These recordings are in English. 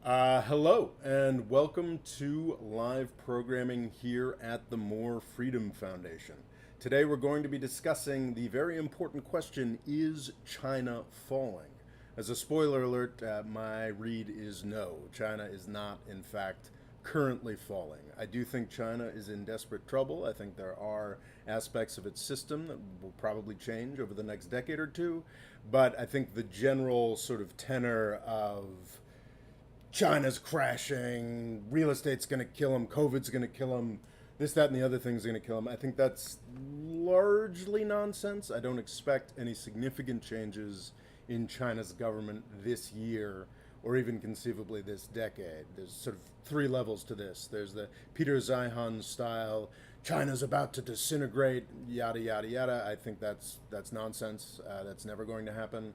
Hello, and welcome to live programming here at the More Freedom Foundation. Today we're going to be discussing the very important question, is China falling? As a spoiler alert, my read is no. China is not, in fact, currently falling. I do think China is in desperate trouble. I think there are aspects of its system that will probably change over the next decade or two, but I think the general sort of tenor of China's crashing, real estate's going to kill them, COVID's going to kill them, this, that, and the other thing's going to kill them. I think that's largely nonsense. I don't expect any significant changes in China's government this year or even conceivably this decade. There's sort of three levels to this. There's the Peter Zeihan style, China's about to disintegrate, yada, yada, yada. I think that's nonsense. That's never going to happen.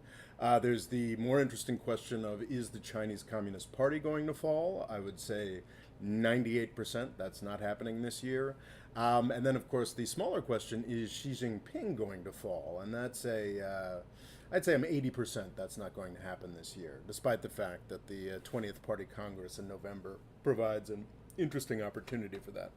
There's the more interesting question of, is the Chinese Communist Party going to fall? I would say 98% that's not happening this year. And then, of course, the smaller question, is Xi Jinping going to fall? And that's I'd say I'm 80% that's not going to happen this year, despite the fact that the 20th Party Congress in November provides an interesting opportunity for that.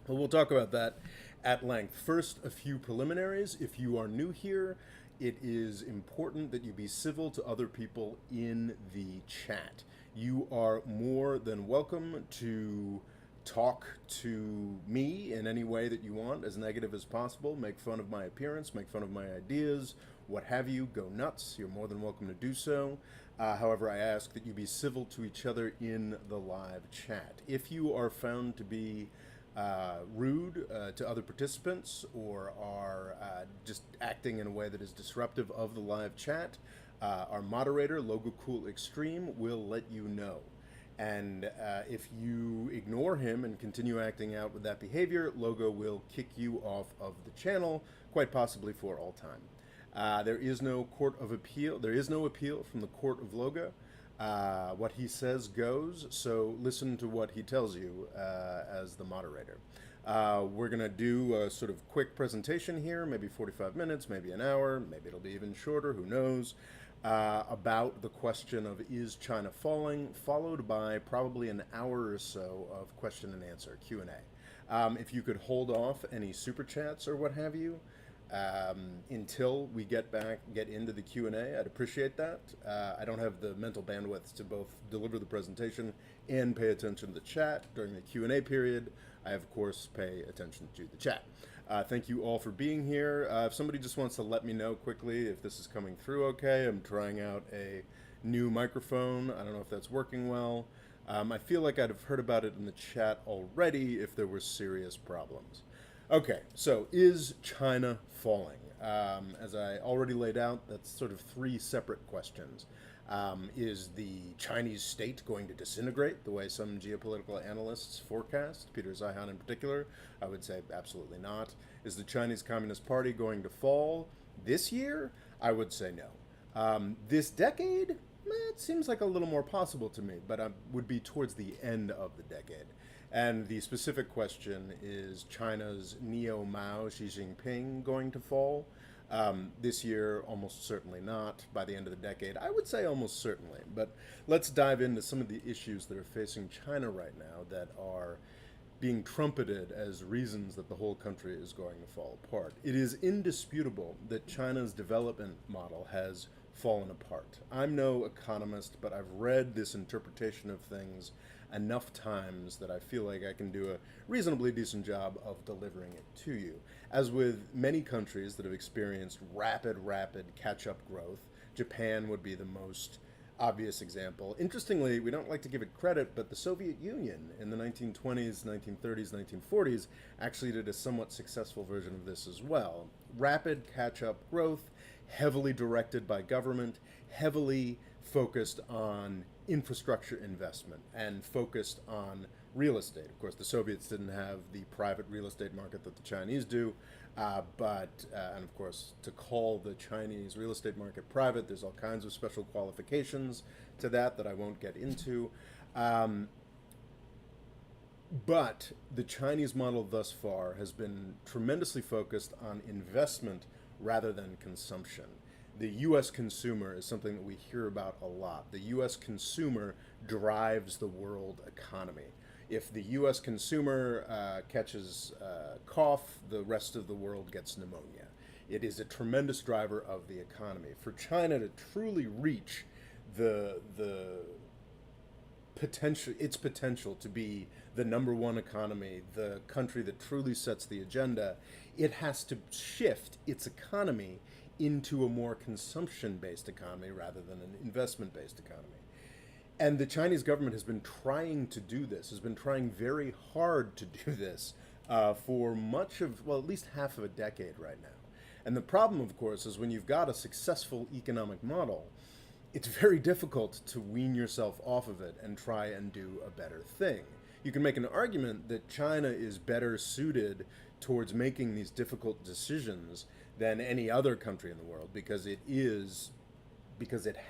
Well, we'll talk about that at length. First, a few preliminaries. If you are new here, it is important that you be civil to other people in the chat. You are more than welcome to talk to me in any way that you want, as negative as possible. Make fun of my appearance, make fun of my ideas, what have you. Go nuts. You're more than welcome to do so. However, I ask that you be civil to each other in the live chat. If you are found to be rude to other participants or are just acting in a way that is disruptive of the live chat, our moderator, Logo Cool Extreme, will let you know. And if you ignore him and continue acting out with that behavior, Logo will kick you off of the channel, quite possibly for all time. There is no court of appeal. There is no appeal from the court of Logo. What he says goes, so listen to what he tells you as the moderator. We're going to do a sort of quick presentation here, maybe 45 minutes, maybe an hour, maybe it'll be even shorter, who knows, about the question of, is China falling, followed by probably an hour or so of question and answer, Q&A. If you could hold off any super chats or what have you, until we get into the Q&A, I'd appreciate that. I don't have the mental bandwidth to both deliver the presentation and pay attention to the chat during the Q&A period. I, of course, pay attention to the chat. Thank you all for being here. If somebody just wants to let me know quickly if this is coming through okay. I'm trying out a new microphone. I don't know if that's working well. I feel like I'd have heard about it in the chat already if there were serious problems. Okay, so is China falling? As I already laid out, that's sort of three separate questions. Is the Chinese state going to disintegrate the way some geopolitical analysts forecast, Peter Zeihan in particular? I would say absolutely not. Is the Chinese Communist Party going to fall this year? I would say no. This decade? It seems like a little more possible to me, but I would be towards the end of the decade. And the specific question is, China's Neo-Mao Xi Jinping going to fall? This year, almost certainly not. By the end of the decade, I would say almost certainly. But let's dive into some of the issues that are facing China right now that are being trumpeted as reasons that the whole country is going to fall apart. It is indisputable that China's development model has fallen apart. I'm no economist, but I've read this interpretation of things enough times that I feel like I can do a reasonably decent job of delivering it to you. As with many countries that have experienced rapid catch-up growth, Japan would be the most obvious example. Interestingly, we don't like to give it credit, but the Soviet Union in the 1920s, 1930s, 1940s actually did a somewhat successful version of this as well. Rapid catch-up growth, heavily directed by government, heavily focused on infrastructure investment and focused on real estate. Of course, the Soviets didn't have the private real estate market that the Chinese do, and of course, to call the Chinese real estate market private, there's all kinds of special qualifications to that I won't get into. But the Chinese model thus far has been tremendously focused on investment rather than consumption. the U.S. consumer is something that we hear about a lot. The U.S. consumer drives the world economy. If the U.S. consumer catches cough, the rest of the world gets pneumonia. It is a tremendous driver of the economy. For China to truly reach the potential, its potential to be the number one economy, the country that truly sets the agenda, it has to shift its economy into a more consumption-based economy rather than an investment-based economy. And the Chinese government has been trying to do this, has been trying very hard to do this for much of, well, at least half of a decade right now. And the problem, of course, is when you've got a successful economic model, it's very difficult to wean yourself off of it and try and do a better thing. You can make an argument that China is better suited towards making these difficult decisions than any other country in the world because it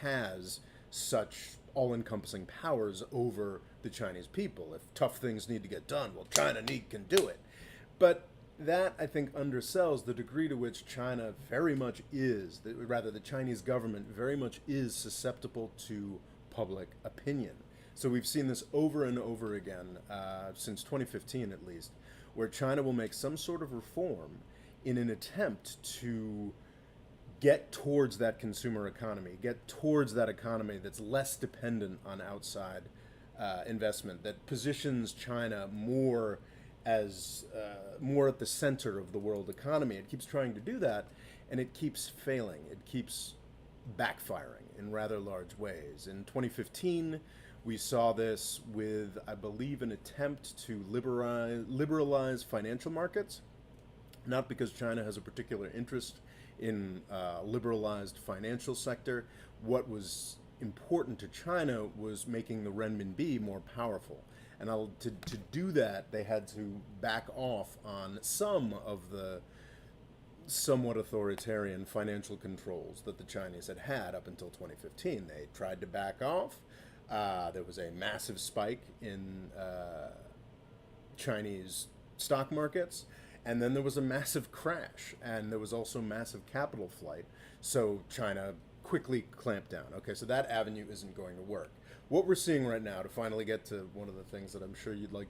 has such all-encompassing powers over the Chinese people. If tough things need to get done, well, China can do it. But that, I think, undersells the degree to which China very much is, rather the Chinese government very much is susceptible to public opinion. So we've seen this over and over again, since 2015 at least, where China will make some sort of reform in an attempt to get towards that consumer economy, get towards that economy that's less dependent on outside investment, that positions China more as more at the center of the world economy. It keeps trying to do that, and it keeps failing. It keeps backfiring in rather large ways. In 2015, we saw this with, I believe, an attempt to liberalize financial markets, not because China has a particular interest in liberalized financial sector. What was important to China was making the renminbi more powerful. And to do that, they had to back off on some of the somewhat authoritarian financial controls that the Chinese had up until 2015. They tried to back off. There was a massive spike in Chinese stock markets, and then there was a massive crash, and there was also massive capital flight. So China quickly clamped down. Okay, so that avenue isn't going to work. What we're seeing right now, to finally get to one of the things that I'm sure you'd like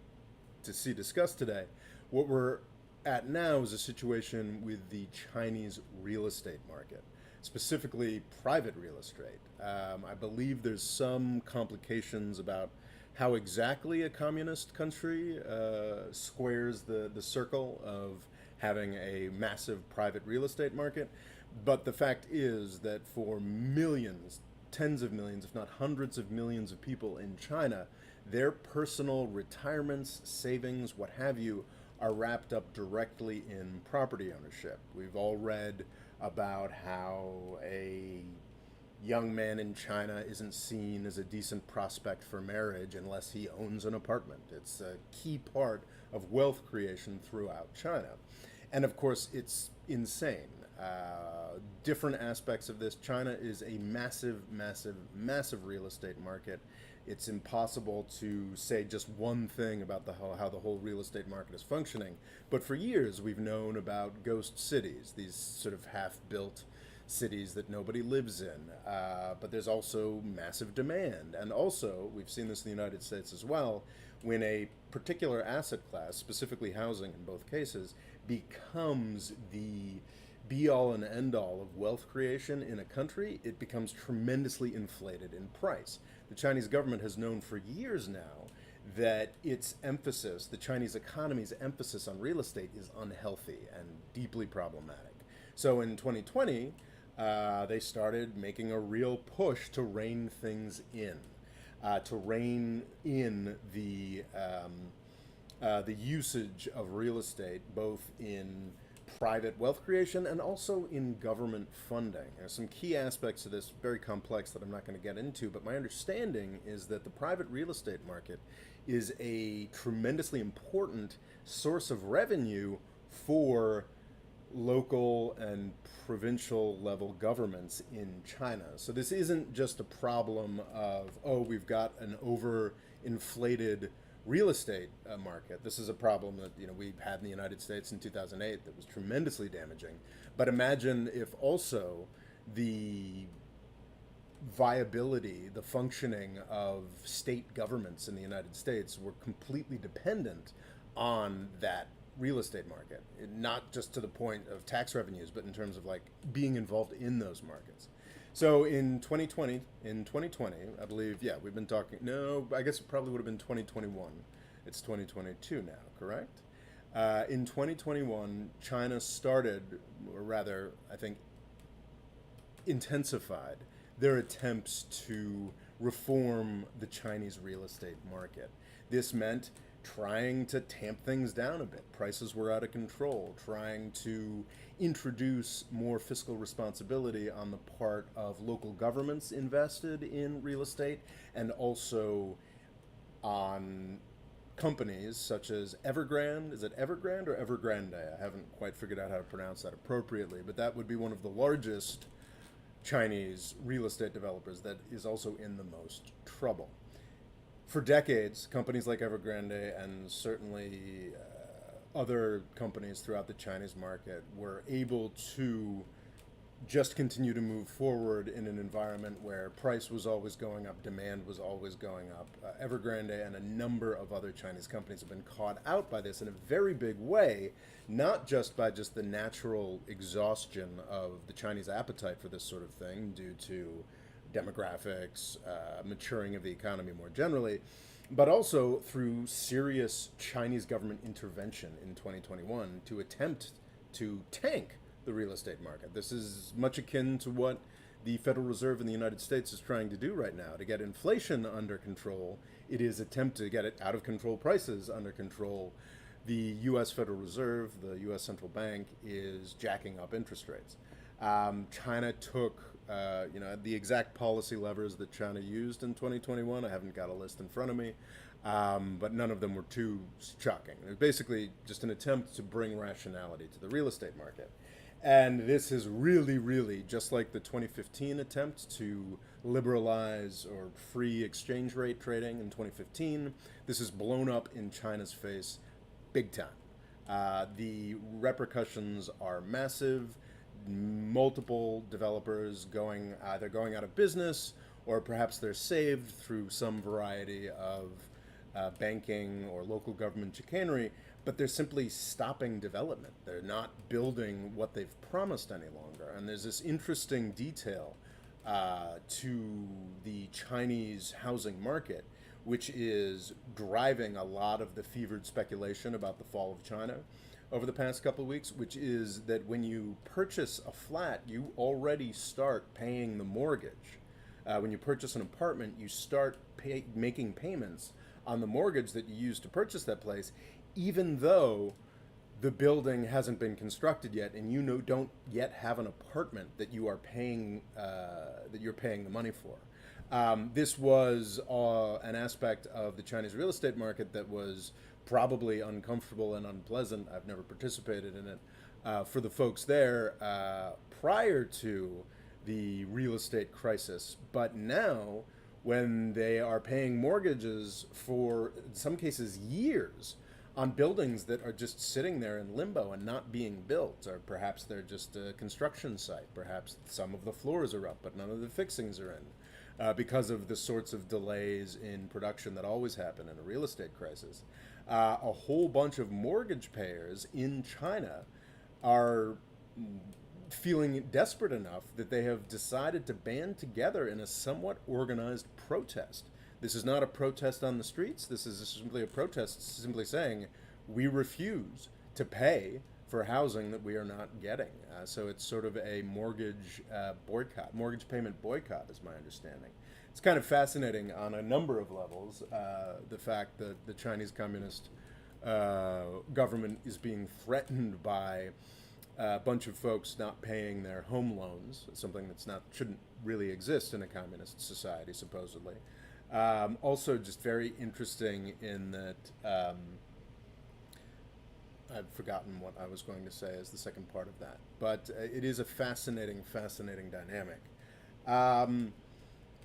to see discussed today, what we're at now is a situation with the Chinese real estate market, specifically private real estate. I believe there's some complications about how exactly a communist country squares the circle of having a massive private real estate market. But the fact is that for millions, tens of millions, if not hundreds of millions of people in China, their personal retirements, savings, what have you, are wrapped up directly in property ownership. We've all read about how a young man in China isn't seen as a decent prospect for marriage unless he owns an apartment. It's a key part of wealth creation throughout China. And of course, it's insane. Different aspects of this. China is a massive, massive, massive real estate market. It's impossible to say just one thing about how the whole real estate market is functioning. But for years, we've known about ghost cities, these sort of half-built cities that nobody lives in. But there's also massive demand. And also, we've seen this in the United States as well, when a particular asset class, specifically housing in both cases, becomes the be-all and end-all of wealth creation in a country, it becomes tremendously inflated in price. The Chinese government has known for years now that its emphasis, the Chinese economy's emphasis on real estate, is unhealthy and deeply problematic. So in 2020, they started making a real push to rein things in, to rein in the usage of real estate, both in private wealth creation and also in government funding. There's some key aspects of this, very complex, that I'm not going to get into, but my understanding is that the private real estate market is a tremendously important source of revenue for local and provincial level governments in China. So this isn't just a problem of, oh, we've got an overinflated real estate market. This is a problem that we had in the United States in 2008 that was tremendously damaging. But imagine if also the viability, the functioning of state governments in the United States were completely dependent on that real estate market, not just to the point of tax revenues, but in terms of like being involved in those markets. So in 2020, I believe, yeah, we've been talking, no, I guess it probably would have been 2021. It's 2022 now, correct? In 2021, China started, or rather, I think, intensified their attempts to reform the Chinese real estate market. This meant trying to tamp things down a bit. Prices were out of control, trying to introduce more fiscal responsibility on the part of local governments invested in real estate, and also on companies such as Evergrande. Is it Evergrande or Evergrande? I haven't quite figured out how to pronounce that appropriately, but that would be one of the largest Chinese real estate developers that is also in the most trouble. For decades, companies like Evergrande and certainly other companies throughout the Chinese market were able to just continue to move forward in an environment where price was always going up, demand was always going up. Evergrande and a number of other Chinese companies have been caught out by this in a very big way, not just by just the natural exhaustion of the Chinese appetite for this sort of thing due to demographics, maturing of the economy more generally, but also through serious Chinese government intervention in 2021 to attempt to tank the real estate market. This is much akin to what the Federal Reserve in the United States is trying to do right now to get inflation under control. It is attempt to get it out of control, prices under control. The U.S. Federal Reserve, the U.S. Central Bank, is jacking up interest rates. China took, the exact policy levers that China used in 2021. I haven't got a list in front of me, but none of them were too shocking. It was basically just an attempt to bring rationality to the real estate market. And this is really, really just like the 2015 attempt to liberalize or free exchange rate trading in 2015. This is blown up in China's face big time. The repercussions are massive. Multiple developers either going out of business, or perhaps they're saved through some variety of banking or local government chicanery, but they're simply stopping development. They're not building what they've promised any longer. And there's this interesting detail to the Chinese housing market, which is driving a lot of the fevered speculation about the fall of China over the past couple of weeks, which is that when you purchase a flat, you already start paying the mortgage. When you purchase an apartment, you start making payments on the mortgage that you used to purchase that place, even though the building hasn't been constructed yet, and you don't yet have an apartment that you are paying that you're paying the money for. This was an aspect of the Chinese real estate market that was probably uncomfortable and unpleasant. I've never participated in it for the folks there prior to the real estate crisis, but now when they are paying mortgages for, in some cases, years on buildings that are just sitting there in limbo and not being built, or perhaps they're just a construction site. Perhaps some of the floors are up, but none of the fixings are in, because of the sorts of delays in production that always happen in a real estate crisis. A whole bunch of mortgage payers in China are feeling desperate enough that they have decided to band together in a somewhat organized protest. This is not a protest on the streets. This is simply a protest simply saying we refuse to pay for housing that we are not getting. So it's sort of a mortgage boycott, mortgage payment boycott is my understanding. It's kind of fascinating on a number of levels, the fact that the Chinese Communist government is being threatened by a bunch of folks not paying their home loans, something shouldn't really exist in a communist society, supposedly. Also, just very interesting in that I've forgotten what I was going to say as the second part of that, but it is a fascinating, fascinating dynamic.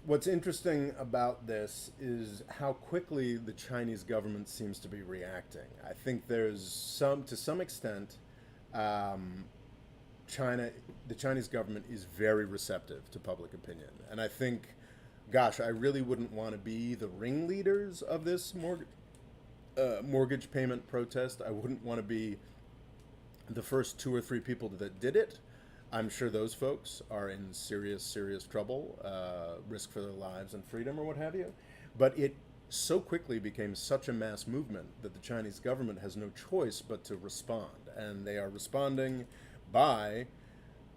What's interesting about this is how quickly the Chinese government seems to be reacting. I think there's to some extent, China, the Chinese government is very receptive to public opinion. And I think, gosh, I really wouldn't want to be the ringleaders of this mortgage payment protest. I wouldn't want to be the first two or three people that did it. I'm sure those folks are in serious, serious trouble, risk for their lives and freedom or what have you. But it so quickly became such a mass movement that the Chinese government has no choice but to respond. And they are responding by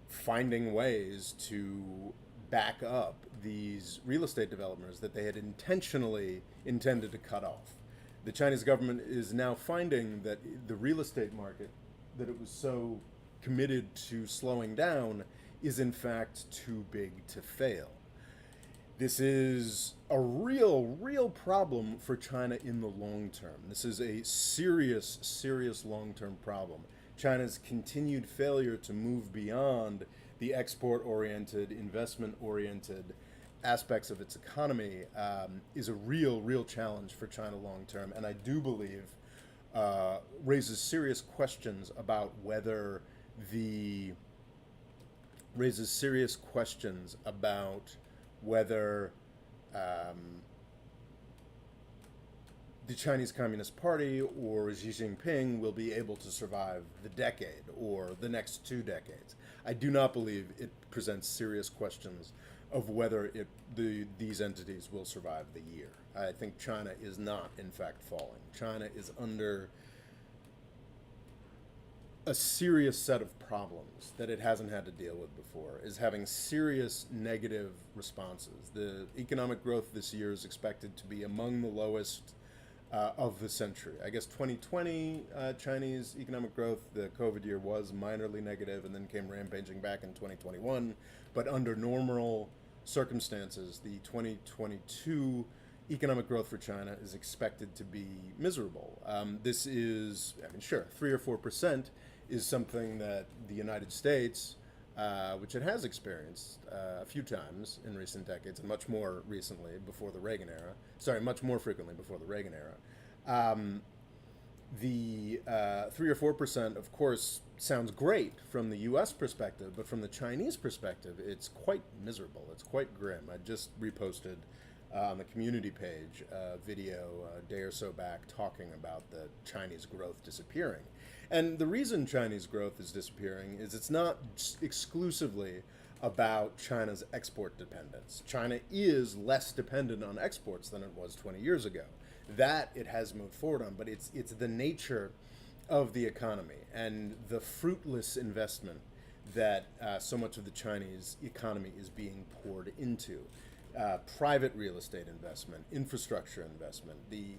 finding ways to back up these real estate developers that they had intentionally intended to cut off. The Chinese government is now finding that the real estate market that it was so committed to slowing down is in fact too big to fail. This is a real problem for China in the long term. This is a serious, serious long-term problem. China's continued failure to move beyond the export-oriented, investment-oriented aspects of its economy is a real challenge for China long-term, and I do believe raises serious questions about whether the the Chinese Communist Party or Xi Jinping will be able to survive the decade or the next 2 decades. I do not believe it presents serious questions of whether these entities will survive the year. I think China is not, in fact, falling. China is under a serious set of problems that it hasn't had to deal with before, is having serious negative responses. The economic growth this year is expected to be among the lowest of the century. I guess 2020 Chinese economic growth, the COVID year, was minorly negative and then came rampaging back in 2021. But under normal circumstances, the 2022 economic growth for China is expected to be miserable. This is, I mean, sure, 3 or 4% is something that the United States, which it has experienced a few times in recent decades, and much more recently before the Reagan era. Sorry, much more frequently before the Reagan era. The 3 or 4%, of course, sounds great from the U.S. perspective, but from the Chinese perspective, it's quite miserable. It's quite grim. I just reposted on the community page a video a day or so back talking about the Chinese growth disappearing. And the reason Chinese growth is disappearing is it's not exclusively about China's export dependence. China is less dependent on exports than it was 20 years ago. That it has moved forward on, but it's the nature of the economy and the fruitless investment that so much of the Chinese economy is being poured into. Private real estate investment, infrastructure investment. The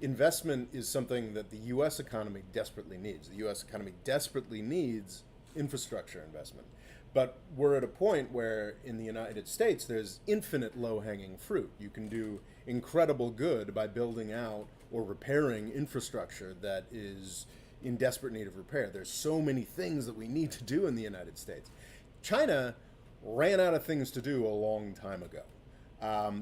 investment is something that the U.S. economy desperately needs. The U.S. economy desperately needs infrastructure investment. But we're at a point where in the United States there's infinite low-hanging fruit. You can do incredible good by building out or repairing infrastructure that is in desperate need of repair. There's so many things that we need to do in the United States. China ran out of things to do a long time ago.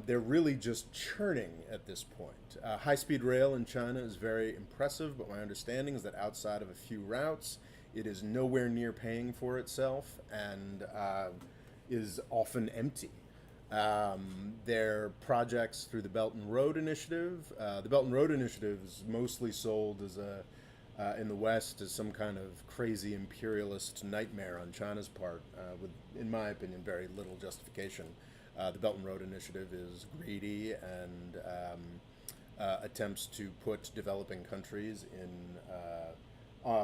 They're really just churning at this point. High-speed rail in China is very impressive, but my understanding is that outside of a few routes, it is nowhere near paying for itself and is often empty. Their projects through the Belton Road Initiative. The Belton Road Initiative is mostly sold as in the West as some kind of crazy imperialist nightmare on China's part, with, in my opinion, very little justification. The Belton Road Initiative is greedy and attempts to put developing countries in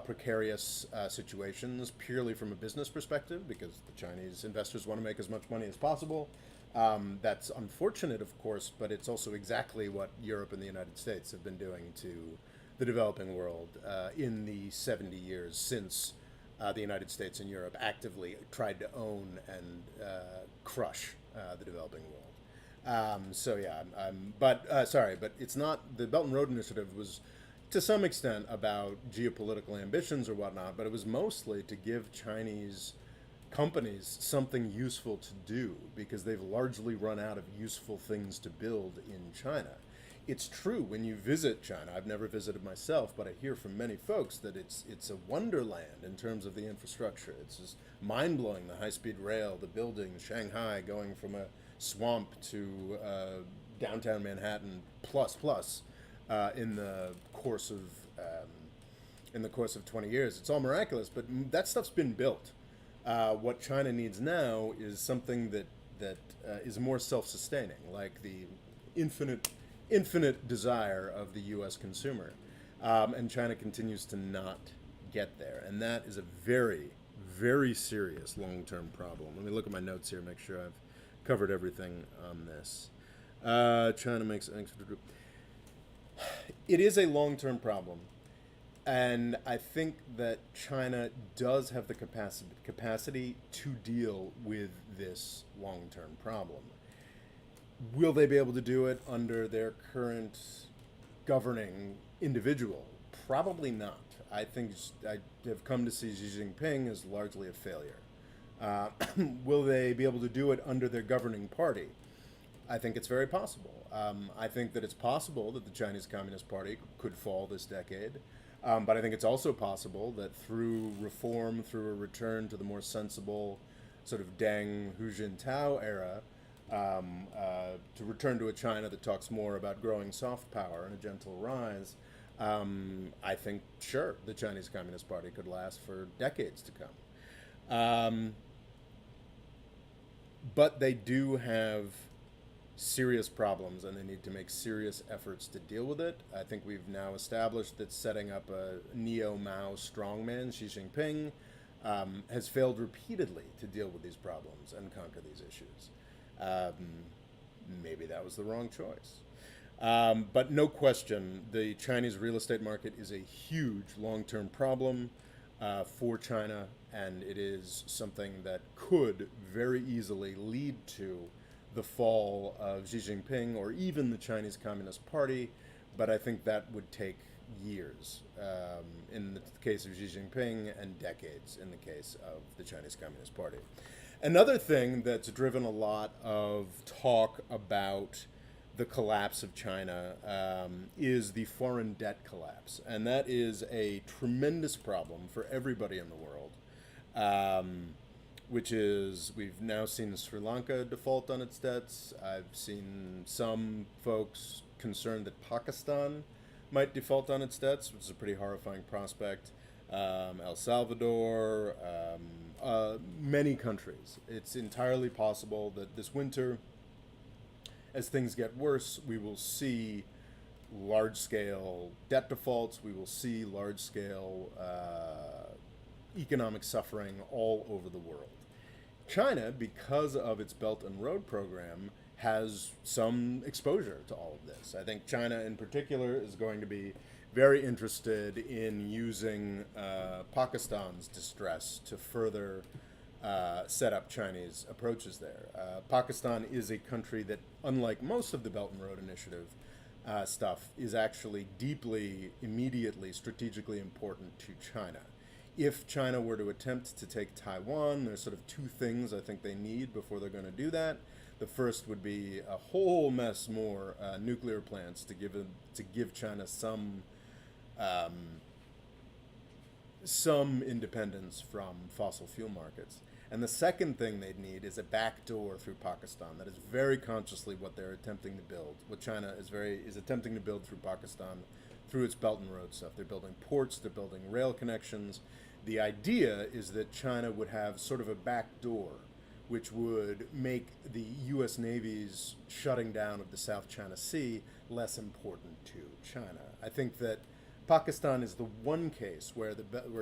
precarious situations purely from a business perspective, because the Chinese investors want to make as much money as possible. That's unfortunate, of course, but it's also exactly what Europe and the United States have been doing to the developing world in the 70 years since the United States and Europe actively tried to own and crush the developing world. So yeah, but it's not, the Belt and Road Initiative was to some extent about geopolitical ambitions or whatnot, but it was mostly to give Chinese companies something useful to do, because they've largely run out of useful things to build in China. it's true when you visit China. I've never visited myself, but I hear from many folks that it's a wonderland in terms of the infrastructure. It's just mind blowing. The high speed rail, the buildings, Shanghai going from a swamp to downtown Manhattan in the course of 20 years. It's all miraculous, but that stuff's been built. What China needs now is something that is more self-sustaining, like the infinite desire of the U.S. consumer, and China continues to not get there, and that is a very, very serious long-term problem. Let me look at my notes here, make sure I've covered everything on this. China makes it is a long-term problem, and I think that China does have the capacity to deal with this long-term problem. Will they be able to do it under their current governing individual? Probably not. I think I have come to see Xi Jinping as largely a failure. Will they be able to do it under their governing party? I think it's very possible. I think that it's possible that the Chinese Communist Party could fall this decade. But I think it's also possible that through reform, through a return to the more sensible sort of Deng Hu Jintao era, to return to a China that talks more about growing soft power and a gentle rise, I think, sure, the Chinese Communist Party could last for decades to come. But they do have serious problems, and they need to make serious efforts to deal with it. I think we've now established that setting up a neo-Mao strongman, Xi Jinping, has failed repeatedly to deal with these problems and conquer these issues. Maybe that was the wrong choice. But no question, the Chinese real estate market is a huge long-term problem for China, and it is something that could very easily lead to the fall of Xi Jinping or even the Chinese Communist Party, but I think that would take years in the case of Xi Jinping and decades in the case of the Chinese Communist Party. Another thing that's driven a lot of talk about the collapse of China is the foreign debt collapse, and that is a tremendous problem for everybody in the world. Which is, we've now seen Sri Lanka default on its debts. I've seen some folks concerned that Pakistan might default on its debts, which is a pretty horrifying prospect. El Salvador, many countries. It's entirely possible that this winter, as things get worse, we will see large-scale debt defaults. We will see large-scale economic suffering all over the world. China, because of its Belt and Road program, has some exposure to all of this. I think China in particular is going to be very interested in using Pakistan's distress to further set up Chinese approaches there. Pakistan is a country that, unlike most of the Belt and Road Initiative stuff, is actually deeply, immediately, strategically important to China. If China were to attempt to take Taiwan, there's sort of two things I think they need before they're going to do that. The first would be a whole mess more nuclear plants to give China some independence from fossil fuel markets. And the second thing they'd need is a backdoor through Pakistan. That is very consciously what they're attempting to build. What China is attempting to build through Pakistan, through its Belt and Road stuff. They're building ports, they're building rail connections. The idea is that China would have sort of a backdoor, which would make the U.S. Navy's shutting down of the South China Sea less important to China. I think that Pakistan is the one case where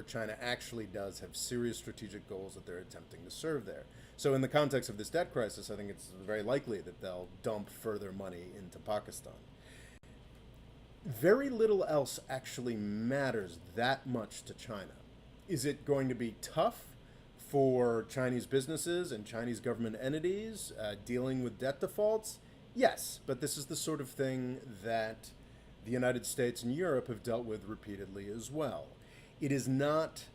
China actually does have serious strategic goals that they're attempting to serve there. So in the context of this debt crisis, I think it's very likely that they'll dump further money into Pakistan. Very little else actually matters that much to China. Is it going to be tough for Chinese businesses and Chinese government entities dealing with debt defaults? Yes, but this is the sort of thing that the United States and Europe have dealt with repeatedly as well. It is not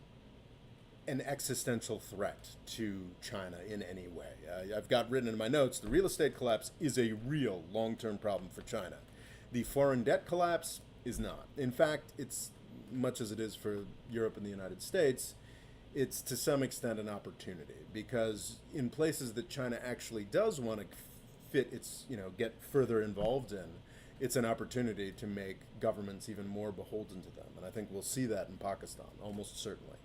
an existential threat to China in any way. I've got written in my notes, the real estate collapse is a real long-term problem for China. The foreign debt collapse is not. In fact, it's much as it is for Europe and the United States, it's to some extent an opportunity because in places that China actually does want to fit its, get further involved in, it's an opportunity to make governments even more beholden to them. And I think we'll see that in Pakistan, almost certainly.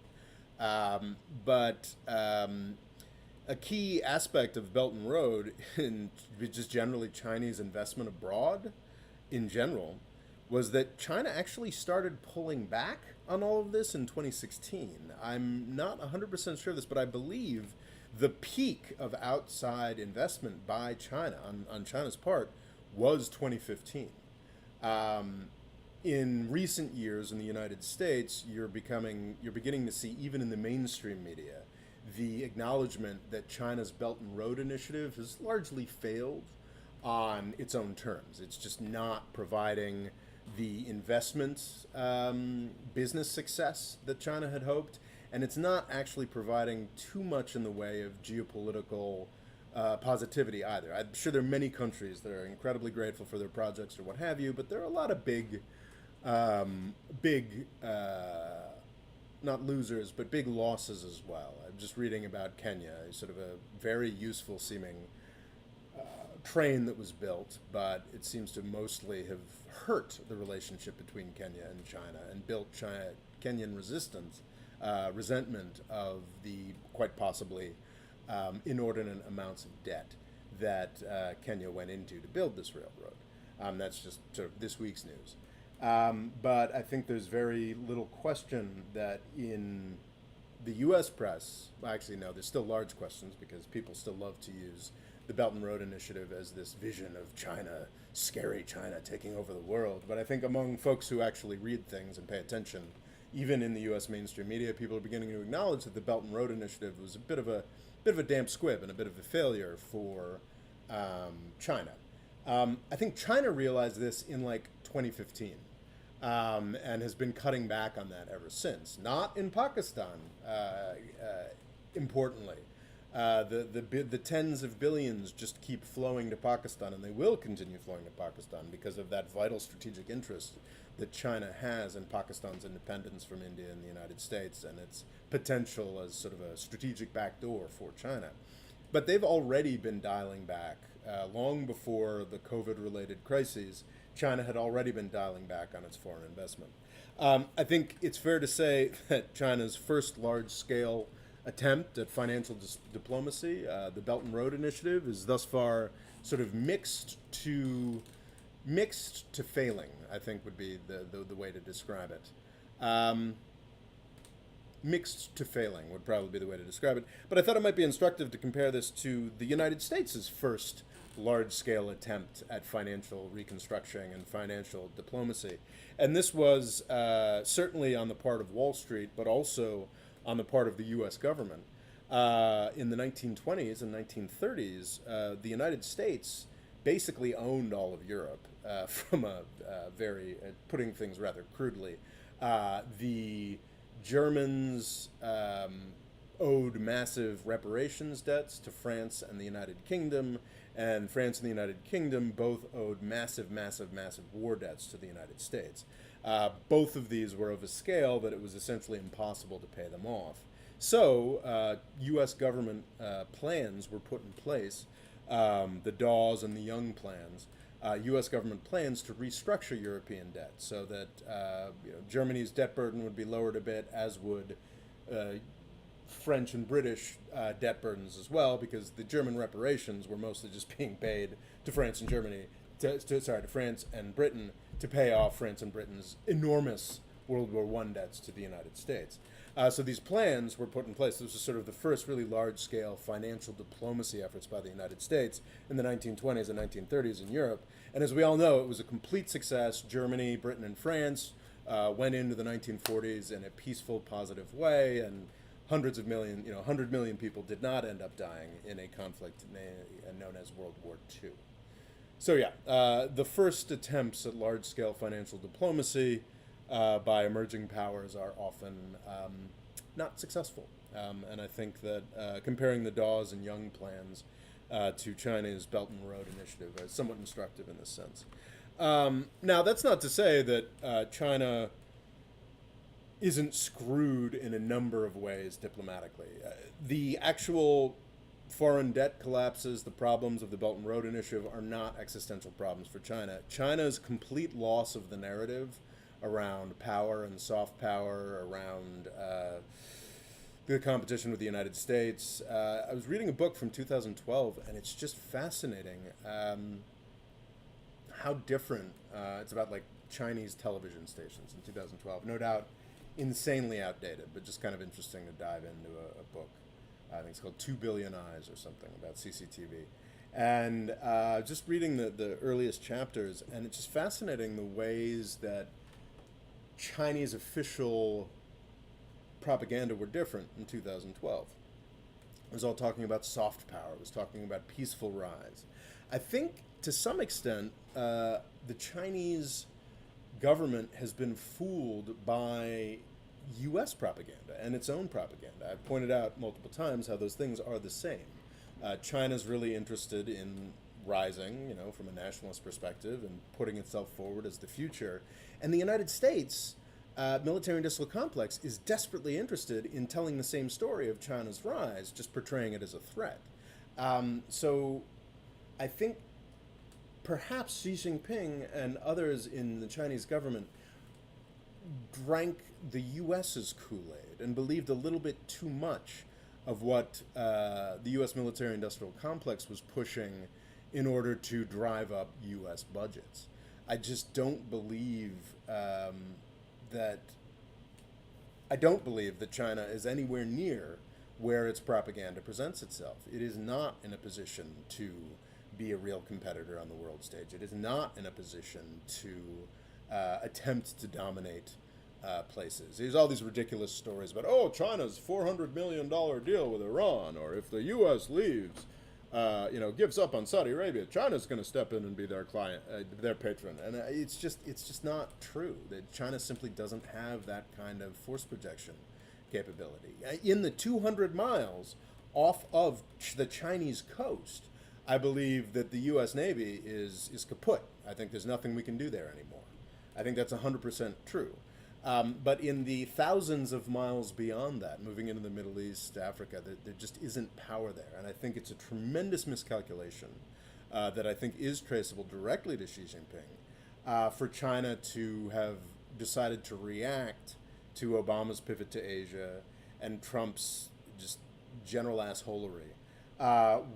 But a key aspect of Belt and Road, and just generally Chinese investment abroad in general, was that China actually started pulling back on all of this in 2016. I'm not 100% sure of this, but I believe the peak of outside investment by China on China's part was 2015. In recent years in the United States, you're beginning to see, even in the mainstream media, the acknowledgement that China's Belt and Road Initiative has largely failed on its own terms. It's just not providing the investment business success that China had hoped, and it's not actually providing too much in the way of geopolitical positivity either. I'm sure there are many countries that are incredibly grateful for their projects or what have you, but there are a lot of big, not losers, but big losses as well. I'm just reading about Kenya, sort of a very useful seeming train that was built, but it seems to mostly have hurt the relationship between Kenya and China and built Kenyan resentment of the quite possibly inordinate amounts of debt that Kenya went into to build this railroad. That's just sort of this week's news. But I think there's very little question that in the U.S. press, well, actually, no, there's still large questions because people still love to use the Belt and Road Initiative as this vision of China, scary China taking over the world. But I think among folks who actually read things and pay attention, even in the U.S. mainstream media, people are beginning to acknowledge that the Belt and Road Initiative was a bit of a damp squib and a bit of a failure for China. I think China realized this in like 2015 and has been cutting back on that ever since. Not in Pakistan, importantly. The tens of billions just keep flowing to Pakistan, and they will continue flowing to Pakistan because of that vital strategic interest that China has in Pakistan's independence from India and the United States and its potential as sort of a strategic backdoor for China. But they've already been dialing back. Long before the COVID-related crises, China had already been dialing back on its foreign investment. I think it's fair to say that China's first large-scale attempt at financial diplomacy, the Belt and Road Initiative, is thus far sort of mixed to failing, I think would be the way to describe it. Mixed to failing would probably be the way to describe it. But I thought it might be instructive to compare this to the United States' first large-scale attempt at financial reconstruction and financial diplomacy. And this was certainly on the part of Wall Street, but also on the part of the U.S. government. In the 1920s and 1930s, the United States basically owned all of Europe from a very, putting things rather crudely. The Germans owed massive reparations debts to France and the United Kingdom, and France and the United Kingdom both owed massive war debts to the United States. Both of these were of a scale that it was essentially impossible to pay them off. So U.S. government plans were put in place, the Dawes and the Young plans, U.S. government plans to restructure European debt so that Germany's debt burden would be lowered a bit, as would French and British debt burdens as well, because the German reparations were mostly just being paid to France and Germany, to France and Britain to pay off France and Britain's enormous World War I debts to the United States. So these plans were put in place. This was sort of the first really large-scale financial diplomacy efforts by the United States in the 1920s and 1930s in Europe. And as we all know, it was a complete success. Germany, Britain, and France went into the 1940s in a peaceful, positive way, and 100 million people did not end up dying in a conflict known as World War II. So yeah, the first attempts at large-scale financial diplomacy by emerging powers are often not successful. And I think that comparing the Dawes and Young plans to China's Belt and Road Initiative is somewhat instructive in this sense. Now, that's not to say that China isn't screwed in a number of ways diplomatically. The actual foreign debt collapses, the problems of the Belton Road Initiative are not existential problems for China. China's complete loss of the narrative around power and soft power, around the competition with the United States. I was reading a book from 2012, and it's just fascinating how different. It's about like Chinese television stations in 2012. No doubt, insanely outdated, but just kind of interesting to dive into a book. I think it's called 2 Billion Eyes or something about CCTV. And just reading the earliest chapters, and it's just fascinating the ways that Chinese official propaganda were different in 2012. It was all talking about soft power. It was talking about peaceful rise. I think, to some extent, the Chinese government has been fooled by U.S. propaganda and its own propaganda. I've pointed out multiple times how those things are the same. China's really interested in rising, from a nationalist perspective and putting itself forward as the future. And the United States military industrial complex is desperately interested in telling the same story of China's rise, just portraying it as a threat. So I think perhaps Xi Jinping and others in the Chinese government drank the U.S.'s Kool-Aid and believed a little bit too much of what the U.S. military-industrial complex was pushing in order to drive up U.S. budgets. I just don't believe that China is anywhere near where its propaganda presents itself. It is not in a position to be a real competitor on the world stage. It is not in a position to attempt to dominate places. There's all these ridiculous stories about, China's $400 million deal with Iran, or if the U.S. leaves, gives up on Saudi Arabia, China's going to step in and be their client, their patron. And it's just not true. That China simply doesn't have that kind of force projection capability. In the 200 miles off of the Chinese coast, I believe that the U.S. Navy is kaput. I think there's nothing we can do there anymore. I think that's 100% true. But in the thousands of miles beyond that, moving into the Middle East, Africa, there just isn't power there. And I think it's a tremendous miscalculation that I think is traceable directly to Xi Jinping for China to have decided to react to Obama's pivot to Asia and Trump's just general assholery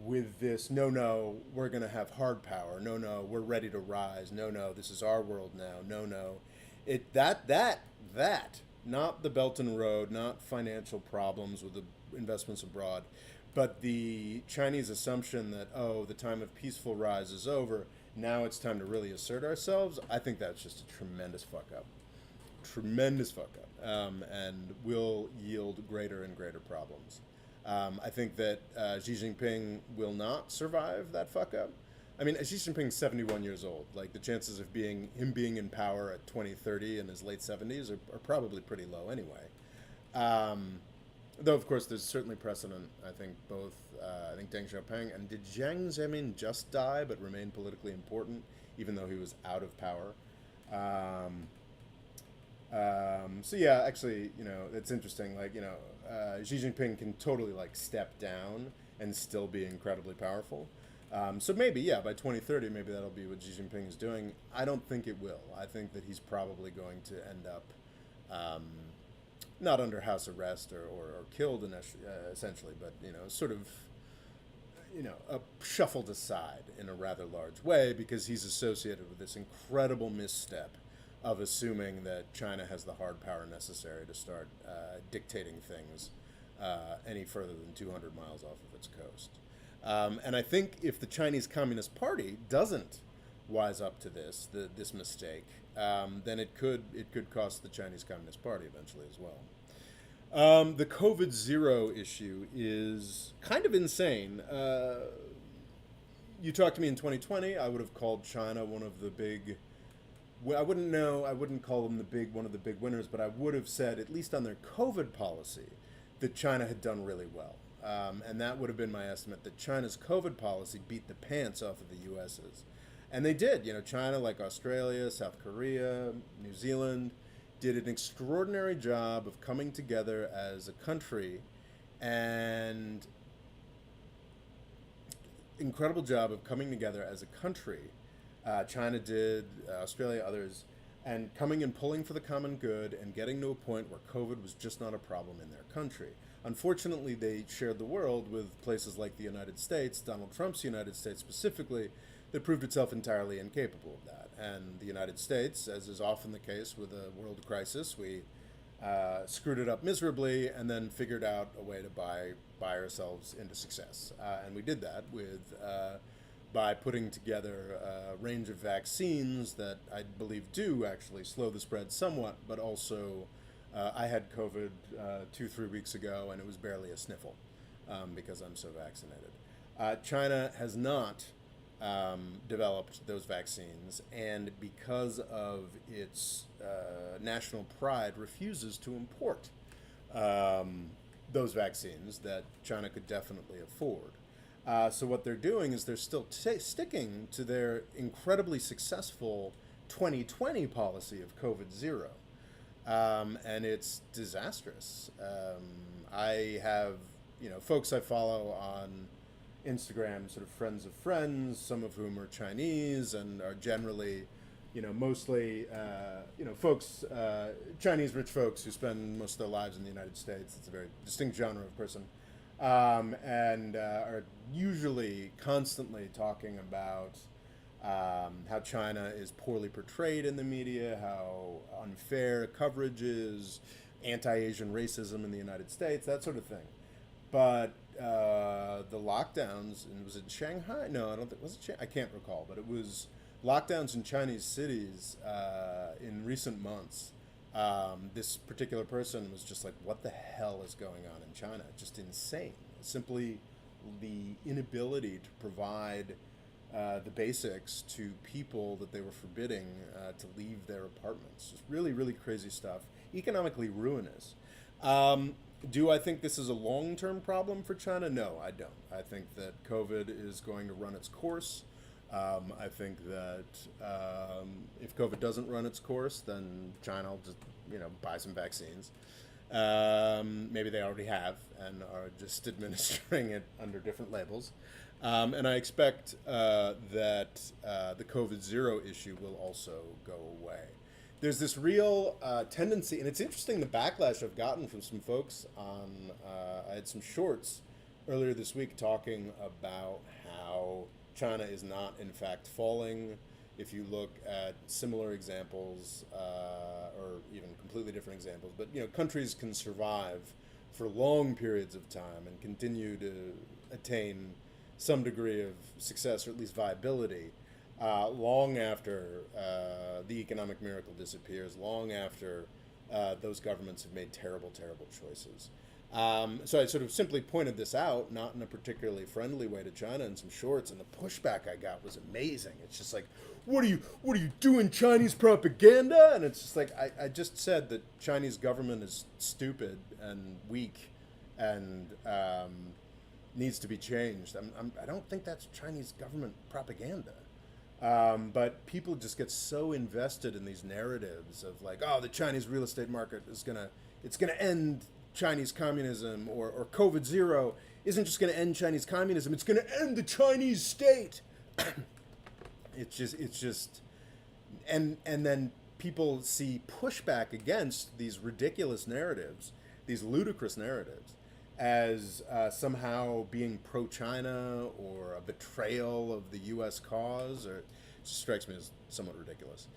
with this, no, we're going to have hard power. No, we're ready to rise. No, this is our world now. No. That, not the Belton Road, not financial problems with the investments abroad, but the Chinese assumption that, the time of peaceful rise is over, now it's time to really assert ourselves. I think that's just a tremendous fuck up. And will yield greater and greater problems. I think that Xi Jinping will not survive that fuck up. I mean, Xi Jinping's 71 years old. Like, the chances of him being in power at 2030 in his late 70s are probably pretty low anyway. Though, of course, there's certainly precedent. I think I think Deng Xiaoping, and did Jiang Zemin just die but remain politically important, even though he was out of power? So yeah, actually, it's interesting. Like, Xi Jinping can totally step down and still be incredibly powerful. So maybe, by 2030, maybe that'll be what Xi Jinping is doing. I don't think it will. I think that he's probably going to end up not under house arrest or killed essentially, but sort of shuffled aside in a rather large way because he's associated with this incredible misstep of assuming that China has the hard power necessary to start dictating things any further than 200 miles off of its coast. And I think if the Chinese Communist Party doesn't wise up to this mistake, then it could cost the Chinese Communist Party eventually as well. The COVID-0 issue is kind of insane. You talked to me in 2020, I would have called China one of the big... I wouldn't call them one of the big winners, but I would have said, at least on their COVID policy, that China had done really well. And that would have been my estimate, that China's COVID policy beat the pants off of the U.S.'s. And they did. China, like Australia, South Korea, New Zealand, did an extraordinary job of coming together as a country, and incredible job of coming together as a country. China did, Australia, others, and coming and pulling for the common good and getting to a point where COVID was just not a problem in their country. Unfortunately, they shared the world with places like the United States, Donald Trump's United States specifically, that proved itself entirely incapable of that. And the United States, as is often the case with a world crisis, we screwed it up miserably and then figured out a way to buy ourselves into success. And we did that by putting together a range of vaccines that I believe do actually slow the spread somewhat, but also I had COVID 2-3 weeks ago, and it was barely a sniffle because I'm so vaccinated. China has not developed those vaccines, and because of its national pride, refuses to import those vaccines that China could definitely afford. So what they're doing is they're still sticking to their incredibly successful 2020 policy of COVID zero. And it's disastrous. I have, folks I follow on Instagram, sort of friends of friends, some of whom are Chinese and are generally, mostly, folks, Chinese rich folks who spend most of their lives in the United States. It's a very distinct genre of person. And are usually constantly talking about how China is poorly portrayed in the media, how unfair coverage is, anti-Asian racism in the United States, that sort of thing. But the lockdowns, and was it Shanghai? No, I don't think, was it Shanghai? I can't recall, but it was lockdowns in Chinese cities in recent months. This particular person was just like, what the hell is going on in China? Just insane. Simply the inability to provide the basics to people that they were forbidding to leave their apartments. Just really, really crazy stuff. Economically ruinous. Do I think this is a long-term problem for China? No, I don't. I think that COVID is going to run its course. I think that if COVID doesn't run its course, then China will just, buy some vaccines. Maybe they already have and are just administering it under different labels. And I expect that the COVID zero issue will also go away. There's this real tendency, and it's interesting the backlash I've gotten from some folks on, I had some shorts earlier this week talking about how China is not, in fact, falling. If you look at similar examples, or even completely different examples, but countries can survive for long periods of time and continue to attain some degree of success or at least viability long after the economic miracle disappears, long after those governments have made terrible, terrible choices. So I sort of simply pointed this out, not in a particularly friendly way to China, in some shorts, and the pushback I got was amazing. It's just like, what are you doing, Chinese propaganda? And it's just like, I just said that Chinese government is stupid and weak and needs to be changed. I don't think that's Chinese government propaganda. But people just get so invested in these narratives of like, oh, the Chinese real estate market is it's gonna end Chinese communism, or COVID zero isn't just gonna end Chinese communism, it's gonna end the Chinese state. It's just, and then people see pushback against these ridiculous narratives, these ludicrous narratives, as somehow being pro-China or a betrayal of the U.S. cause, or it just strikes me as somewhat ridiculous.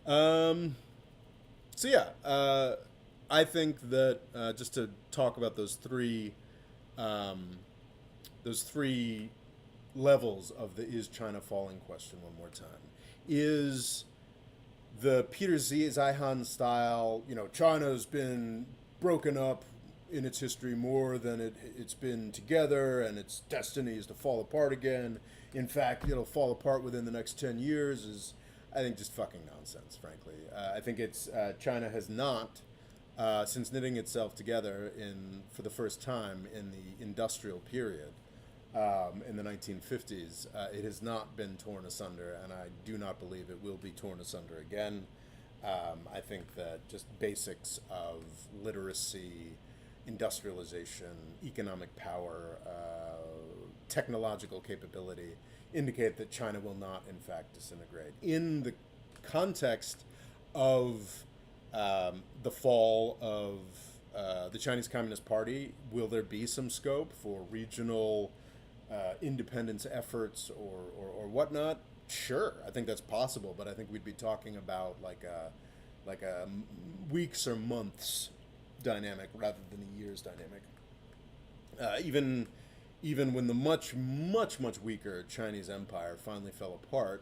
So yeah, I think that just to talk about those three levels of the is China falling question one more time, is the Peter Zeihan style, China's been broken up in its history more than it's been together, and its destiny is to fall apart again. In fact, it'll fall apart within the next 10 years is, I think, just fucking nonsense, frankly. I think China has not, since knitting itself together for the first time in the industrial period, in the 1950s. It has not been torn asunder, and I do not believe it will be torn asunder again. I think that just basics of literacy, industrialization, economic power, technological capability indicate that China will not, in fact, disintegrate. In the context of the fall of the Chinese Communist Party, will there be some scope for regional independence efforts or whatnot? Sure, I think that's possible, but I think we'd be talking about like a weeks or months dynamic rather than a years dynamic. Even when the much weaker Chinese Empire finally fell apart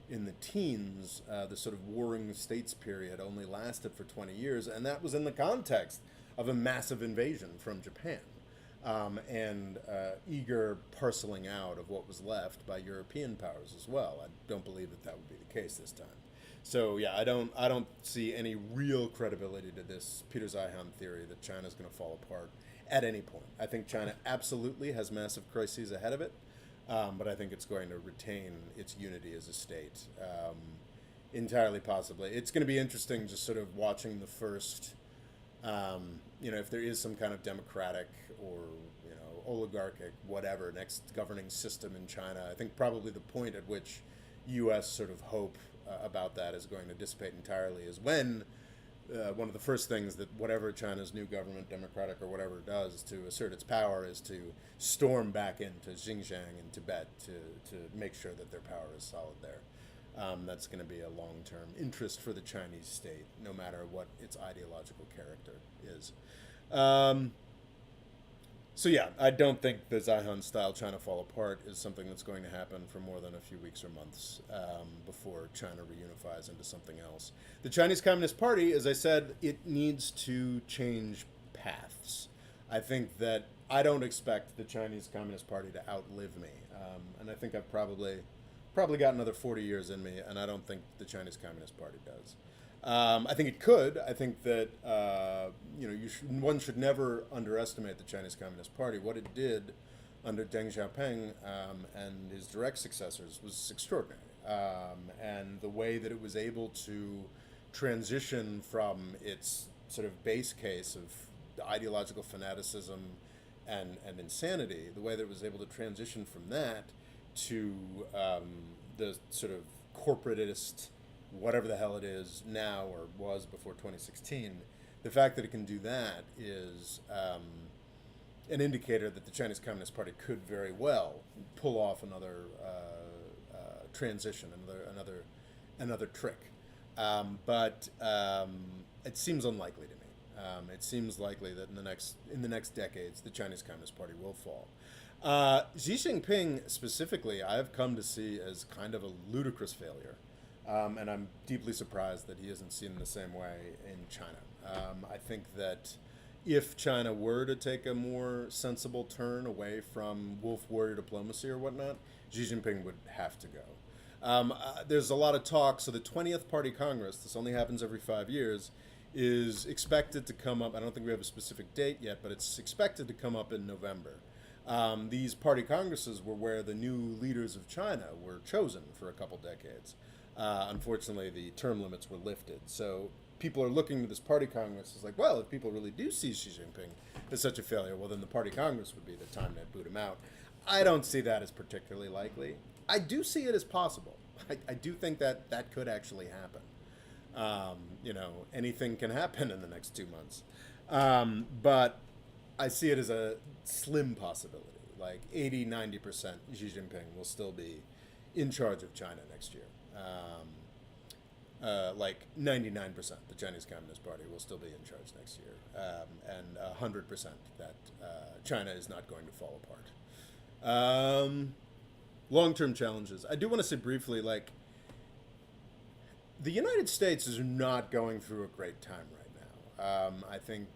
in the teens, the sort of warring states period only lasted for 20 years, and that was in the context of a massive invasion from Japan and eager parceling out of what was left by European powers as well. I don't believe that that would be the case this time. So yeah, I don't see any real credibility to this Peter Zeihan theory that China's going to fall apart at any point. I think China absolutely has massive crises ahead of it, but I think it's going to retain its unity as a state entirely possibly. It's going to be interesting just sort of watching the first, if there is some kind of democratic or oligarchic whatever next governing system in China. I think probably the point at which U.S. sort of hope about that is going to dissipate entirely is when one of the first things that whatever China's new government, democratic or whatever, does to assert its power is to storm back into Xinjiang and Tibet to make sure that their power is solid there. That's going to be a long-term interest for the Chinese state, no matter what its ideological character is. So yeah, I don't think the Zeihan-style China fall apart is something that's going to happen for more than a few weeks or months before China reunifies into something else. The Chinese Communist Party, as I said, it needs to change paths. I think that I don't expect the Chinese Communist Party to outlive me, and I think I've probably got another 40 years in me, and I don't think the Chinese Communist Party does. I think it could. I think that one should never underestimate the Chinese Communist Party. What it did under Deng Xiaoping and his direct successors was extraordinary, and the way that it was able to transition from its sort of base case of ideological fanaticism and insanity, the way that it was able to transition from that to the sort of corporatist, whatever the hell it is now or was before 2016, the fact that it can do that is an indicator that the Chinese Communist Party could very well pull off another transition, another trick. But it seems unlikely to me. It seems likely that in the next decades, the Chinese Communist Party will fall. Xi Jinping specifically, I have come to see as kind of a ludicrous failure. And I'm deeply surprised that he isn't seen the same way in China. I think that if China were to take a more sensible turn away from wolf warrior diplomacy or whatnot, Xi Jinping would have to go. There's a lot of talk. So the 20th Party Congress, this only happens every 5 years, is expected to come up. I don't think we have a specific date yet, but it's expected to come up in November. These party congresses were where the new leaders of China were chosen for a couple decades. Unfortunately, the term limits were lifted. So people are looking to this party congress as like, well, if people really do see Xi Jinping as such a failure, well, then the party congress would be the time to boot him out. I don't see that as particularly likely. I do see it as possible. I do think that that could actually happen. Anything can happen in the next 2 months. But I see it as a slim possibility. Like 80, 90% Xi Jinping will still be in charge of China next year. Like 99%, the Chinese Communist Party will still be in charge next year, and 100% that China is not going to fall apart. Long-term challenges. I do want to say briefly, like, the United States is not going through a great time right now. I think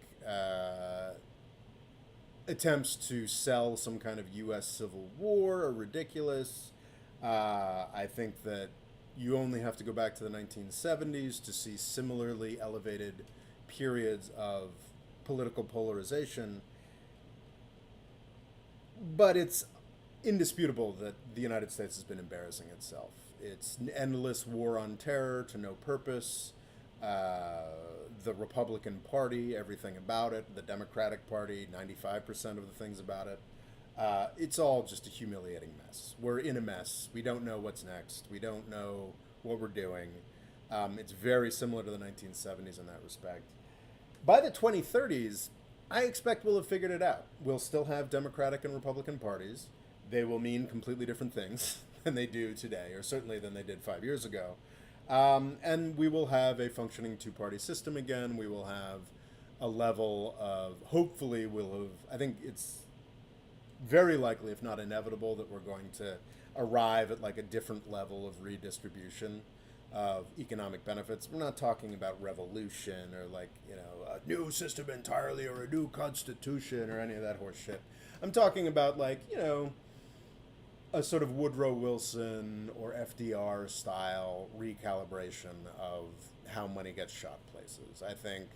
attempts to sell some kind of U.S. civil war are ridiculous. I think that you only have to go back to the 1970s to see similarly elevated periods of political polarization. But it's indisputable that the United States has been embarrassing itself. It's an endless war on terror to no purpose. The Republican Party, everything about it. The Democratic Party, 95% of the things about it. It's all just a humiliating mess. We're in a mess. We don't know what's next. We don't know what we're doing. It's very similar to the 1970s in that respect. By the 2030s, I expect we'll have figured it out. We'll still have Democratic and Republican parties. They will mean completely different things than they do today, or certainly than they did 5 years ago. And we will have a functioning two-party system again. We will have a level of, hopefully we'll have, I think it's very likely, if not inevitable, that we're going to arrive at like a different level of redistribution of economic benefits. We're not talking about revolution or like, a new system entirely or a new constitution or any of that horse shit. I'm talking about like, a sort of Woodrow Wilson or FDR style recalibration of how money gets shot places. I think,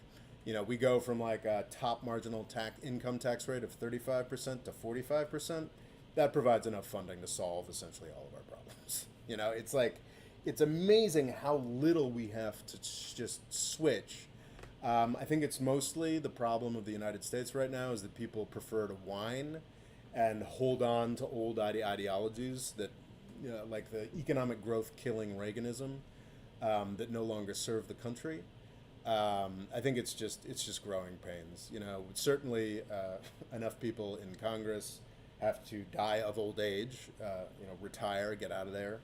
we go from like a top marginal income tax rate of 35% to 45%. That provides enough funding to solve essentially all of our problems. It's like, it's amazing how little we have to just switch. I think it's mostly the problem of the United States right now is that people prefer to whine and hold on to old ideologies that, like the economic growth killing Reaganism, that no longer serve the country. I think it's just growing pains. Certainly enough people in Congress have to die of old age, retire, get out of there.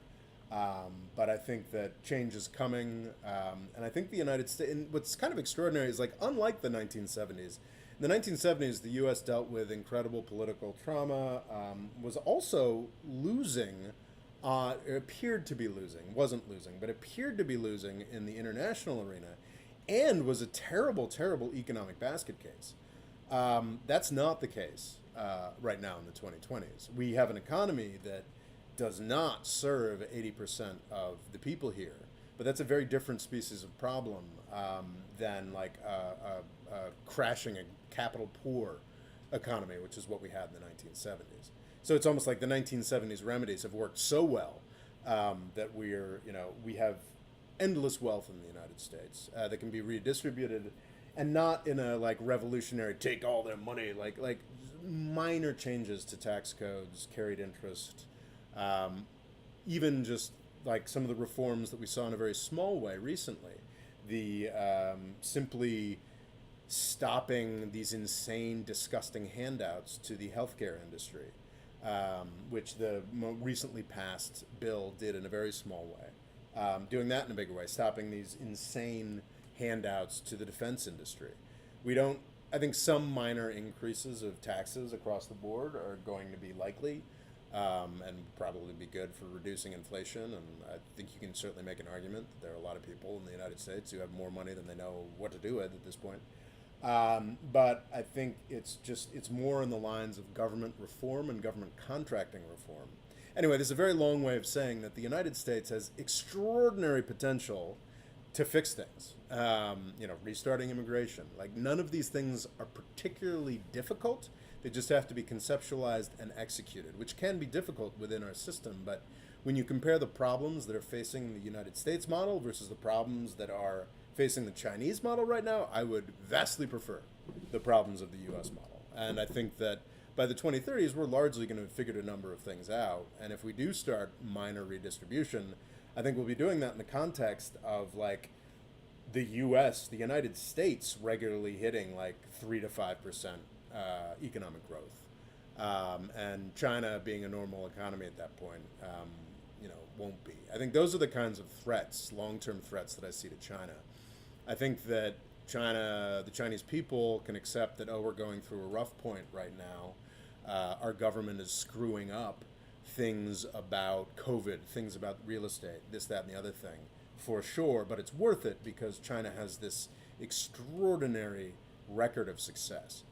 But I think that change is coming, and I think the United States. And what's kind of extraordinary is like unlike the 1970s. In the 1970s, the U.S. dealt with incredible political trauma, was also losing, it appeared to be losing, wasn't losing, but appeared to be losing in the international arena, and was a terrible, terrible economic basket case. That's not the case right now in the 2020s. We have an economy that does not serve 80% of the people here, but that's a very different species of problem than like crashing a capital poor economy, which is what we had in the 1970s. So it's almost like the 1970s remedies have worked so well that we have endless wealth in the United States that can be redistributed, and not in a like revolutionary take all their money, like minor changes to tax codes, carried interest, even just like some of the reforms that we saw in a very small way recently, the simply stopping these insane, disgusting handouts to the healthcare industry, which the recently passed bill did in a very small way. Doing that in a bigger way, stopping these insane handouts to the defense industry. I think some minor increases of taxes across the board are going to be likely, and probably be good for reducing inflation. And I think you can certainly make an argument that there are a lot of people in the United States who have more money than they know what to do with at this point. But I think it's more in the lines of government reform and government contracting reform. Anyway, there's a very long way of saying that the United States has extraordinary potential to fix things. Restarting immigration. Like, none of these things are particularly difficult. They just have to be conceptualized and executed, which can be difficult within our system. But when you compare the problems that are facing the United States model versus the problems that are facing the Chinese model right now, I would vastly prefer the problems of the U.S. model. And I think that by the 2030s, we're largely going to have figured a number of things out. And if we do start minor redistribution, I think we'll be doing that in the context of like the U.S., the United States, regularly hitting like 3 to 5% economic growth, and China being a normal economy at that point, won't be. I think those are the kinds of threats, long-term threats that I see to China. I think that the Chinese people can accept that, we're going through a rough point right now. Our government is screwing up things about COVID, things about real estate, this, that, and the other thing, for sure. But it's worth it because China has this extraordinary record of success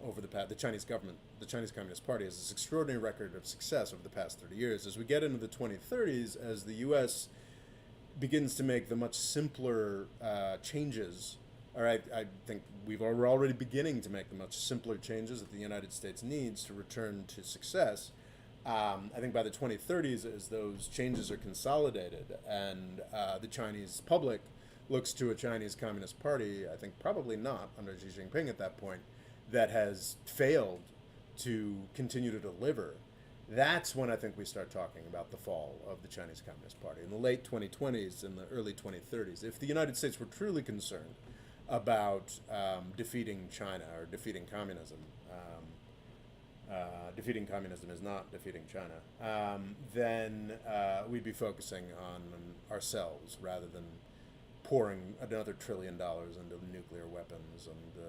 over the past. The Chinese government, the Chinese Communist Party, has this extraordinary record of success over the past 30 years. As we get into the 2030s, as the U.S. begins to make the much simpler changes, I think we're already beginning to make the much simpler changes that the United States needs to return to success. I think by the 2030s, as those changes are consolidated and the Chinese public looks to a Chinese Communist Party, I think probably not under Xi Jinping at that point, that has failed to continue to deliver, that's when I think we start talking about the fall of the Chinese Communist Party in the late 2020s and the early 2030s. If the United States were truly concerned about defeating China or defeating communism, defeating communism is not defeating China, then we'd be focusing on ourselves rather than pouring another $1 trillion into nuclear weapons and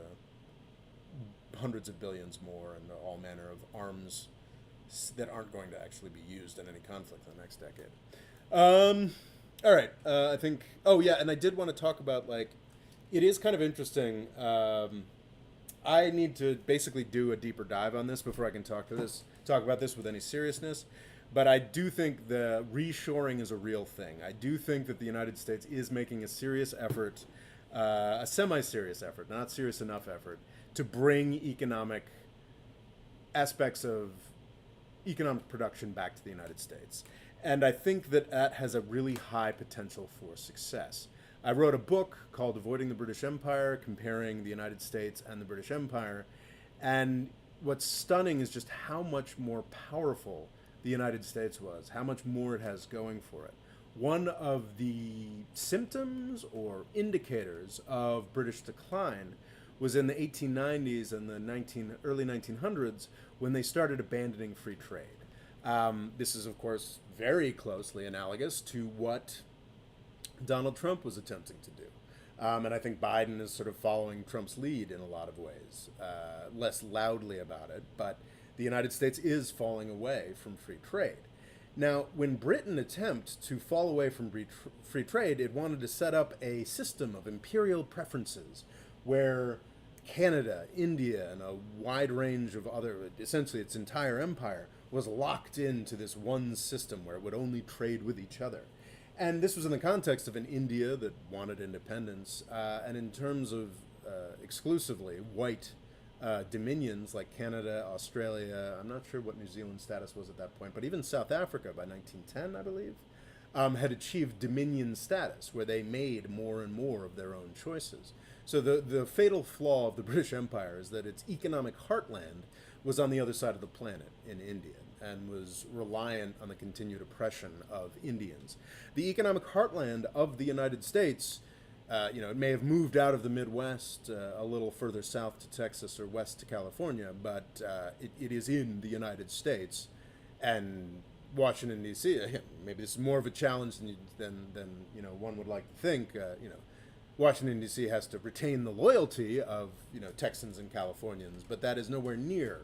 hundreds of billions more and all manner of arms that aren't going to actually be used in any conflict in the next decade. All right, I think. Oh yeah, and I did want to talk about, like, it is kind of interesting. I need to basically do a deeper dive on this before I can talk about this with any seriousness. But I do think the reshoring is a real thing. I do think that the United States is making a serious effort, a semi-serious effort, not serious enough effort, to bring economic aspects of economic production back to the United States. And I think that that has a really high potential for success. I wrote a book called Avoiding the British Empire, comparing the United States and the British Empire. And what's stunning is just how much more powerful the United States was, how much more it has going for it. One of the symptoms or indicators of British decline was in the 1890s and the early 1900s when they started abandoning free trade. This is, of course, very closely analogous to what Donald Trump was attempting to do. And I think Biden is sort of following Trump's lead in a lot of ways, less loudly about it, but the United States is falling away from free trade. Now, when Britain attempted to fall away from free trade, it wanted to set up a system of imperial preferences where Canada, India, and a wide range of other, essentially its entire empire, was locked into this one system where it would only trade with each other. And this was in the context of an India that wanted independence, and in terms of exclusively white dominions like Canada, Australia, I'm not sure what New Zealand's status was at that point, but even South Africa by 1910, I believe, had achieved dominion status where they made more and more of their own choices. So the fatal flaw of the British Empire is that its economic heartland was on the other side of the planet in India and was reliant on the continued oppression of Indians. The economic heartland of the United States, it may have moved out of the Midwest a little further south to Texas or west to California, but it is in the United States. And Washington, D.C., maybe this is more of a challenge than one would like to think. Washington, D.C. has to retain the loyalty of Texans and Californians, but that is nowhere near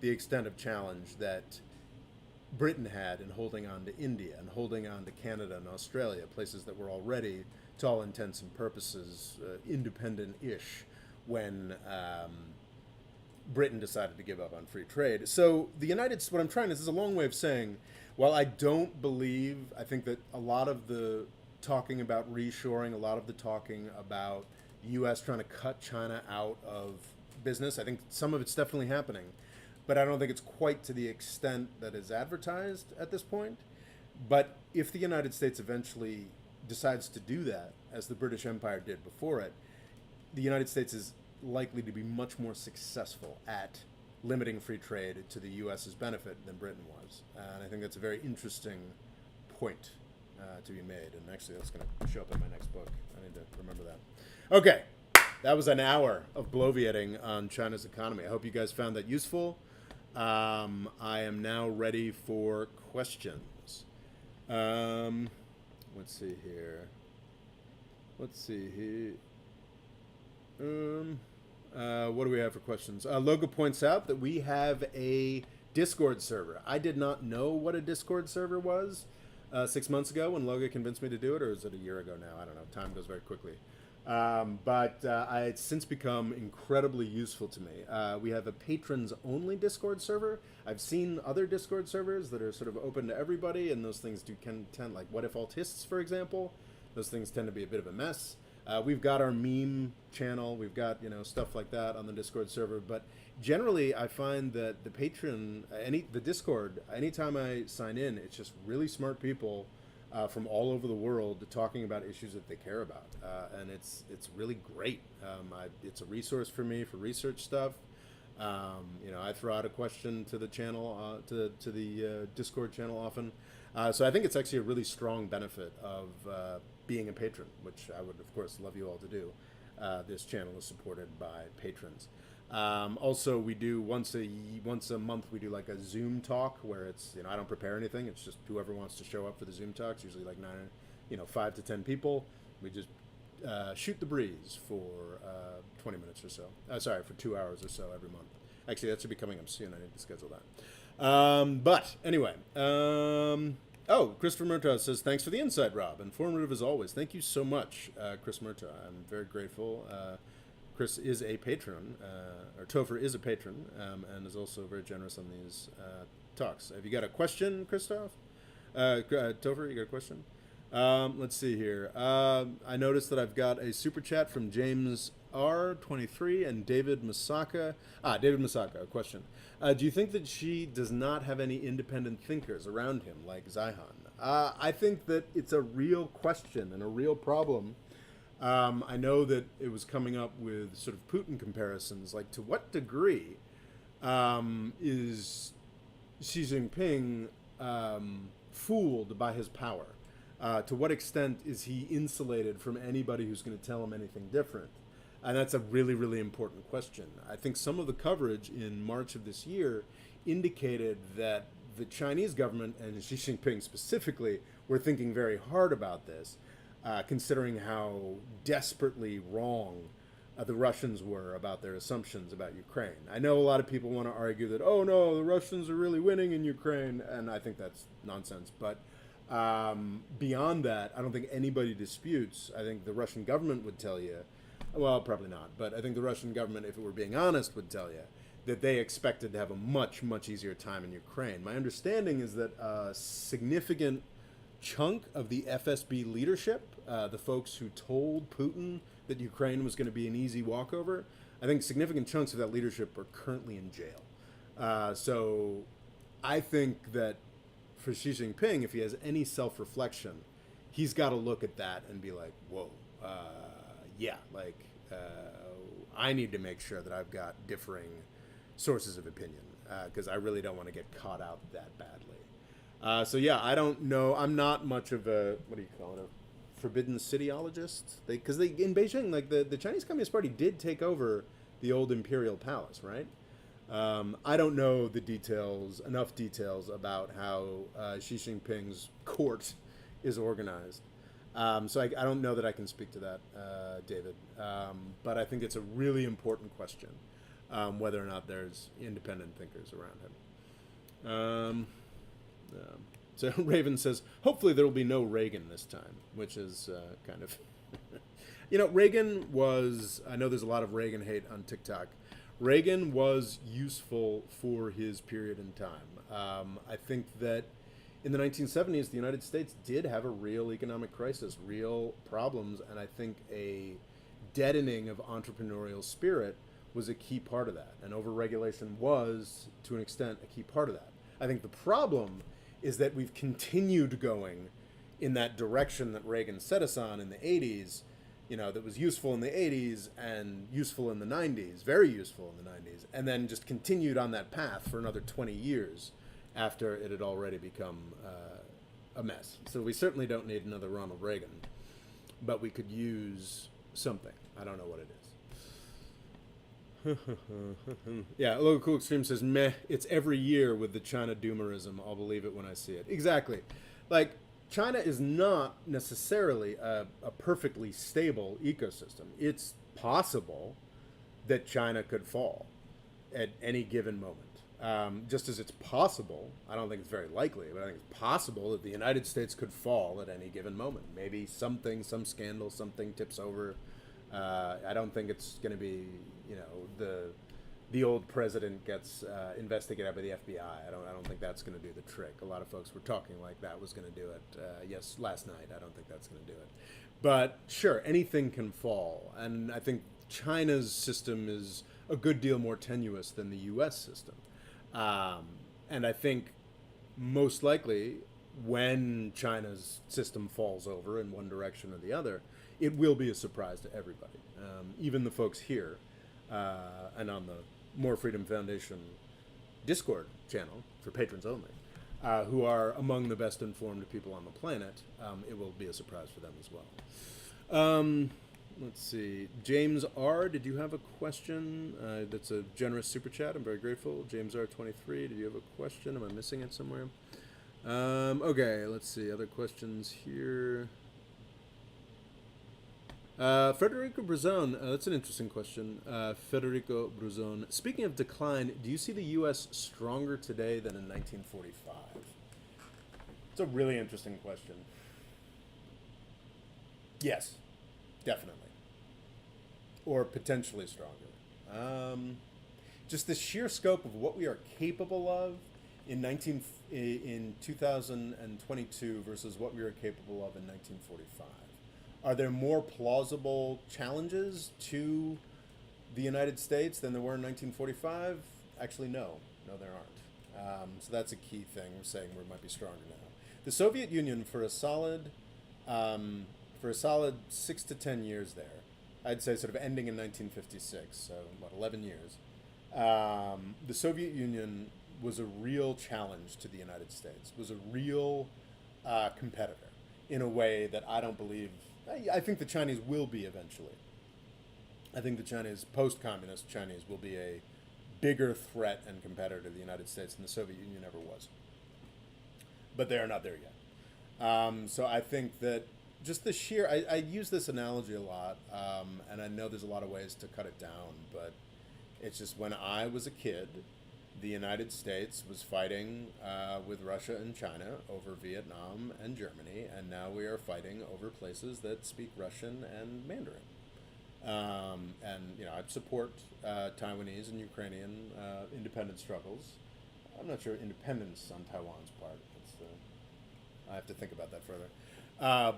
the extent of challenge that Britain had in holding on to India and holding on to Canada and Australia, places that were already, to all intents and purposes, independent-ish when Britain decided to give up on free trade. So what I'm trying, this is a long way of saying, while I think that a lot of the talking about reshoring, a lot of the talking about the U.S. trying to cut China out of business, I think some of it's definitely happening, but I don't think it's quite to the extent that is advertised at this point. But if the United States eventually decides to do that, as the British Empire did before it, the United States is likely to be much more successful at limiting free trade to the U.S.'s benefit than Britain was. And I think that's a very interesting point to be made. And actually, that's going to show up in my next book. I need to remember that. Okay, that was an hour of bloviating on China's economy. I hope you guys found that useful. I am now ready for questions. Let's see here. What do we have for questions? Logo points out that we have a Discord server. I did not know what a Discord server was 6 months ago when Logo convinced me to do it, or is it a year ago now? I don't know. Time goes very quickly. But it's since become incredibly useful to me. We have a patrons-only Discord server. I've seen other Discord servers that are sort of open to everybody, and those things can tend, like What If Altists, for example. Those things tend to be a bit of a mess. We've got our meme channel. We've got stuff like that on the Discord server. But generally, I find that the Patreon, the Discord, anytime I sign in, it's just really smart people from all over the world talking about issues that they care about, and it's really great. It's a resource for me for research stuff. I throw out a question to the channel, to the Discord channel often. So I think it's actually a really strong benefit of being a patron, which I would, of course, love you all to do. This channel is supported by patrons. Also, we do once a month, we do like a Zoom talk where it's, I don't prepare anything. It's just whoever wants to show up for the Zoom talks, usually like 5 to 10 people. We just shoot the breeze for 20 minutes or so. Sorry, for 2 hours or so every month. Actually, that should be coming up soon. I need to schedule that. But anyway, Christopher Murtaugh says, thanks for the insight, Rob. Informative as always. Thank you so much, Chris Murtaugh. I'm very grateful. Chris is a patron, or Topher is a patron, and is also very generous on these talks. Have you got a question, Christoph? Topher, you got a question? Let's see here. I noticed that I've got a super chat from James R23 and David Masaka. David Masaka, a question. Do you think that she does not have any independent thinkers around him, like Zihan? I think that it's a real question and a real problem. I know that it was coming up with sort of Putin comparisons, like to what degree is Xi Jinping fooled by his power? To what extent is he insulated from anybody who's going to tell him anything different? And that's a really, really important question. I think some of the coverage in March of this year indicated that the Chinese government, and Xi Jinping specifically, were thinking very hard about this, considering how desperately wrong the Russians were about their assumptions about Ukraine. I know a lot of people want to argue that, oh no, the Russians are really winning in Ukraine, and I think that's nonsense. But beyond that, I don't think anybody disputes. I think the Russian government would tell you, well, probably not, but I think the Russian government, if it were being honest, would tell you that they expected to have a much, much easier time in Ukraine. My understanding is that a significant chunk of the FSB leadership, the folks who told Putin that Ukraine was going to be an easy walkover, I think significant chunks of that leadership are currently in jail. So I think that for Xi Jinping, if he has any self-reflection, he's got to look at that and be like, whoa, I need to make sure that I've got differing sources of opinion, because I really don't want to get caught out that badly. I don't know. I'm not much of a, what do you call it, a forbidden cityologist. Because in Beijing, like the Chinese Communist Party did take over the old imperial palace, right? I don't know the details, enough details about how Xi Jinping's court is organized. So I don't know that I can speak to that, David. But I think it's a really important question, whether or not there's independent thinkers around him. So Raven says, hopefully there will be no Reagan this time, which is kind of... Reagan was... I know there's a lot of Reagan hate on TikTok. Reagan was useful for his period in time. I think that in the 1970s, the United States did have a real economic crisis, real problems, and I think a deadening of entrepreneurial spirit was a key part of that, and overregulation was, to an extent, a key part of that. I think the problem is that we've continued going in that direction that Reagan set us on in the 80s, that was useful in the 80s and useful in the 90s, very useful in the 90s, and then just continued on that path for another 20 years after it had already become a mess. So we certainly don't need another Ronald Reagan, but we could use something. I don't know what it is. Yeah, Local Cool Extreme says, meh, it's every year with the China doomerism. I'll believe it when I see it. Exactly. Like, China is not necessarily a perfectly stable ecosystem. It's possible that China could fall at any given moment. Just as it's possible, I don't think it's very likely, but I think it's possible that the United States could fall at any given moment. Maybe something, some scandal, something tips over. I don't think it's going to be, the old president gets investigated by the FBI. I don't think that's going to do the trick. A lot of folks were talking like that was going to do it. Yes, last night. I don't think that's going to do it. But sure, anything can fall. And I think China's system is a good deal more tenuous than the US system. Um, and I think most likely when China's system falls over in one direction or the other, it will be a surprise to everybody, even the folks here and on the More Freedom Foundation Discord channel for patrons only, who are among the best informed people on the planet. It will be a surprise for them as well. Let's see. James R., did you have a question? That's a generous super chat. I'm very grateful. James R23, did you have a question? Am I missing it somewhere? Okay, let's see. Other questions here. Federico Bruzon, that's an interesting question. Federico Bruzon, speaking of decline, do you see the U.S. stronger today than in 1945? It's a really interesting question. Yes, definitely. Or potentially stronger. Just the sheer scope of what we are capable of in 2022 versus what we were capable of in 1945. Are there more plausible challenges to the United States than there were in 1945? Actually, no. No, there aren't. So that's a key thing. We're saying we might be stronger now. The Soviet Union, for a solid 6 to 10 years there, I'd say sort of ending in 1956, so what, 11 years, the Soviet Union was a real challenge to the United States, was a real competitor in a way that I don't believe. I think the Chinese will be eventually. I think the Chinese, post-communist Chinese, will be a bigger threat and competitor to the United States than the Soviet Union ever was. But they are not there yet. So I think that just the sheer, I use this analogy a lot, and I know there's a lot of ways to cut it down, but it's just when I was a kid, the United States was fighting with Russia and China over Vietnam and Germany, and now we are fighting over places that speak Russian and Mandarin. And I support Taiwanese and Ukrainian independence struggles. I'm not sure independence on Taiwan's part. I have to think about that further.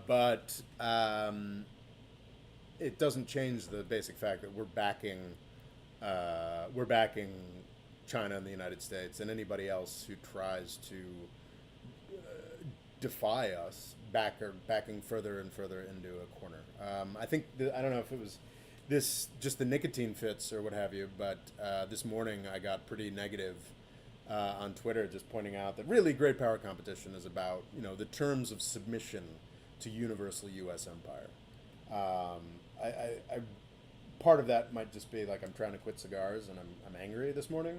But it doesn't change the basic fact that we're backing China and the United States, and anybody else who tries to defy us, backing further and further into a corner. I think I don't know if it was just the nicotine fits or what have you, but this morning I got pretty negative on Twitter, just pointing out that really great power competition is about the terms of submission to universal U.S. empire. I part of that might just be like I'm trying to quit cigars and I'm angry this morning.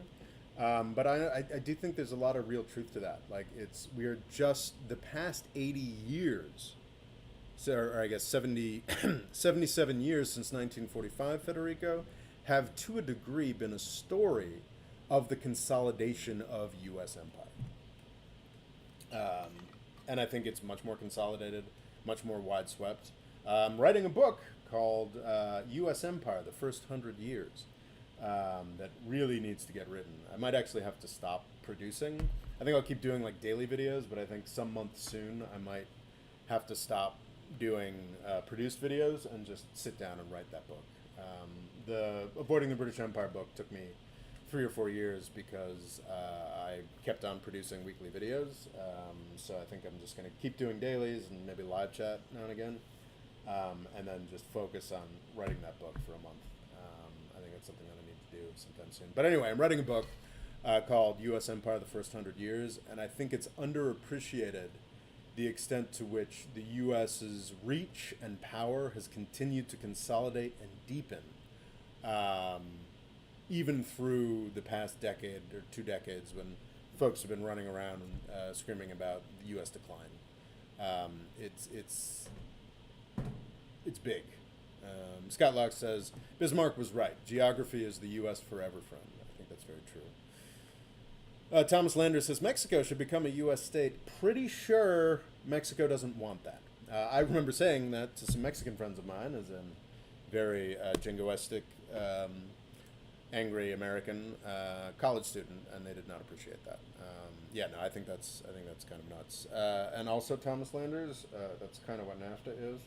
But I do think there's a lot of real truth to that. Like we are just the past 80 years, or I guess 77 years since 1945, Federico, have to a degree been a story of the consolidation of U.S. empire. And I think it's much more consolidated, much more wideswept. Writing a book called U.S. Empire, the First 100 Years. That really needs to get written. I might actually have to stop producing. I think I'll keep doing like daily videos, but I think some month soon I might have to stop doing produced videos and just sit down and write that book. The Avoiding the British Empire book took me 3 or 4 years because I kept on producing weekly videos. So I think I'm just going to keep doing dailies and maybe live chat now and again, and then just focus on writing that book for a month. I think that's something that I need to do sometime soon. But anyway, I'm writing a book called U.S. Empire, the First 100 Years, and I think it's underappreciated the extent to which the U.S.'s reach and power has continued to consolidate and deepen, even through the past decade or 2 decades when folks have been running around screaming about the U.S. decline. It's big. Scott Locke says, Bismarck was right. Geography is the U.S. forever friend. I think that's very true. Thomas Lander says, Mexico should become a U.S. state. Pretty sure Mexico doesn't want that. I remember saying that to some Mexican friends of mine as a very jingoistic, angry American college student, and they did not appreciate that. I think that's kind of nuts. And also Thomas Landers, that's kind of what NAFTA is.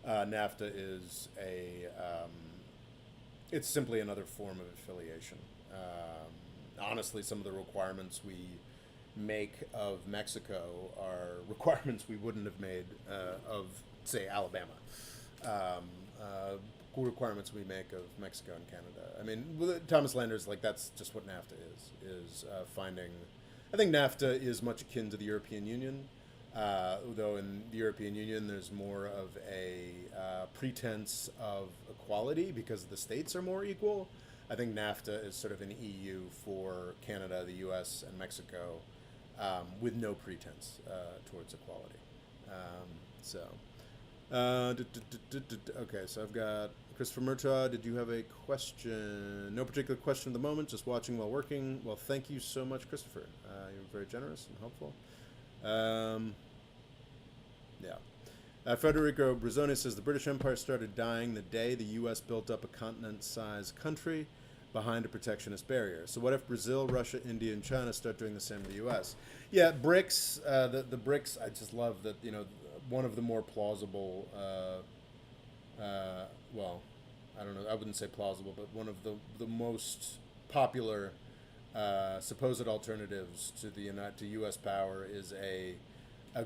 NAFTA is it's simply another form of affiliation. Honestly, some of the requirements we make of Mexico are requirements we wouldn't have made of, say, Alabama. Requirements we make of Mexico and Canada. I mean, Thomas Landers, like, that's just what NAFTA is finding. I think NAFTA is much akin to the European Union, though in the European Union there's more of a pretense of equality because the states are more equal. I think NAFTA is sort of an EU for Canada, the US, and Mexico, with no pretense towards equality. Okay, so I've got Christopher Murtaugh. Did you have a question? No particular question at the moment, just watching while working. Well, thank you so much, Christopher. You're very generous and helpful. Federico Brazzoni says the British Empire started dying the day the U.S. built up a continent-sized country behind a protectionist barrier. So what if Brazil, Russia, India, and China start doing the same to the U.S.? Yeah, BRICS, the BRICS, I just love that, one of the more plausible, well, I don't know, I wouldn't say plausible, but one of the most popular supposed alternatives to U.S. power is a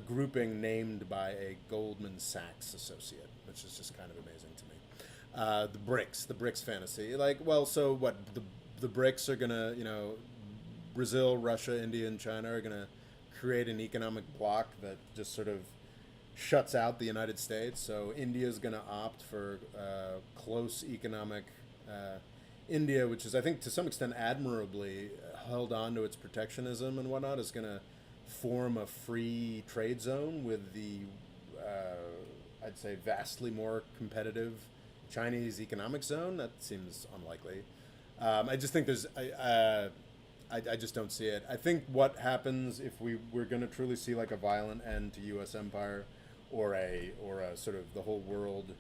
grouping named by a Goldman Sachs associate, which is just kind of amazing to me. The BRICS fantasy. Like, well, so what, the BRICS are going to, Brazil, Russia, India, and China are going to create an economic bloc that just sort of shuts out the United States. So India is going to opt for close economic India, which is, I think, to some extent admirably held on to its protectionism and whatnot, is going to form a free trade zone with the, I'd say, vastly more competitive Chinese economic zone. That seems unlikely. I just think I just don't see it. I think what happens if we're going to truly see like a violent end to U.S. empire, or a sort of the whole world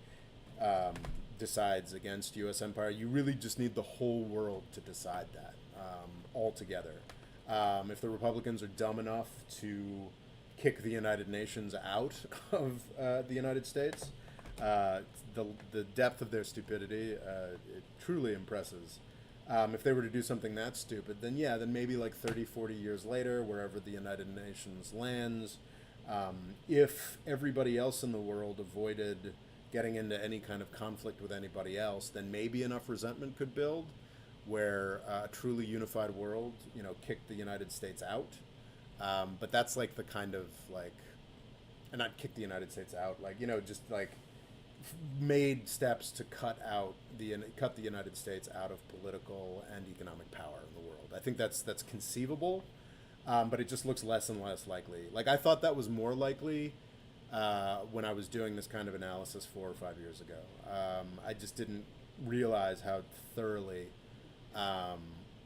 decides against U.S. empire, you really just need the whole world to decide that altogether. If the Republicans are dumb enough to kick the United Nations out of the United States, the depth of their stupidity, it truly impresses. If they were to do something that stupid, then maybe like 30, 40 years later, wherever the United Nations lands, if everybody else in the world avoided getting into any kind of conflict with anybody else, then maybe enough resentment could build where a truly unified world, kicked the United States out. But that's like the kind of like, and not kick the United States out, like, just like made steps to cut the United States out of political and economic power in the world. I think that's conceivable, but it just looks less and less likely. Like, I thought that was more likely when I was doing this kind of analysis 4 or 5 years ago. I just didn't realize how thoroughly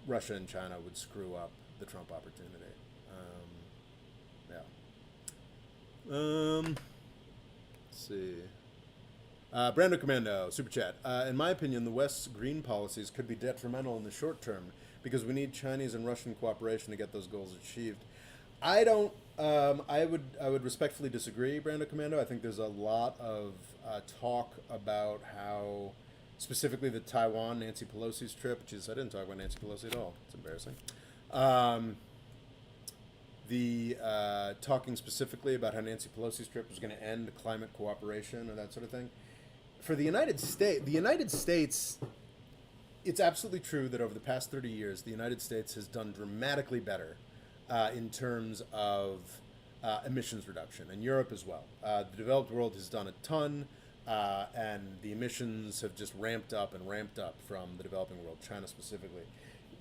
Russia and China would screw up the Trump opportunity. Let's see. Brando Commando, Super Chat. In my opinion, the West's green policies could be detrimental in the short term because we need Chinese and Russian cooperation to get those goals achieved. I don't. I would respectfully disagree, Brando Commando. I think there's a lot of talk about how, specifically the Taiwan Nancy Pelosi's trip, which is, I didn't talk about Nancy Pelosi at all. It's embarrassing. Talking specifically about how Nancy Pelosi's trip was going to end climate cooperation or that sort of thing. For the United States, it's absolutely true that over the past 30 years, the United States has done dramatically better in terms of emissions reduction, and Europe as well. The developed world has done a ton, and the emissions have just ramped up from the developing world, China specifically.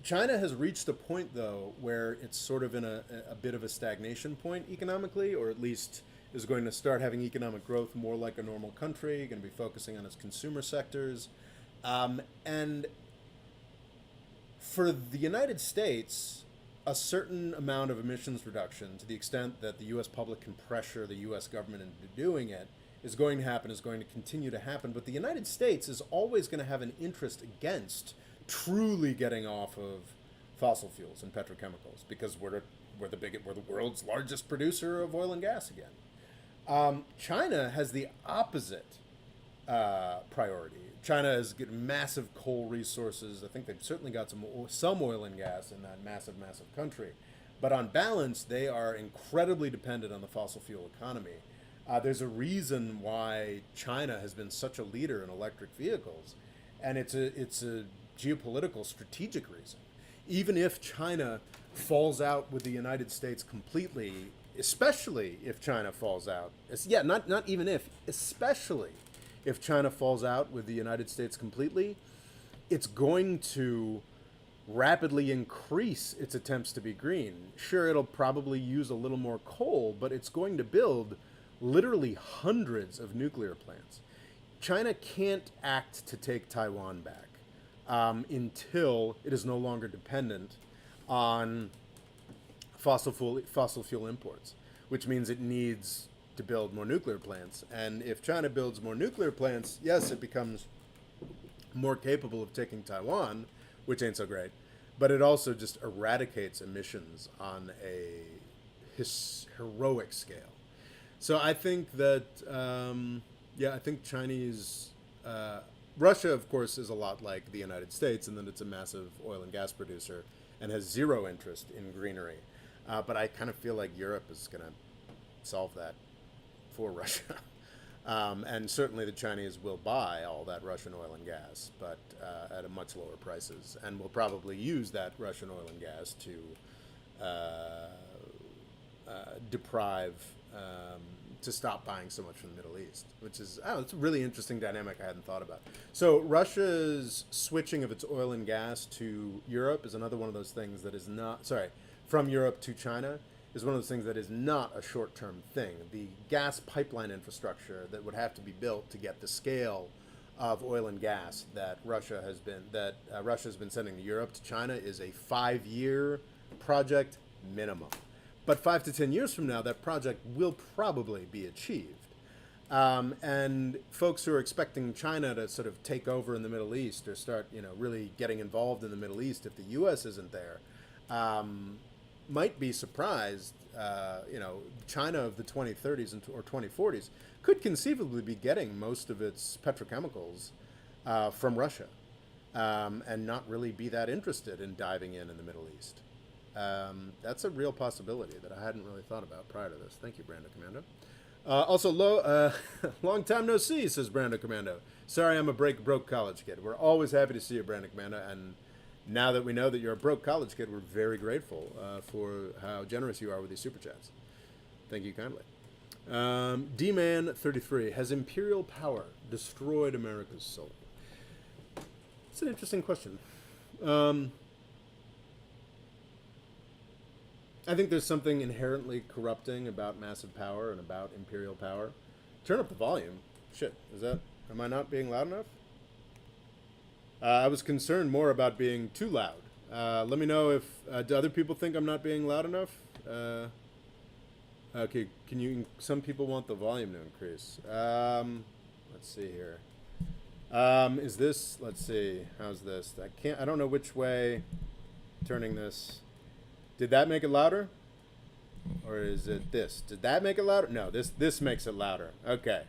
China has reached a point, though, where it's sort of in a bit of a stagnation point economically, or at least is going to start having economic growth more like a normal country, going to be focusing on its consumer sectors. And for the United States, a certain amount of emissions reduction, to the extent that the U.S. public can pressure the U.S. government into doing it, is going to happen, is going to continue to happen. But the United States is always going to have an interest against truly getting off of fossil fuels and petrochemicals, because we're the world's largest producer of oil and gas again. China has the opposite priority. China has got massive coal resources. I think they've certainly got some oil and gas in that massive, massive country. But on balance, they are incredibly dependent on the fossil fuel economy. There's a reason why China has been such a leader in electric vehicles, and it's a geopolitical strategic reason. Even if China falls out with the United States completely, especially if China falls out, not even if, especially if China falls out with the United States completely, it's going to rapidly increase its attempts to be green. Sure, it'll probably use a little more coal, but it's going to build literally hundreds of nuclear plants. China can't act to take Taiwan back until it is no longer dependent on fossil fuel imports, which means it needs to build more nuclear plants. And if China builds more nuclear plants, yes, it becomes more capable of taking Taiwan, which ain't so great, but it also just eradicates emissions on a heroic scale. So I think that, I think Russia, of course, is a lot like the United States, in that it's a massive oil and gas producer and has zero interest in greenery. But I kind of feel like Europe is going to solve that for Russia. And certainly the Chinese will buy all that Russian oil and gas, but at a much lower prices, and will probably use that Russian oil and gas to stop buying so much from the Middle East, which is, it's a really interesting dynamic I hadn't thought about. So Russia's switching of its oil and gas to Europe is another one of those things that is not, from Europe to China is one of those things that is not a short-term thing. The gas pipeline infrastructure that would have to be built to get the scale of oil and gas that Russia has been sending to Europe to China is a 5-year project minimum. But 5 to 10 years from now, that project will probably be achieved. And folks who are expecting China to sort of take over in the Middle East or start, really getting involved in the Middle East if the U.S. isn't there, might be surprised. China of the 2030s or 2040s could conceivably be getting most of its petrochemicals from Russia, and not really be that interested in diving in the Middle East. That's a real possibility that I hadn't really thought about prior to this. Thank you, Brando Commando. Long time no see, says Brando Commando. Sorry, I'm a broke college kid. We're always happy to see you, Brando Commando, and now that we know that you're a broke college kid, we're very grateful for how generous you are with these super chats. Thank you kindly. D-Man33, has imperial power destroyed America's soul? It's an interesting question. I think there's something inherently corrupting about massive power and about imperial power. Turn up the volume. Shit, am I not being loud enough? I was concerned more about being too loud. Let me know if, do other people think I'm not being loud enough? Okay, some people want the volume to increase. Let's see here. Let's see, how's this? I don't know which way turning this. Did that make it louder? Or is it this? Did that make it louder? No, this makes it louder. Okay.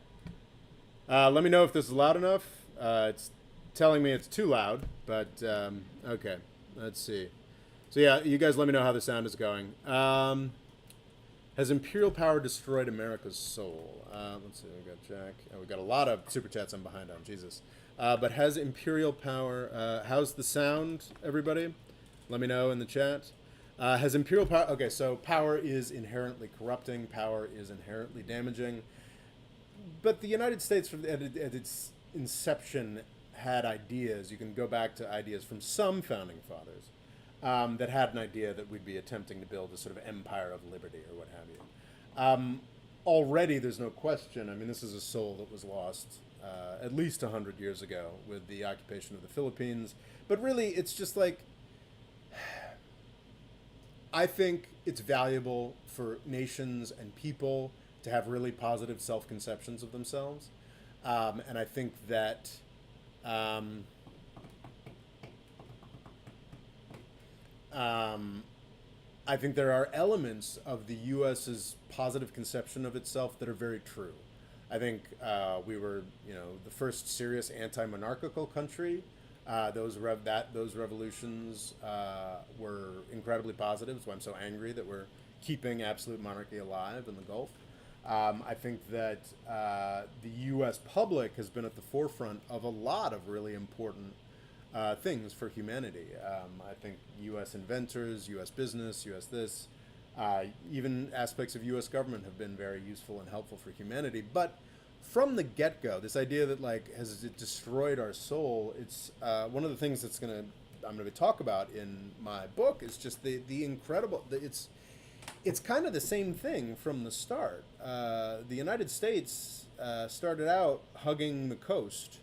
Let me know if this is loud enough. It's telling me it's too loud, but okay. Let's see. So yeah, you guys let me know how the sound is going. Has imperial power destroyed America's soul? Let's see, we got Jack. We got a lot of super chats I'm behind on, Jesus. But has imperial power, how's the sound, everybody? Let me know in the chat. Has imperial power, okay, so power is inherently corrupting, power is inherently damaging, but the United States at its inception had ideas. You can go back to ideas from some founding fathers that had an idea that we'd be attempting to build a sort of empire of liberty or what have you. Already there's no question, I mean, this is a soul that was lost at least 100 years ago with the occupation of the Philippines, but really it's just like, I think it's valuable for nations and people to have really positive self-conceptions of themselves. And I think that I think there are elements of the U.S.'s positive conception of itself that are very true. I think we were, the first serious anti-monarchical country. Those revolutions were incredibly positive. That's why I'm so angry that we're keeping absolute monarchy alive in the Gulf. I think that the U.S. public has been at the forefront of a lot of really important things for humanity. I think U.S. inventors, U.S. business, U.S. this, even aspects of U.S. government have been very useful and helpful for humanity. But from the get-go, this idea that has it destroyed our soul? It's one of the things I'm going to talk about in my book is just the incredible. It's kind of the same thing from the start. The United States started out hugging the coast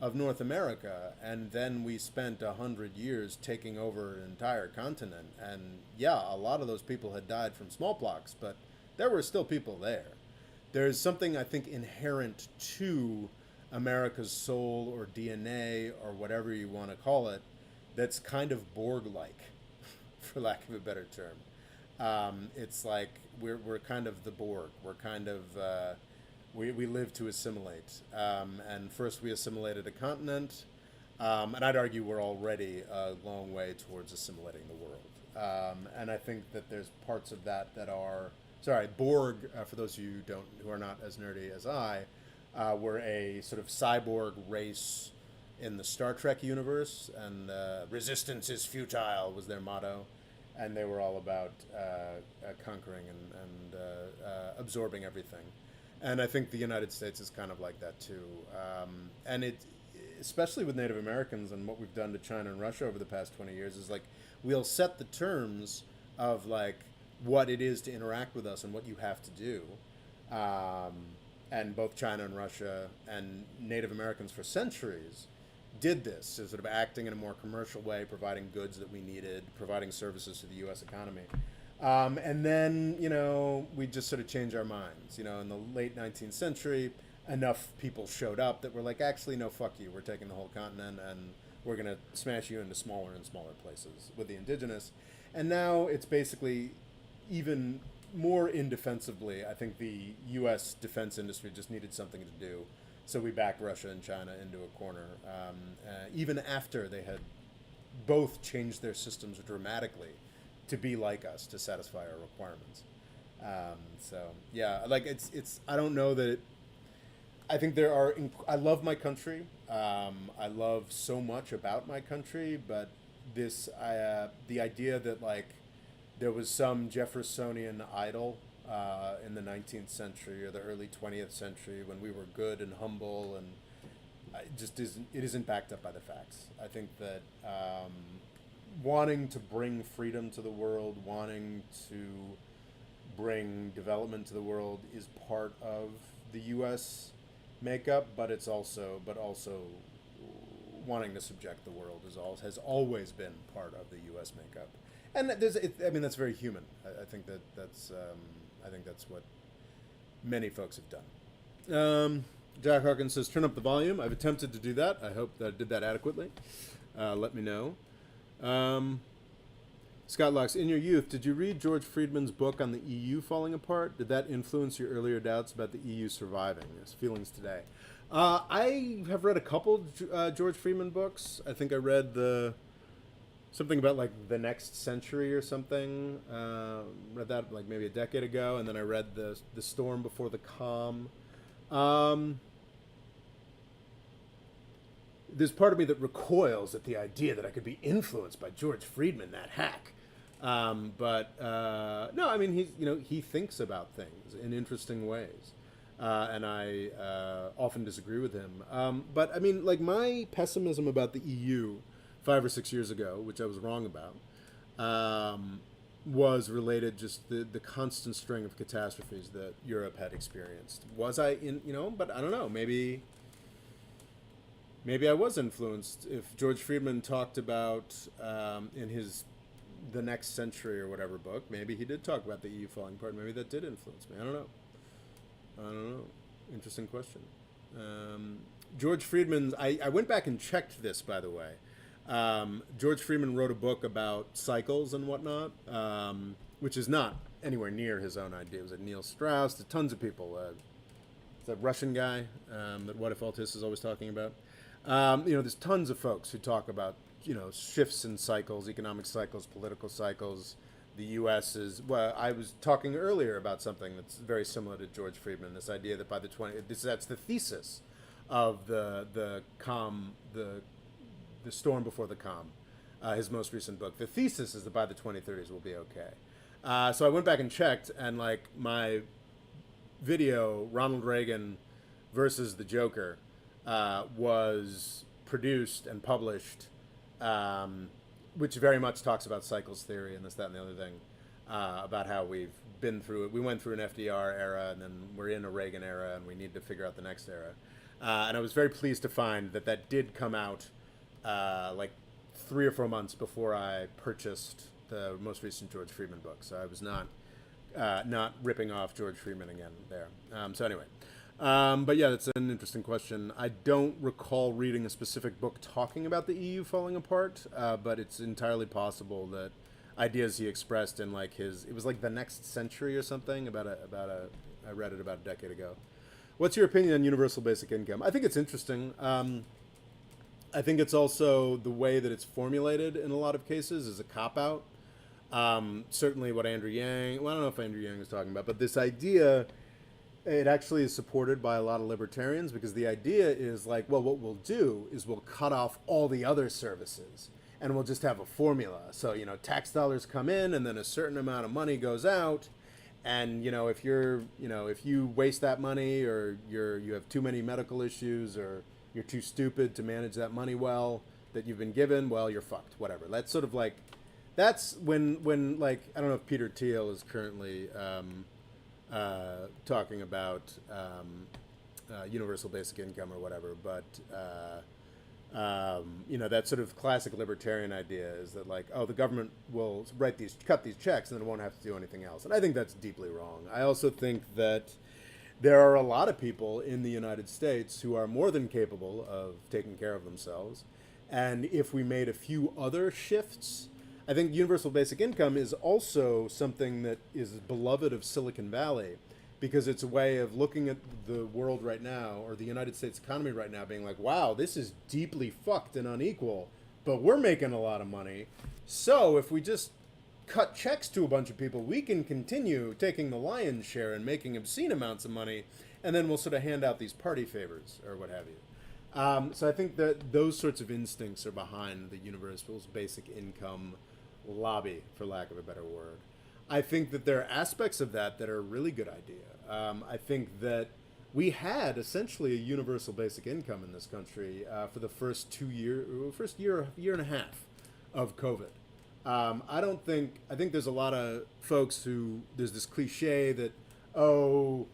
of North America, and then we spent 100 years taking over an entire continent. And yeah, a lot of those people had died from smallpox, but there were still people there. There's something, I think, inherent to America's soul or DNA or whatever you want to call it that's kind of Borg-like, for lack of a better term. It's like we're kind of the Borg. We're kind of we live to assimilate, and first we assimilated a continent, and I'd argue we're already a long way towards assimilating the world. And I think that there's parts of that are Borg. For those of you who are not as nerdy as I, were a sort of cyborg race in the Star Trek universe, and resistance is futile was their motto. And they were all about conquering and absorbing everything. And I think the United States is kind of like that too. And it, especially with Native Americans and what we've done to China and Russia over the past 20 years, is like we'll set the terms of like what it is to interact with us and what you have to do. And both China and Russia and Native Americans for centuries did this, so sort of acting in a more commercial way, providing goods that we needed, providing services to the U.S. economy. And then, we just sort of changed our minds. In the late 19th century, enough people showed up that were like, actually, no, fuck you. We're taking the whole continent and we're going to smash you into smaller and smaller places with the indigenous. And now it's basically even more indefensibly, I think the U.S. defense industry just needed something to do. So we backed Russia and China into a corner, even after they had both changed their systems dramatically to be like us, to satisfy our requirements. So yeah, like it's. I don't know that. I think there are. I love my country. I love so much about my country, but the idea that like there was some Jeffersonian idol in the 19th century or the early 20th century when we were good and humble, and it isn't backed up by the facts. I think that wanting to bring freedom to the world, wanting to bring development to the world is part of the U.S. makeup, but also wanting to subject the world has always been part of the U.S. makeup. And that's very human. I think that's what many folks have done. Jack Hawkins says, turn up the volume. I've attempted to do that. I hope that I did that adequately. Let me know. Scott Locks, in your youth, did you read George Friedman's book on the EU falling apart? Did that influence your earlier doubts about the EU surviving? His feelings today. I have read a couple George Friedman books. I think I read something about like the next century or something. Read that like maybe a decade ago, and then I read the Storm Before the Calm. There's part of me that recoils at the idea that I could be influenced by George Friedman, that hack. But no, I mean he thinks about things in interesting ways, and I often disagree with him. But I mean, like my pessimism about the EU 5 or 6 years ago, which I was wrong about, was related just the constant string of catastrophes that Europe had experienced. Was I but I don't know, maybe I was influenced. If George Friedman talked about in his The Next Century or whatever book, maybe he did talk about the EU falling apart. Maybe that did influence me. I don't know. Interesting question. George Friedman's, I went back and checked this, by the way. George Friedman wrote a book about cycles and whatnot, which is not anywhere near his own idea. It was like Neil Strauss, to tons of people. the Russian guy that What If Altus is always talking about. There's tons of folks who talk about, shifts in cycles, economic cycles, political cycles. The U.S. is, well, I was talking earlier about something that's very similar to George Friedman, this idea that by the that's the thesis of the Storm Before the Calm, his most recent book. The thesis is that by the 2030s we'll be okay. So I went back and checked, and like my video, Ronald Reagan versus the Joker, was produced and published, which very much talks about cycles theory and this, that, and the other thing, about how we've been through it. We went through an FDR era, and then we're in a Reagan era, and we need to figure out the next era. And I was very pleased to find that that did come out like 3 or 4 months before I purchased the most recent George Friedman book. So I was not ripping off George Friedman again there. So anyway, but yeah, that's an interesting question. I don't recall reading a specific book talking about the EU falling apart, but it's entirely possible that ideas he expressed in like it was like The Next Century or something I read it about a decade ago. What's your opinion on universal basic income? I think it's interesting. I think it's also the way that it's formulated in a lot of cases is a cop-out. Certainly what Andrew Yang, well, I don't know if Andrew Yang was talking about, but this idea, it actually is supported by a lot of libertarians, because the idea is like, well, what we'll do is we'll cut off all the other services and we'll just have a formula. So, tax dollars come in and then a certain amount of money goes out. And, if you waste that money, or you have too many medical issues, or you're too stupid to manage that money well that you've been given, well, you're fucked, whatever. That's sort of like, that's when like, I don't know if Peter Thiel is currently talking about universal basic income or whatever, but that sort of classic libertarian idea is that like, oh, the government will cut these checks and then it won't have to do anything else. And I think that's deeply wrong. I also think that there are a lot of people in the United States who are more than capable of taking care of themselves. And if we made a few other shifts, I think universal basic income is also something that is beloved of Silicon Valley, because it's a way of looking at the world right now, or the United States economy right now, being like, wow, this is deeply fucked and unequal, but we're making a lot of money. So if we just cut checks to a bunch of people, we can continue taking the lion's share and making obscene amounts of money, and then we'll sort of hand out these party favors or what have you. So I think that those sorts of instincts are behind the universal basic income lobby, for lack of a better word. I think that there are aspects of that that are a really good idea. I think that we had essentially a universal basic income in this country for the first year and a half of COVID. I think there's a lot of folks there's this cliche that, oh,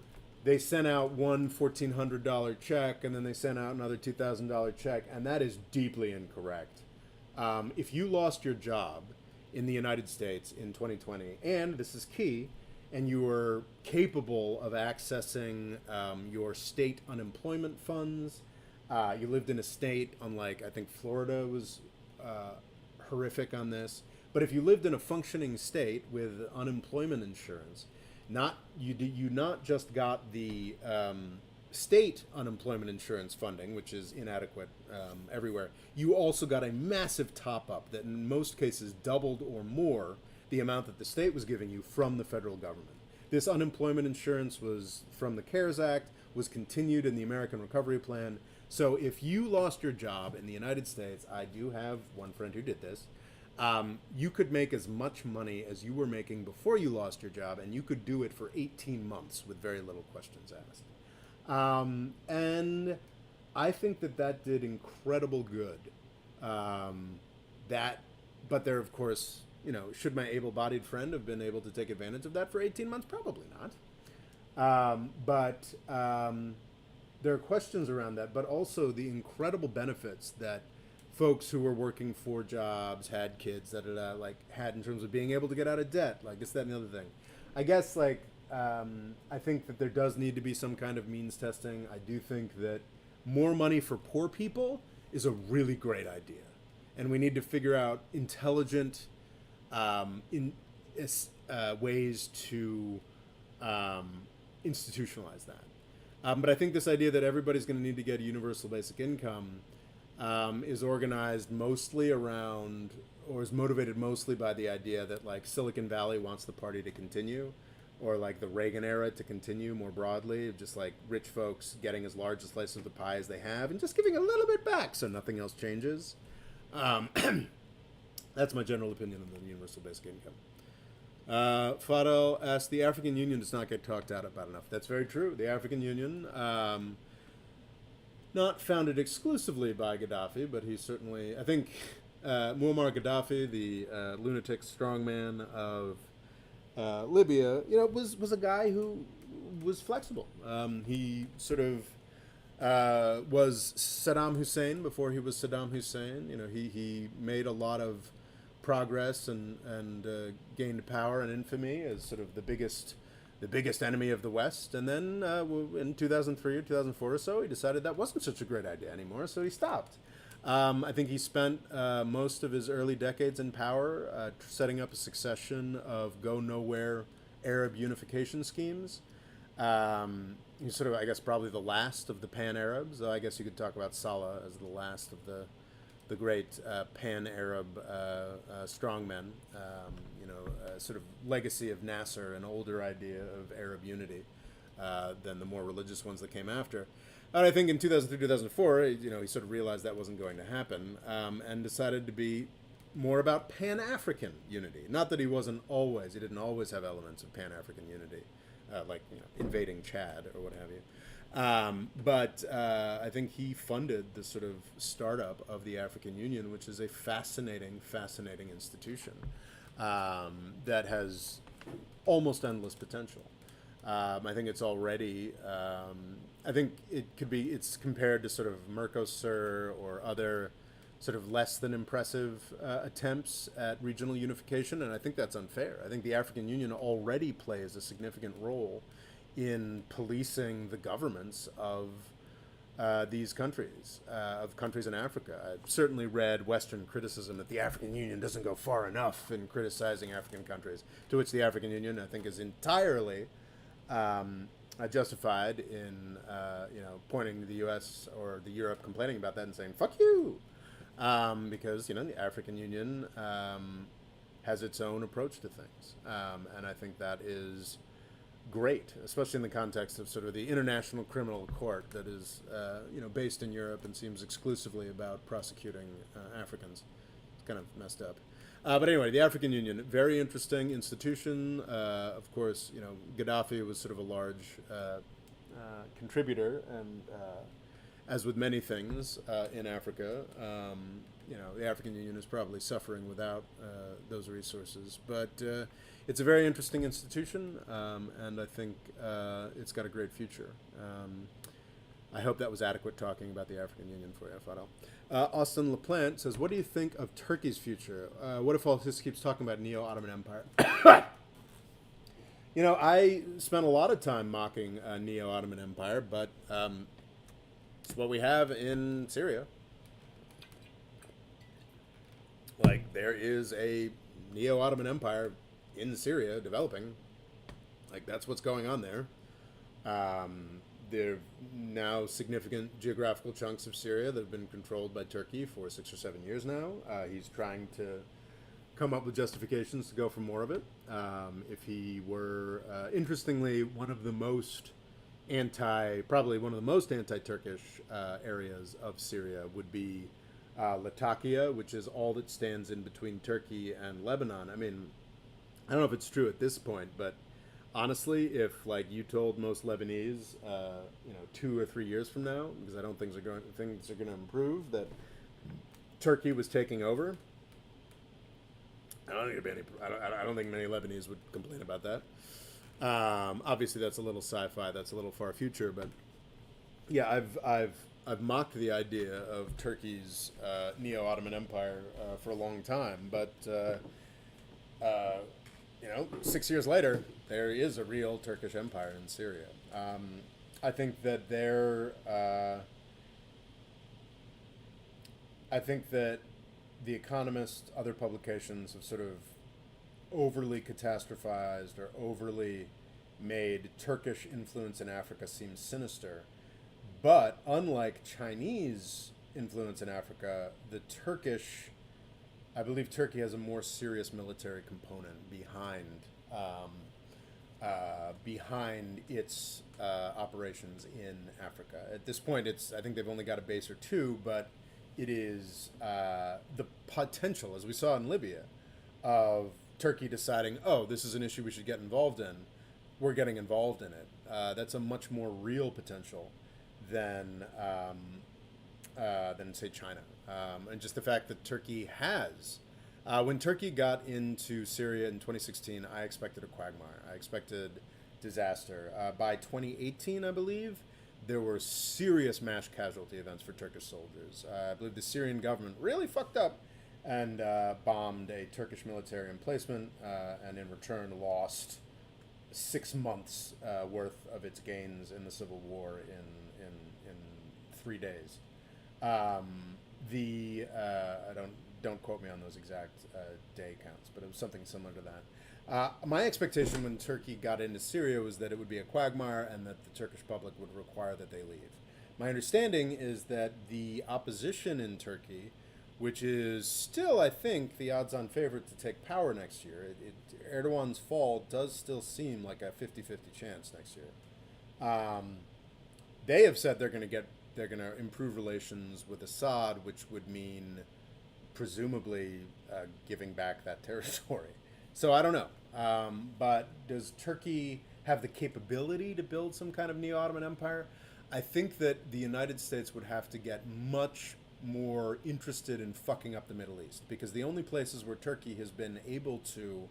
they sent out one $1,400 check and then they sent out another $2,000 check, and that is deeply incorrect. If you lost your job in the United States in 2020, and this is key, and you were capable of accessing your state unemployment funds, you lived in a state, unlike I think Florida was horrific on this, but if you lived in a functioning state with unemployment insurance, you not just got the state unemployment insurance funding, which is inadequate everywhere, you also got a massive top-up that in most cases doubled or more the amount that the state was giving you from the federal government. This unemployment insurance was from the CARES Act, was continued in the American Recovery Plan. So if you lost your job in the United States, I do have one friend who did this, you could make as much money as you were making before you lost your job, and you could do it for 18 months with very little questions asked. And I think that did incredible good. But there, of course, should my able-bodied friend have been able to take advantage of that for 18 months? Probably not. But there are questions around that, but also the incredible benefits that folks who were working 4 jobs, had kids, had in terms of being able to get out of debt, like this, that, and the other thing. I guess, I think that there does need to be some kind of means testing. I do think that more money for poor people is a really great idea. And we need to figure out intelligent ways to institutionalize that. But I think this idea that everybody's going to need to get a universal basic income is organized mostly around, or is motivated mostly by the idea that like Silicon Valley wants the party to continue, or like the Reagan era to continue more broadly, just like rich folks getting as large a slice of the pie as they have and just giving a little bit back so nothing else changes. Um, that's my general opinion on the universal basic income. Fadel asked, the African Union does not get talked out about enough. That's very true. The African Union, not founded exclusively by Gaddafi, but he certainly, I think, Muammar Gaddafi, the lunatic strongman of Libya, was a guy who was flexible. He sort of was Saddam Hussein before he was Saddam Hussein. He made a lot of progress and gained power and infamy as sort of the biggest enemy of the West. And then in 2003 or 2004 or so, he decided that wasn't such a great idea anymore, so he stopped. I think he spent most of his early decades in power setting up a succession of go-nowhere Arab unification schemes. He's sort of, I guess, probably the last of the pan-Arabs. I guess you could talk about Saleh as the last of the great pan-Arab strongmen, sort of legacy of Nasser, an older idea of Arab unity than the more religious ones that came after. And I think in 2003, 2004, he sort of realized that wasn't going to happen and decided to be more about Pan-African unity. Not that he didn't always have elements of Pan-African unity, like invading Chad or what have you. But I think he funded the sort of startup of the African Union, which is a fascinating institution that has almost endless potential. I think it's already, I think it's compared to sort of Mercosur or other sort of less than impressive attempts at regional unification, and I think that's unfair. I think the African Union already plays a significant role in policing the governments of these countries, of countries in Africa. I've certainly read Western criticism that the African Union doesn't go far enough in criticizing African countries, to which the African Union, I think, is entirely justified in pointing to the U.S. or the Europe complaining about that and saying, fuck you! Because, the African Union has its own approach to things. And I think that is great, especially in the context of sort of the International Criminal Court that is, based in Europe and seems exclusively about prosecuting Africans. It's kind of messed up. But anyway, the African Union, very interesting institution. Of course, Gaddafi was sort of a large contributor, and as with many things in Africa, the African Union is probably suffering without those resources. But it's a very interesting institution, and I think it's got a great future. I hope that was adequate talking about the African Union for you, Fadel. Austin LaPlante says, what do you think of Turkey's future? What if all this keeps talking about Neo-Ottoman Empire? I spent a lot of time mocking Neo-Ottoman Empire, but it's what we have in Syria. Like, there is a Neo-Ottoman Empire in Syria developing. Like, that's what's going on there. There are now significant geographical chunks of Syria that have been controlled by Turkey for 6 or 7 years now. He's trying to come up with justifications to go for more of it. If he were, interestingly, one of the most anti-Turkish areas of Syria would be Latakia, which is all that stands in between Turkey and Lebanon. I mean, I don't know if it's true at this point, but honestly, if you told most Lebanese, 2 or 3 years from now, because I don't think things are going to improve, that Turkey was taking over, I don't think many Lebanese would complain about that. Obviously, that's a little sci-fi. That's a little far future, but yeah, I've mocked the idea of Turkey's Neo-Ottoman Empire for a long time, but 6 years later, there is a real Turkish empire in Syria. I think that The Economist, other publications have sort of overly catastrophized or overly made Turkish influence in Africa seem sinister. But unlike Chinese influence in Africa, the Turkish, I believe Turkey has a more serious military component behind its operations in Africa. At this point, I think they've only got a base or two, but it is the potential, as we saw in Libya, of Turkey deciding, oh, this is an issue we should get involved in. We're getting involved in it. That's a much more real potential than say China, and just the fact that Turkey has. When Turkey got into Syria in 2016, I expected a quagmire. I expected disaster. By 2018, I believe, there were serious mass casualty events for Turkish soldiers. I believe the Syrian government really fucked up and bombed a Turkish military emplacement, and in return lost 6 months worth of its gains in the civil war in 3 days. I don't quote me on those exact day counts, but it was something similar to that. My expectation when Turkey got into Syria was that it would be a quagmire and that the Turkish public would require that they leave. My understanding is that the opposition in Turkey, which is still, I think, the odds-on favorite to take power next year, Erdogan's fall does still seem like a 50-50 chance next year. They have said they're going to improve relations with Assad, which would mean presumably giving back that territory. So I don't know. But does Turkey have the capability to build some kind of Neo-Ottoman empire? I think that the United States would have to get much more interested in fucking up the Middle East, because the only places where Turkey has been able to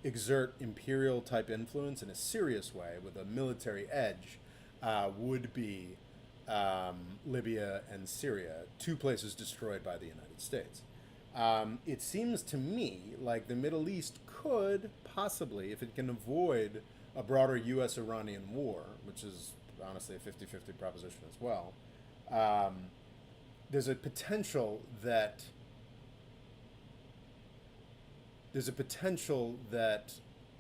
exert imperial type influence in a serious way with a military edge would be Libya and Syria, two places destroyed by the United States. It seems to me like the Middle East could possibly, if it can avoid a broader U.S.-Iranian war, which is honestly a 50-50 proposition as well, there's a potential that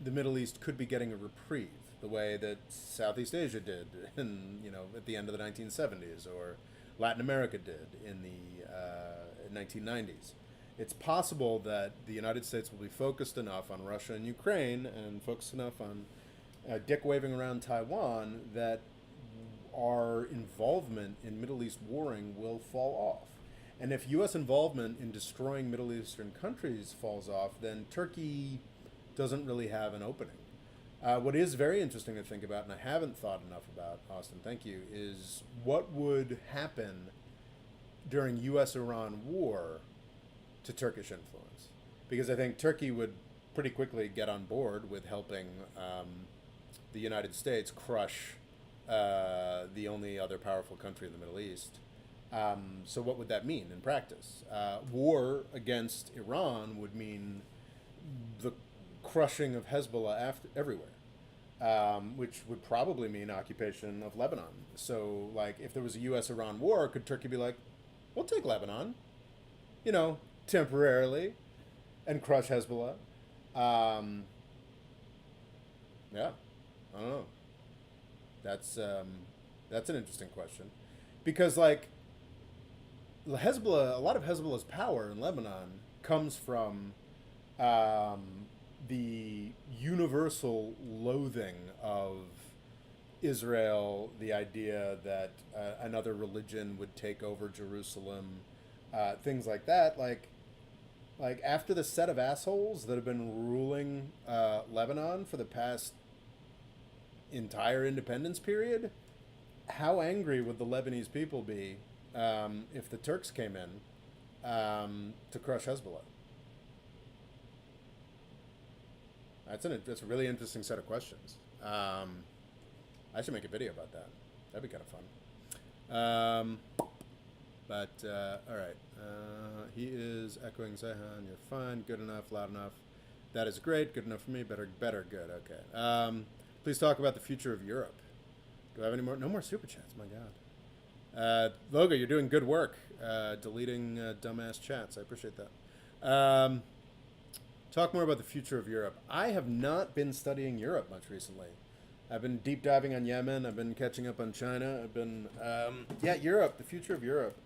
the Middle East could be getting a reprieve, the way that Southeast Asia did at the end of the 1970s, or Latin America did in the 1990s. It's possible that the United States will be focused enough on Russia and Ukraine and focused enough on dick waving around Taiwan that our involvement in Middle East warring will fall off. And if U.S. involvement in destroying Middle Eastern countries falls off, then Turkey doesn't really have an opening. What is very interesting to think about, and I haven't thought enough about, Austin, thank you, is what would happen during U.S.-Iran war to Turkish influence. Because I think Turkey would pretty quickly get on board with helping the United States crush the only other powerful country in the Middle East. So what would that mean in practice? War against Iran would mean the crushing of Hezbollah everywhere, which would probably mean occupation of Lebanon. So, like, if there was a U.S.-Iran war, could Turkey be like, we'll take Lebanon, temporarily, and crush Hezbollah? Yeah, I don't know. That's an interesting question, because like Hezbollah, a lot of Hezbollah's power in Lebanon comes from the universal loathing of Israel, the idea that another religion would take over Jerusalem, things like that. Like after the set of assholes that have been ruling Lebanon for the past entire independence period, how angry would the Lebanese people be if the Turks came in to crush Hezbollah? That's a really interesting set of questions. I should make a video about that. That'd be kind of fun. All right. He is echoing Zehan. You're fine. Good enough. Loud enough. That is great. Good enough for me. Better. Good. Okay. Please talk about the future of Europe. Do I have any more? No more super chats. My God. Logo, you're doing good work. Deleting dumbass chats. I appreciate that. Talk more about the future of Europe. I have not been studying Europe much recently. I've been deep diving on Yemen. I've been catching up on China. I've been, yeah, Europe, the future of Europe.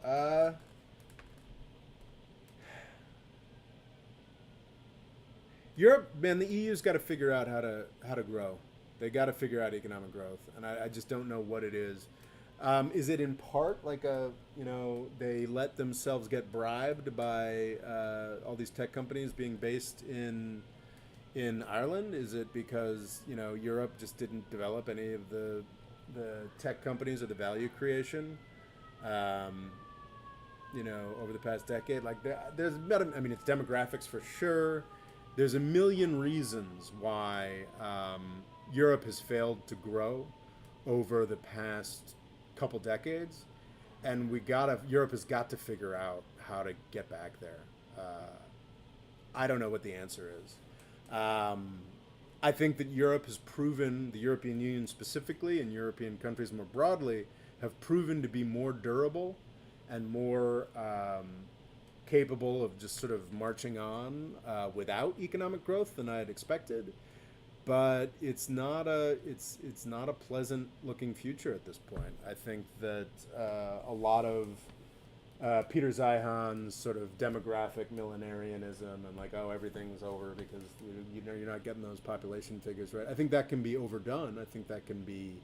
Europe, man, the EU's got to figure out how to grow. They got to figure out economic growth, and I just don't know what it is. Is it in part like they let themselves get bribed by all these tech companies being based in Ireland? Is it because Europe just didn't develop any of the tech companies or the value creation? Um, over the past decade, like I mean, it's demographics for sure. There's a million reasons why Europe has failed to grow over the past couple decades, and Europe has got to figure out how to get back there. I don't know what the answer is. I think that Europe has proven, the European Union specifically, and European countries more broadly, have proven to be more durable and more capable of just sort of marching on without economic growth than I had expected. But it's not a pleasant looking future at this point. I think that a lot of Peter Zeihan's sort of demographic millenarianism and like, oh, everything's over because you're not getting those population figures right. I think that can be overdone. I think that can be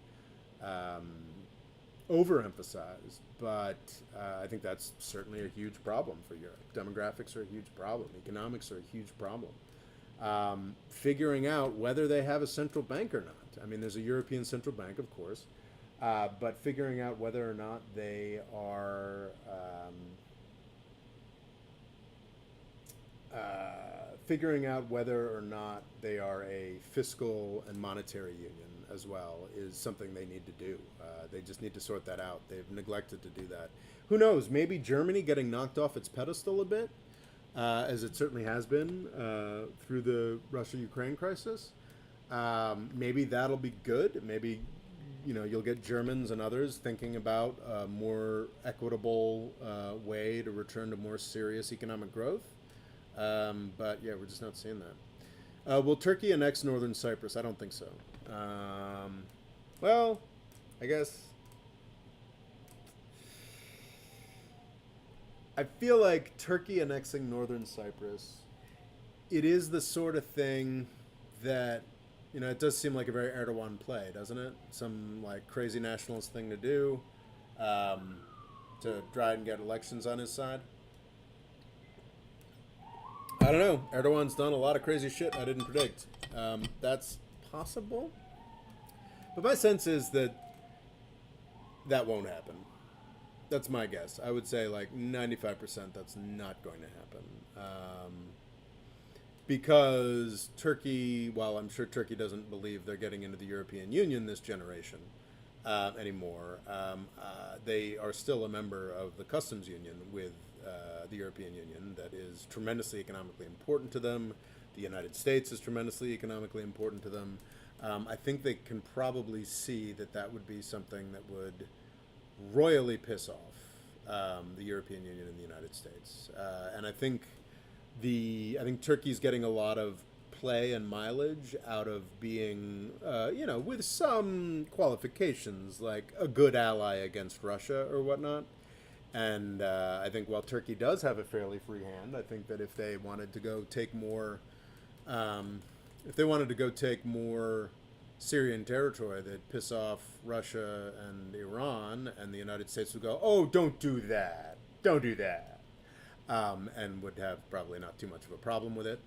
overemphasized, but I think that's certainly a huge problem for Europe. Demographics are a huge problem. Economics are a huge problem. Figuring out whether they have a central bank or not. I mean, there's a European central bank, of course, but figuring out whether or not they are a fiscal and monetary union as well is something they need to do. They just need to sort that out. They've neglected to do that. Who knows? Maybe Germany getting knocked off its pedestal a bit, as it certainly has been through the Russia-Ukraine crisis. Maybe that'll be good. Maybe you'll get Germans and others thinking about a more equitable way to return to more serious economic growth. But yeah, we're just not seeing that. Will Turkey annex northern Cyprus? I don't think so. Well, I guess I feel like Turkey annexing northern Cyprus, it is the sort of thing that, it does seem like a very Erdogan play, doesn't it? Some like crazy nationalist thing to do to try and get elections on his side. I don't know. Erdogan's done a lot of crazy shit I didn't predict. That's possible. But my sense is that won't happen. That's my guess. I would say like 95% that's not going to happen. Because Turkey, while I'm sure Turkey doesn't believe they're getting into the European Union this generation anymore, they are still a member of the customs union with the European Union that is tremendously economically important to them. The United States is tremendously economically important to them. I think they can probably see that would be something that would royally piss off the European Union and the United States. And I think Turkey's getting a lot of play and mileage out of being, with some qualifications, like a good ally against Russia or whatnot. And I think while Turkey does have a fairly free hand, I think that if they wanted to go take more, Syrian territory, they'd piss off Russia and Iran, and the United States would go, "Oh, don't do that, don't do that," and would have probably not too much of a problem with it.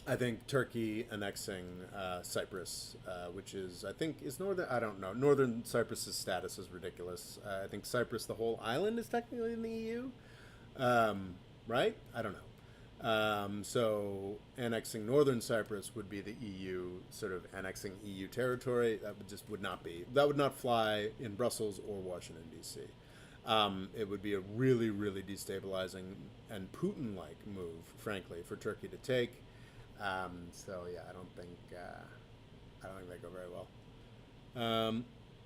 I think Turkey annexing Cyprus, which is northern. I don't know. Northern Cyprus's status is ridiculous. I think Cyprus, the whole island, is technically in the EU, right? I don't know. So annexing northern Cyprus would be the EU sort of annexing EU territory. That would not fly in Brussels or Washington D.C. It would be a really, really destabilizing and Putin-like move, frankly, for Turkey to take. So yeah, I don't think they go very well.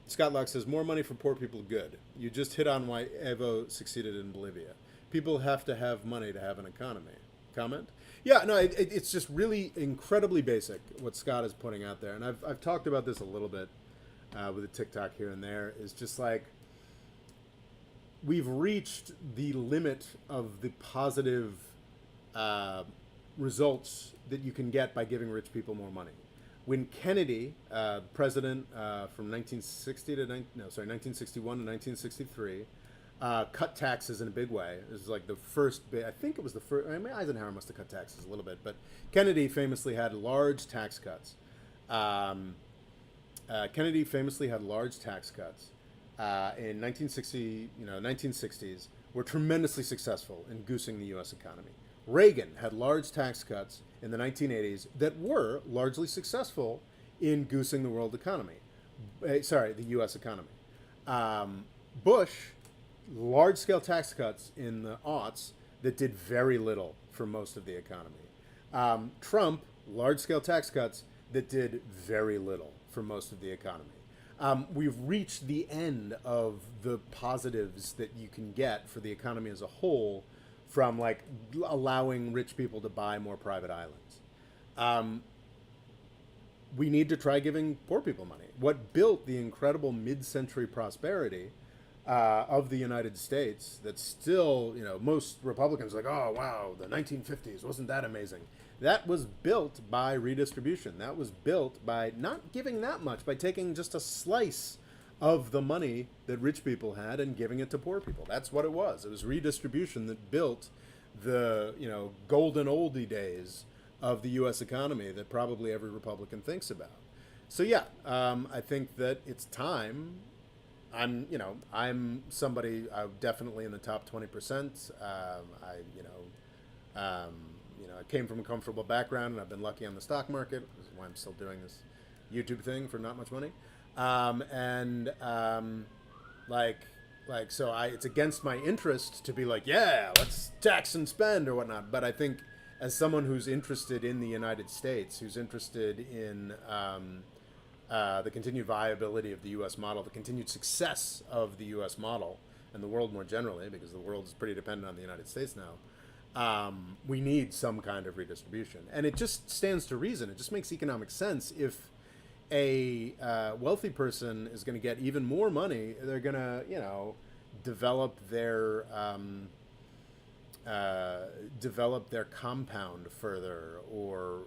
Scott Locke says more money for poor people good. You just hit on why Evo succeeded in Bolivia. People have to have money to have an economy. comment. Yeah, no, it's just really incredibly basic what Scott is putting out there, and I've talked about this a little bit with a TikTok here and there. Is just like we've reached the limit of the positive results that you can get by giving rich people more money. When Kennedy, president from 1961 to 1963, cut taxes in a big way. It was like the first big, I think it was the first, I mean, Eisenhower must have cut taxes a little bit, but Kennedy famously had large tax cuts. Kennedy famously had large tax cuts in 1960s, were tremendously successful in goosing the U.S. economy. Reagan had large tax cuts in the 1980s that were largely successful in goosing the world economy. The U.S. economy. Bush, large-scale tax cuts in the aughts that did very little for most of the economy. Trump, large-scale tax cuts that did very little for most of the economy. We've reached the end of the positives that you can get for the economy as a whole from like allowing rich people to buy more private islands. We need to try giving poor people money. What built the incredible mid-century prosperity of the United States that still, most Republicans are like, oh, wow, the 1950s, wasn't that amazing? That was built by redistribution. That was built by not giving that much, by taking just a slice of the money that rich people had and giving it to poor people. That's what it was. It was redistribution that built the, golden oldie days of the U.S. economy that probably every Republican thinks about. So yeah, I think that it's time. I'm somebody definitely in the top 20%. I came from a comfortable background, and I've been lucky on the stock market. This is why I'm still doing this YouTube thing for not much money. It's against my interest to be like, yeah, let's tax and spend or whatnot. But I think as someone who's interested in the United States, who's interested in the continued viability of the U.S. model, the continued success of the U.S. model, and the world more generally, because the world is pretty dependent on the United States now, we need some kind of redistribution. And it just stands to reason. It just makes economic sense. If a wealthy person is going to get even more money, they're going to, develop their compound further, or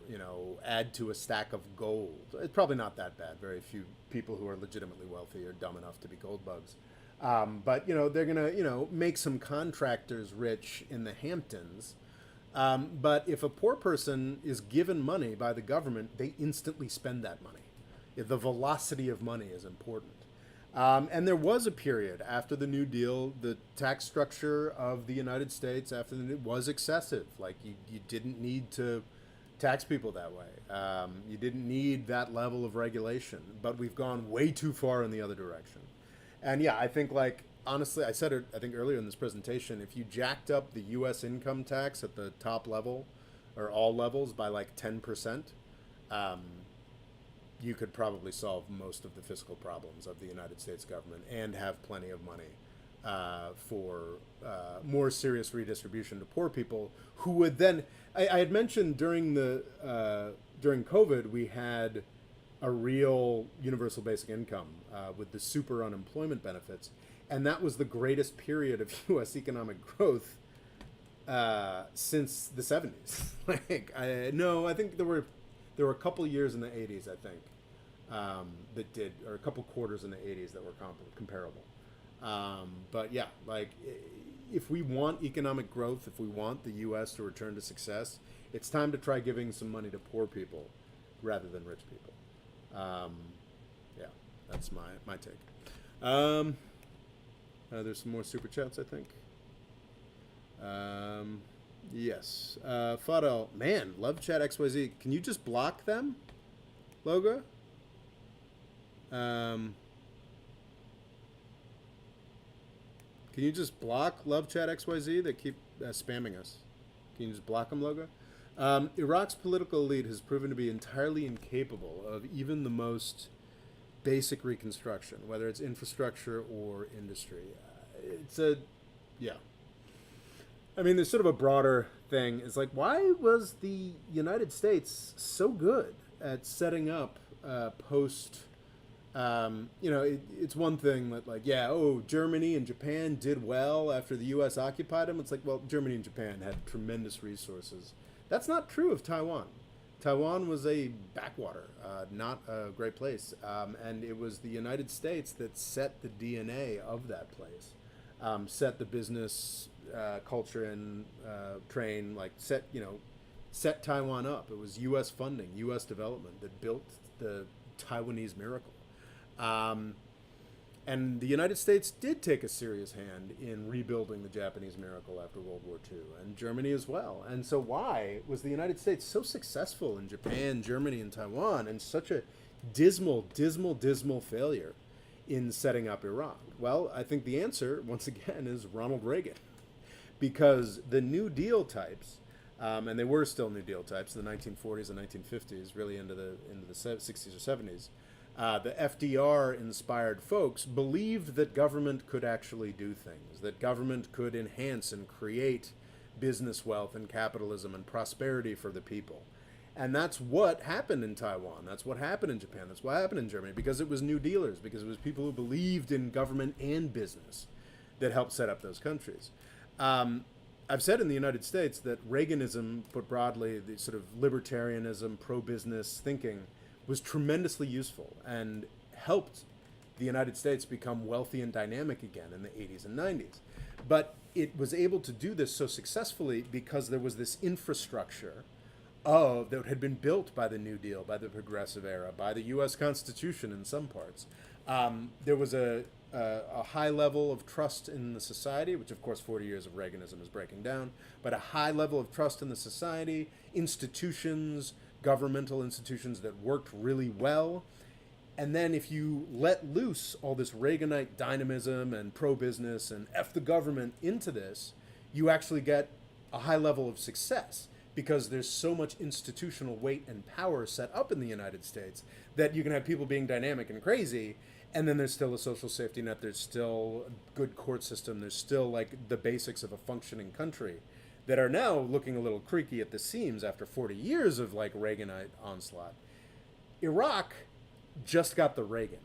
add to a stack of gold. It's probably not that bad. Very few people who are legitimately wealthy are dumb enough to be gold bugs. But they're gonna make some contractors rich in the Hamptons. But if a poor person is given money by the government, they instantly spend that money. The velocity of money is important. And there was a period after the New Deal, the tax structure of the United States was excessive. Like you didn't need to tax people that way. You didn't need that level of regulation. But we've gone way too far in the other direction. And yeah, I think honestly, I said it, I think earlier in this presentation, if you jacked up the U.S. income tax at the top level or all levels by 10%, you could probably solve most of the fiscal problems of the United States government and have plenty of money for more serious redistribution to poor people who would then, I had mentioned during COVID, we had a real universal basic income with the super unemployment benefits. And that was the greatest period of U.S. economic growth since the 70s. I think there were a couple years in the 80s, I think, that did, or a couple quarters in the 80s that were comparable. But yeah, if we want economic growth, if we want the U.S. to return to success, it's time to try giving some money to poor people rather than rich people. Yeah, that's my take. There's some more super chats, I think. Yes. Fadel, man, love chat XYZ. Can you just block them, Loga? Can you just block love chat XYZ that keep spamming us? Can you just block them, Loga? Iraq's political elite has proven to be entirely incapable of even the most basic reconstruction, whether it's infrastructure or industry. Yeah. I mean, there's sort of a broader thing is like, why was the United States so good at setting up post? It's one thing that like, yeah, oh, Germany and Japan did well after the U.S. occupied them. It's like, well, Germany and Japan had tremendous resources. That's not true of Taiwan. Taiwan was a backwater, not a great place, and it was the United States that set the DNA of that place, set the business culture and train, like set Taiwan up. It was U.S. funding, U.S. development that built the Taiwanese miracle. And the United States did take a serious hand in rebuilding the Japanese miracle after World War II, and Germany as well. And so why was the United States so successful in Japan, Germany, and Taiwan, and such a dismal, dismal, dismal failure in setting up Iraq? Well, I think the answer, once again, is Ronald Reagan. Because the New Deal types, and they were still New Deal types in the 1940s and 1950s, really into the 60s or 70s, the FDR-inspired folks believed that government could actually do things, that government could enhance and create business wealth and capitalism and prosperity for the people. And that's what happened in Taiwan. That's what happened in Japan. That's what happened in Germany, because it was New Dealers, because it was people who believed in government and business that helped set up those countries. I've said in the United States that Reaganism, put broadly, the sort of libertarianism, pro-business thinking, was tremendously useful and helped the United States become wealthy and dynamic again in the 80s and 90s. But it was able to do this so successfully because there was this infrastructure that had been built by the New Deal, by the Progressive Era, by the U.S. Constitution in some parts. There was a high level of trust in the society, which of course 40 years of Reaganism is breaking down, but a high level of trust in the society, institutions, governmental institutions that worked really well. And then if you let loose all this Reaganite dynamism and pro-business and F the government into this, you actually get a high level of success because there's so much institutional weight and power set up in the United States that you can have people being dynamic and crazy, and then there's still a social safety net, there's still a good court system, there's still like the basics of a functioning country that are now looking a little creaky at the seams after 40 years of like Reaganite onslaught. Iraq just got the Reagan,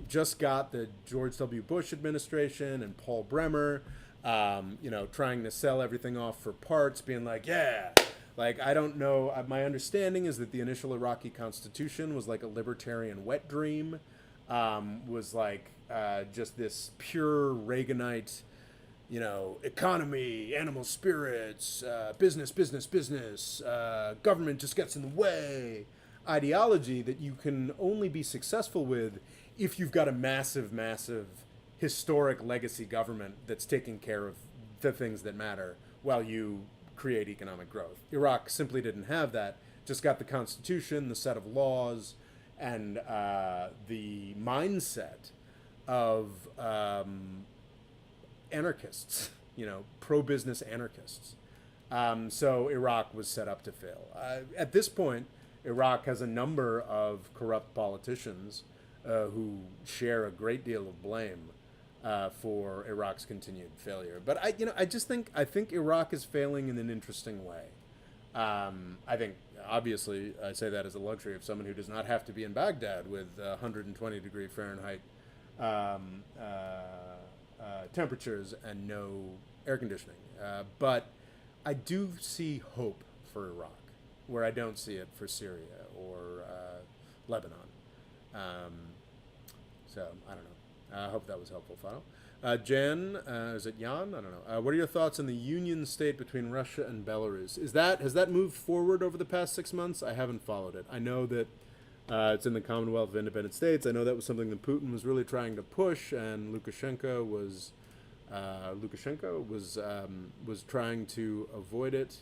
just got the George W. Bush administration and Paul Bremer, trying to sell everything off for parts, being like, yeah, like, I don't know. My understanding is that the initial Iraqi constitution was like a libertarian wet dream, was like just this pure Reaganite, economy, animal spirits, business, government just gets in the way ideology that you can only be successful with if you've got a massive, massive historic legacy government that's taking care of the things that matter while you create economic growth. Iraq simply didn't have that, just got the constitution, the set of laws, and the mindset of anarchists, pro-business anarchists. So Iraq was set up to fail. At this point, Iraq has a number of corrupt politicians who share a great deal of blame for Iraq's continued failure. But I think Iraq is failing in an interesting way. I think, obviously, I say that as a luxury of someone who does not have to be in Baghdad with 120 degree Fahrenheit temperatures and no air conditioning. But I do see hope for Iraq, where I don't see it for Syria or Lebanon. So I don't know. I hope that was helpful, Flaw. Jan, is it Jan? I don't know. What are your thoughts on the union state between Russia and Belarus? Has that moved forward over the past 6 months? I haven't followed it. I know that it's in the Commonwealth of Independent States. I know that was something that Putin was really trying to push, and Lukashenko was trying to avoid it.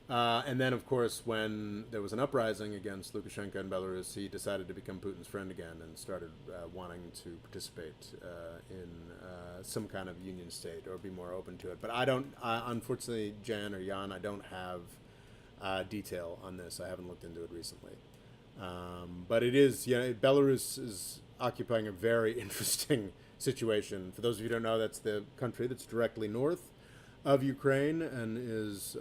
And then, of course, when there was an uprising against Lukashenko in Belarus, he decided to become Putin's friend again and started wanting to participate in some kind of union state or be more open to it. But unfortunately, Jan or Jan, I don't have detail on this. I haven't looked into it recently. But it is, Belarus is occupying a very interesting situation. For those of you who don't know, that's the country that's directly north of Ukraine, and is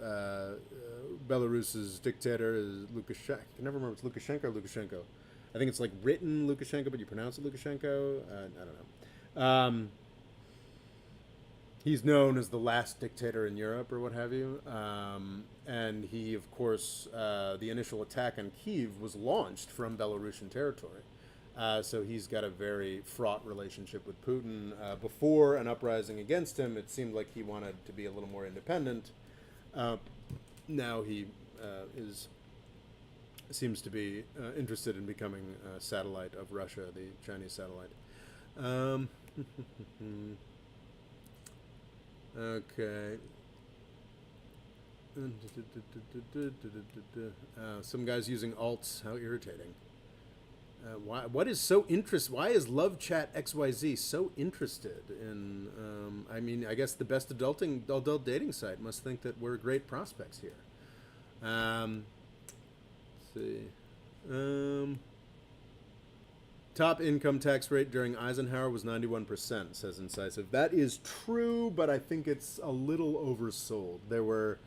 Belarus's dictator is Lukashenko. I can never remember if it's Lukashenko or Lukashenko. I think it's like written Lukashenko, but you pronounce it Lukashenko. I don't know. He's known as the last dictator in Europe, or what have you. And he, of course, the initial attack on Kyiv was launched from Belarusian territory. So he's got a very fraught relationship with Putin. Before an uprising against him, it seemed like he wanted to be a little more independent. Now he seems to be interested in becoming a satellite of Russia, the Chinese satellite. Okay. Some guys using alts. How irritating. What is so Why is Love Chat XYZ so interested in? I mean, I guess the best adult dating site must think that we're great prospects here. Let's see. Top income tax rate during Eisenhower was 91%, says Incisive. That is true, but I think it's a little oversold. There were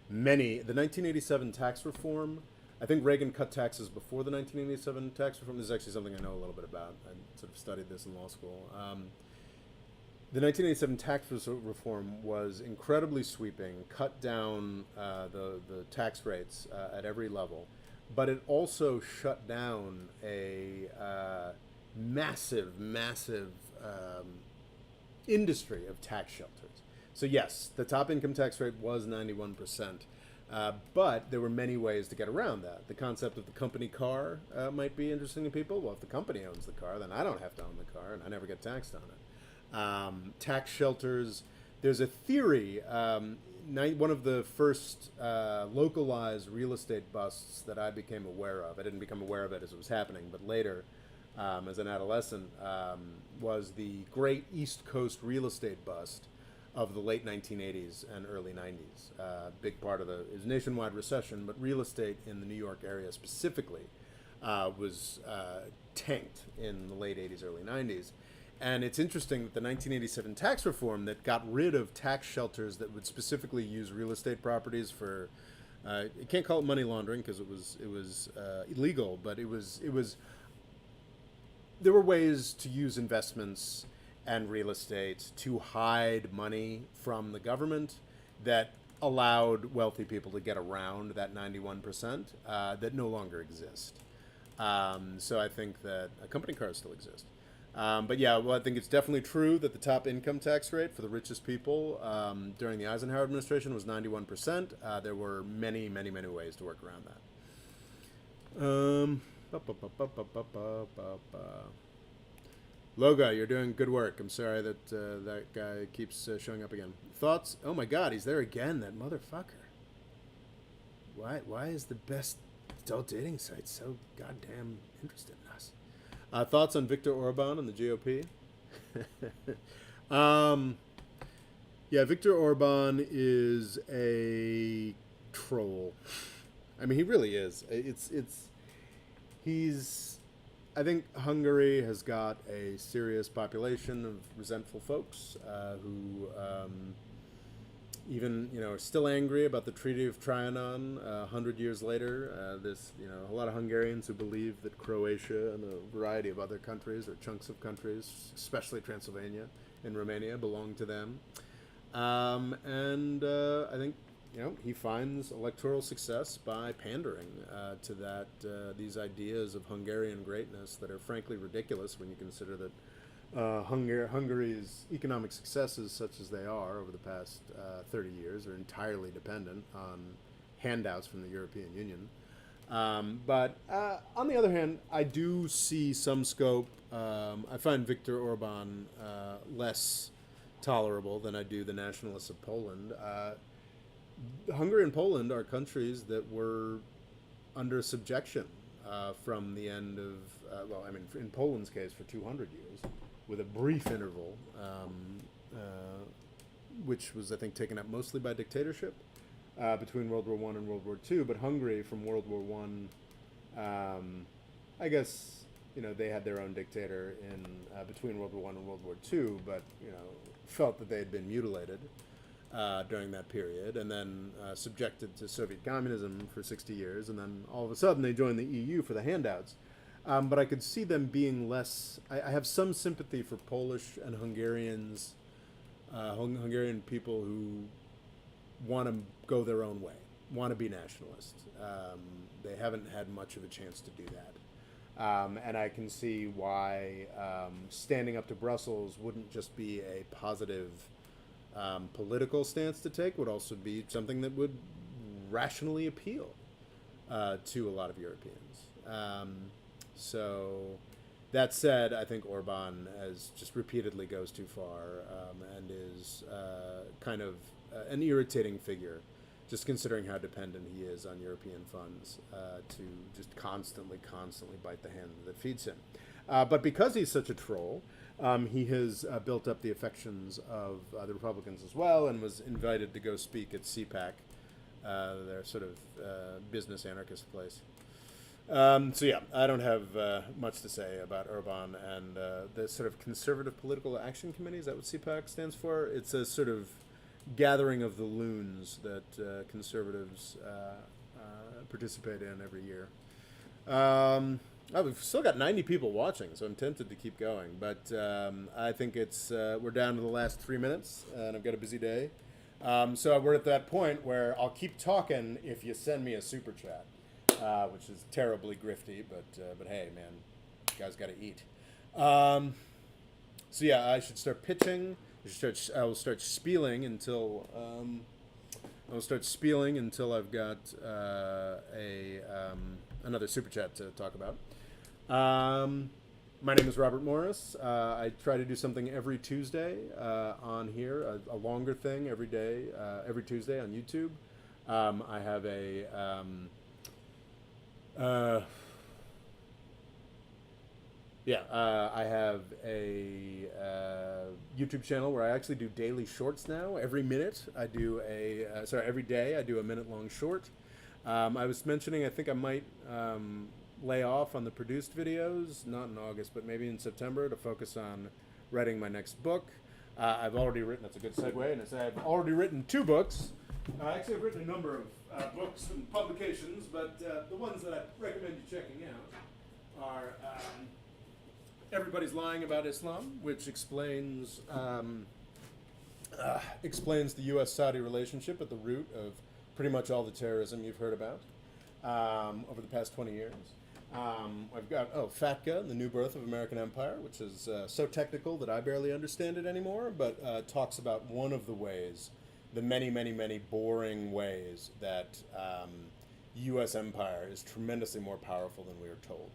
many. The 1987 tax reform, I think Reagan cut taxes before the 1987 tax reform. This is actually something I know a little bit about. I sort of studied this in law school. The 1987 tax reform was incredibly sweeping, cut down the tax rates at every level, but it also shut down a massive industry of tax shelters. So yes, the top income tax rate was 91%, but there were many ways to get around that. The concept of the company car might be interesting to people. Well, if the company owns the car, then I don't have to own the car, and I never get taxed on it. Tax shelters. There's a theory. One of the first localized real estate busts that I became aware of. I didn't become aware of it as it was happening, but later, as an adolescent, was the great East Coast real estate bust of the late 1980s and early 90s. Big part of it was nationwide recession, but real estate in the New York area specifically was tanked in the late 80s, early 90s. And it's interesting that the 1987 tax reform that got rid of tax shelters that would specifically use real estate properties for, you can't call it money laundering because it was illegal, but there were ways to use investments and real estate to hide money from the government that allowed wealthy people to get around that 91% that no longer exist. So I think that company cars still exist. But yeah, well, I think it's definitely true that the top income tax rate for the richest people during the Eisenhower administration was 91%. There were many ways to work around that. Loga, you're doing good work. I'm sorry that that guy keeps showing up again. Thoughts? Oh my God, he's there again, that motherfucker. Why is the best adult dating site so goddamn interested in us? Thoughts on Viktor Orban and the GOP? Yeah, Viktor Orban is a troll. I mean, he really is. I think Hungary has got a serious population of resentful folks who even are still angry about the Treaty of Trianon 100 years later. There's a lot of Hungarians who believe that Croatia and a variety of other countries or chunks of countries, especially Transylvania and Romania, belong to them. And I think he finds electoral success by pandering to these ideas of Hungarian greatness that are frankly ridiculous when you consider that Hungary's economic successes, such as they are over the past 30 years, are entirely dependent on handouts from the European Union. But on the other hand, I do see some scope. I find Viktor Orban less tolerable than I do the nationalists of Poland. Hungary and Poland are countries that were under subjection from the end of, in Poland's case, for 200 years, with a brief interval, which was, I think, taken up mostly by dictatorship between World War I and World War II. But Hungary, from World War I I guess they had their own dictator in between World War One and World War Two, but felt that they had been mutilated during that period, and then subjected to Soviet communism for 60 years, and then all of a sudden they joined the EU for the handouts. But I could see them being less. I have some sympathy for Polish and Hungarians, Hungarian people who want to go their own way, want to be nationalist. They haven't had much of a chance to do that. And I can see why standing up to Brussels wouldn't just be a positive political stance to take, would also be something that would rationally appeal to a lot of Europeans. So that said, I think Orban as just repeatedly goes too far and is kind of an irritating figure, just considering how dependent he is on European funds to just constantly bite the hand that feeds him. But because he's such a troll, he has built up the affections of the Republicans as well, and was invited to go speak at CPAC, their sort of business anarchist place. So yeah, I don't have much to say about Orban and the sort of Conservative Political Action Committee. Is that what CPAC stands for? It's a sort of gathering of the loons that conservatives participate in every year. We've still got 90 people watching, so I'm tempted to keep going. But I think we're down to the last 3 minutes, and I've got a busy day. So we're at that point where I'll keep talking if you send me a super chat, which is terribly grifty, but hey, man, you guys got to eat. So yeah, I should start pitching. I will start spieling until I've got another super chat to talk about. My name is Robert Morris. I try to do something every Tuesday on here, a longer thing every day, every Tuesday on YouTube. I have I have a YouTube channel where I actually do daily shorts now. Every day I do a minute-long short. I was mentioning I think I might lay off on the produced videos, not in August, but maybe in September, to focus on writing my next book. I've already written, that's a good segue, and I've already written 2 books. Actually, I've written a number of books and publications, but the ones that I recommend you checking out are Everybody's Lying About Islam, which explains the U.S.-Saudi relationship at the root of pretty much all the terrorism you've heard about over the past 20 years. I've got FATCA, The New Birth of American Empire, which is so technical that I barely understand it anymore, but talks about one of the ways, the many, many, many boring ways that U.S. empire is tremendously more powerful than we are told.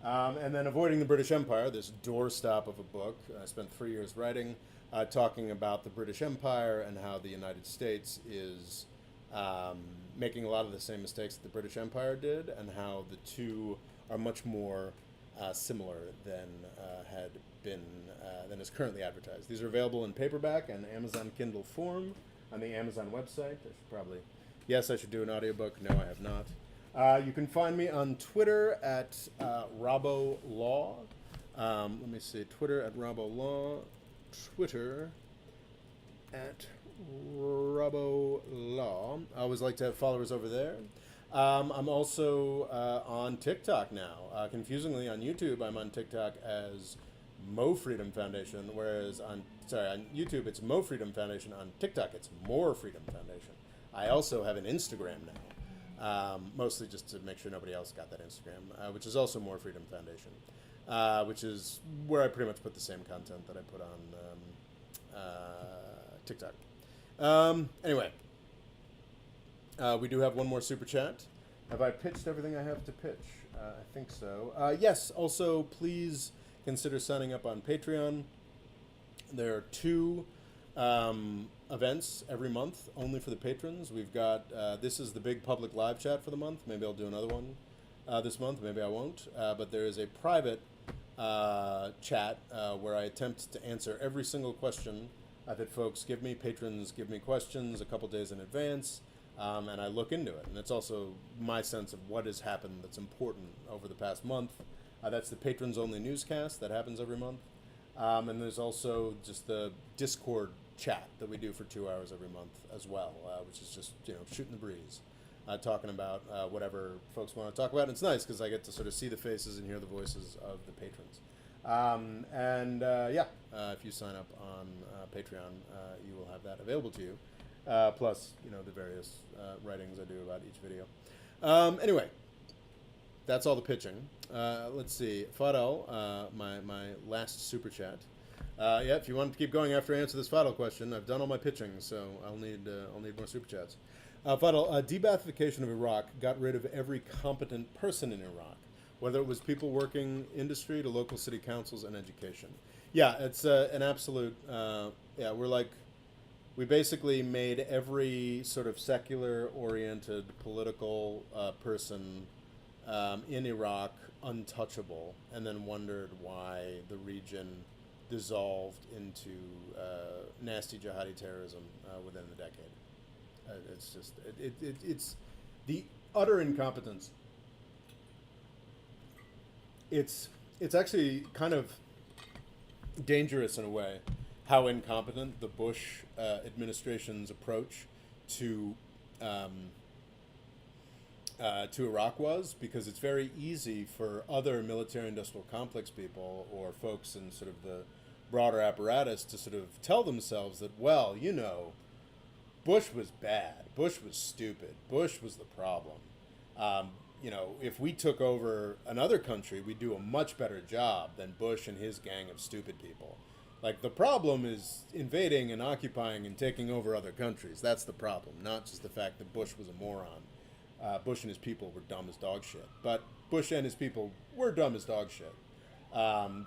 And then Avoiding the British Empire, this doorstop of a book I spent 3 years writing, talking about the British Empire and how the United States is making a lot of the same mistakes that the British Empire did, and how the two are much more similar than than is currently advertised. These are available in paperback and Amazon Kindle form on the Amazon website. I should do an audiobook. No, I have not. You can find me on Twitter at RoboLaw. Let me see, Twitter at RoboLaw, Twitter at RoboLaw. I always like to have followers over there. I'm also on TikTok now. Confusingly, on YouTube, I'm on TikTok as Mo Freedom Foundation, whereas on YouTube, it's Mo Freedom Foundation. On TikTok, it's More Freedom Foundation. I also have an Instagram now. Mostly just to make sure nobody else got that Instagram, which is also More Freedom Foundation, which is where I pretty much put the same content that I put on TikTok. Anyway, we do have one more super chat. Have I pitched everything I have to pitch? I think so. Yes, also please consider signing up on Patreon. There are 2 events every month, only for the patrons. We've got, this is the big public live chat for the month. Maybe I'll do another one this month, maybe I won't. But there is a private chat where I attempt to answer every single question that folks give me. Patrons give me questions a couple days in advance, and I look into it. And it's also my sense of what has happened that's important over the past month, That's the patrons only newscast that happens every month. And there's also just the Discord chat that we do for 2 hours every month as well, which is just, shooting the breeze, talking about whatever folks want to talk about. And it's nice because I get to sort of see the faces and hear the voices of the patrons. If you sign up on Patreon, you will have that available to you. Plus, the various writings I do about each video. Anyway, that's all the pitching. Let's see. Fadal, my last super chat. If you want to keep going after I answer this Fadal question, I've done all my pitching, so I'll need more super chats. Fadal, debathification of Iraq got rid of every competent person in Iraq, whether it was people working industry to local city councils and education. Yeah, it's an absolute. We basically made every sort of secular-oriented political person in Iraq untouchable, and then wondered why the region dissolved into nasty jihadi terrorism within the decade. It's just it's the utter incompetence. It's actually kind of dangerous in a way how incompetent the Bush administration's approach to Iraq was, because it's very easy for other military-industrial complex people or folks in sort of the broader apparatus to sort of tell themselves that, well, Bush was bad, Bush was stupid, Bush was the problem. If we took over another country, we'd do a much better job than Bush and his gang of stupid people. Like, the problem is invading and occupying and taking over other countries. That's the problem, not just the fact that Bush was a moron. Bush and his people were dumb as dog shit. But Bush and his people were dumb as dog shit.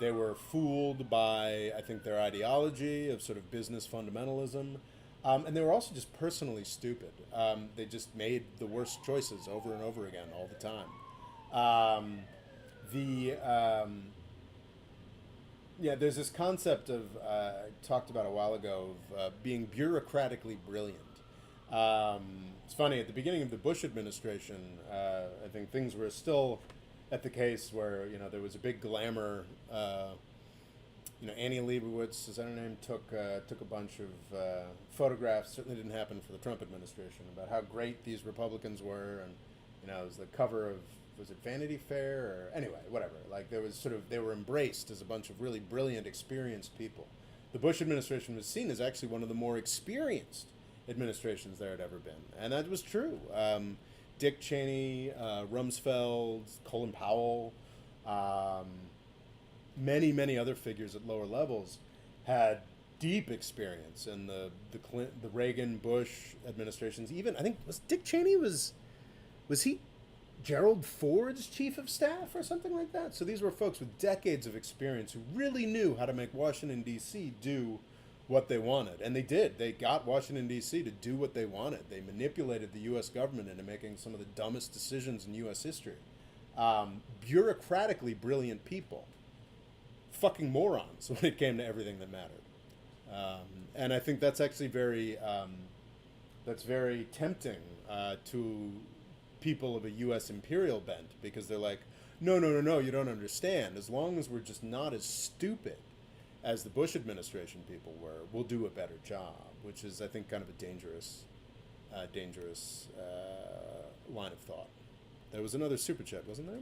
They were fooled by, I think, their ideology of sort of business fundamentalism. And they were also just personally stupid. They just made the worst choices over and over again all the time. There's this concept of, I talked about a while ago, of being bureaucratically brilliant. It's funny, at the beginning of the Bush administration, I think things were still at the case where, there was a big glamour. Annie Leibovitz, is that her name, took a bunch of photographs, certainly didn't happen for the Trump administration, about how great these Republicans were, and, it was the cover of, was it Vanity Fair, or anyway, whatever. Like, there was sort of, they were embraced as a bunch of really brilliant, experienced people. The Bush administration was seen as actually one of the more experienced administrations there had ever been, and that was true. Dick Cheney, Rumsfeld, Colin Powell, many other figures at lower levels had deep experience in the Reagan, Bush administrations. Even, I think, was Dick Cheney, was he Gerald Ford's chief of staff or something like that? So these were folks with decades of experience who really knew how to make Washington, D.C. do what they wanted. And they did. They got Washington, D.C. to do what they wanted. They manipulated the U.S. government into making some of the dumbest decisions in U.S. history. Bureaucratically brilliant people. Fucking morons when it came to everything that mattered. And I think that's actually very tempting to people of a U.S. imperial bent, because they're like, no, you don't understand. As long as we're just not as stupid as the Bush administration people were, we'll do a better job, which is, I think, kind of a dangerous line of thought. There was another super chat, wasn't there?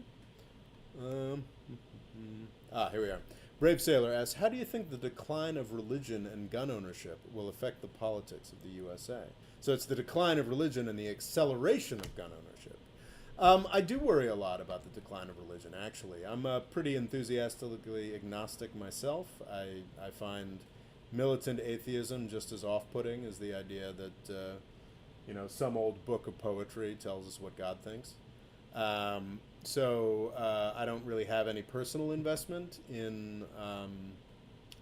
Here we are. Brave Sailor asks, how do you think the decline of religion and gun ownership will affect the politics of the USA? So it's the decline of religion and the acceleration of gun ownership. I do worry a lot about the decline of religion, actually. I'm pretty enthusiastically agnostic myself. I find militant atheism just as off-putting as the idea that, some old book of poetry tells us what God thinks. So I don't really have any personal investment in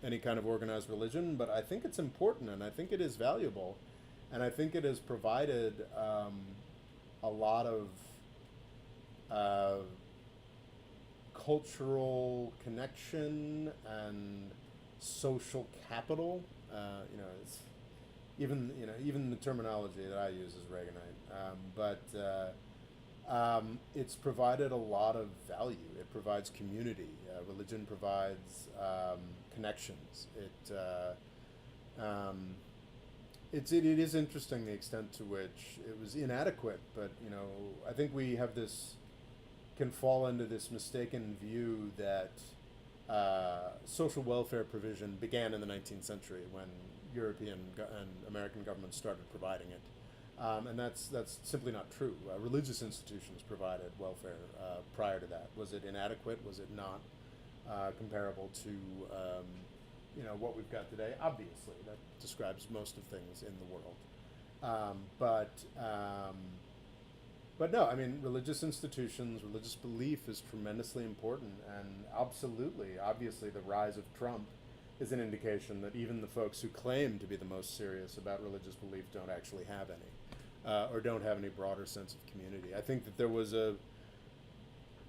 any kind of organized religion, but I think it's important, and I think it is valuable, and I think it has provided a lot of cultural connection and social capital. It's even the terminology that I use is Reaganite, but It's provided a lot of value. It provides community. Religion provides connections. It is interesting the extent to which it was inadequate, but I think we have this can fall into this mistaken view that social welfare provision began in the 19th century when and American governments started providing it. And that's simply not true. Religious institutions provided welfare prior to that. Was it inadequate? Was it not comparable to what we've got today? Obviously, that describes most of things in the world. But no, I mean, religious institutions, religious belief is tremendously important, and obviously, the rise of Trump is an indication that even the folks who claim to be the most serious about religious belief don't actually have any, or don't have any broader sense of community. I think that there was a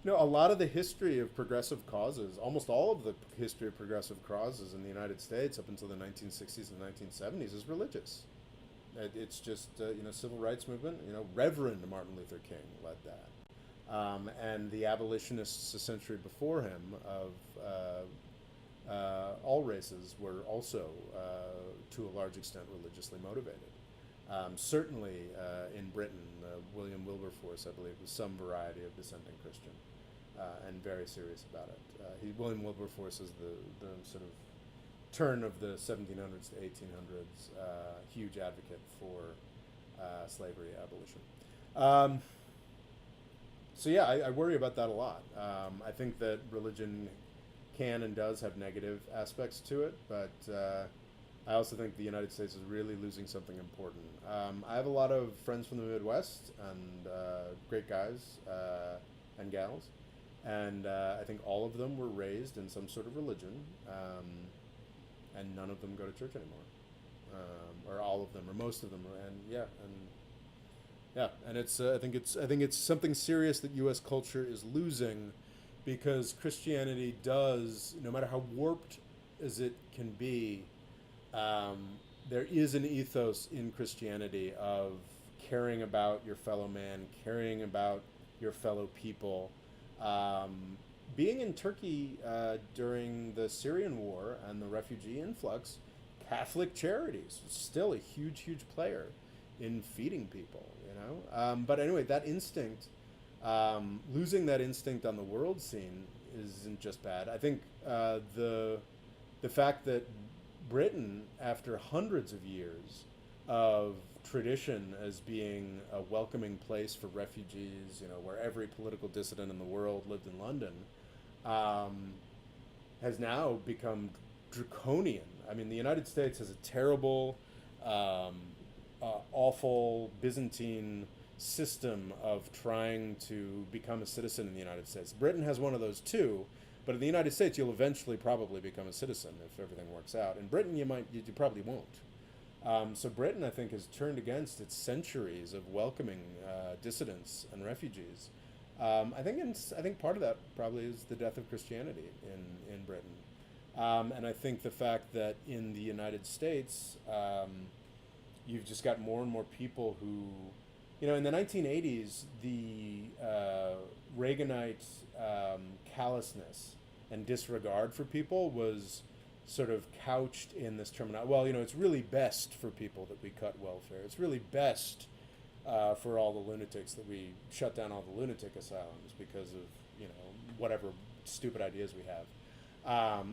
lot of the history of progressive causes, almost all of the history of progressive causes in the United States up until the 1960s and 1970s is religious. It's just, civil rights movement, Reverend Martin Luther King led that. And the abolitionists a century before him of all races were also, to a large extent, religiously motivated. Certainly in Britain, William Wilberforce, I believe, was some variety of dissenting Christian, and very serious about it. William Wilberforce is the sort of turn of the 1700s to 1800s, huge advocate for slavery abolition. So yeah, I worry about that a lot. I think that religion can and does have negative aspects to it, but I also think the United States is really losing something important. I have a lot of friends from the Midwest and great guys and gals, and I think all of them were raised in some sort of religion, and none of them go to church anymore, or all of them, or most of them, and it's I think it's something serious that U.S. culture is losing, because Christianity does, no matter how warped as it can be, there is an ethos in Christianity of caring about your fellow man, caring about your fellow people. Being in Turkey during the Syrian war and the refugee influx, Catholic Charities was still a huge, huge player in feeding people, But anyway, that instinct, losing that instinct on the world scene isn't just bad. I think the fact that Britain, after hundreds of years of tradition as being a welcoming place for refugees, where every political dissident in the world lived in London, has now become draconian. I mean, the United States has a terrible, awful Byzantine system of trying to become a citizen in the United States. Britain has one of those too, but in the United States, you'll eventually probably become a citizen if everything works out. In Britain, you probably won't. So Britain, I think, has turned against its centuries of welcoming dissidents and refugees. I think part of that probably is the death of Christianity in Britain, and I think the fact that in the United States, you've just got more and more people who, in the 1980s, the Reaganite callousness and disregard for people was sort of couched in this terminology. Well, it's really best for people that we cut welfare. It's really best for all the lunatics that we shut down all the lunatic asylums because of, whatever stupid ideas we have.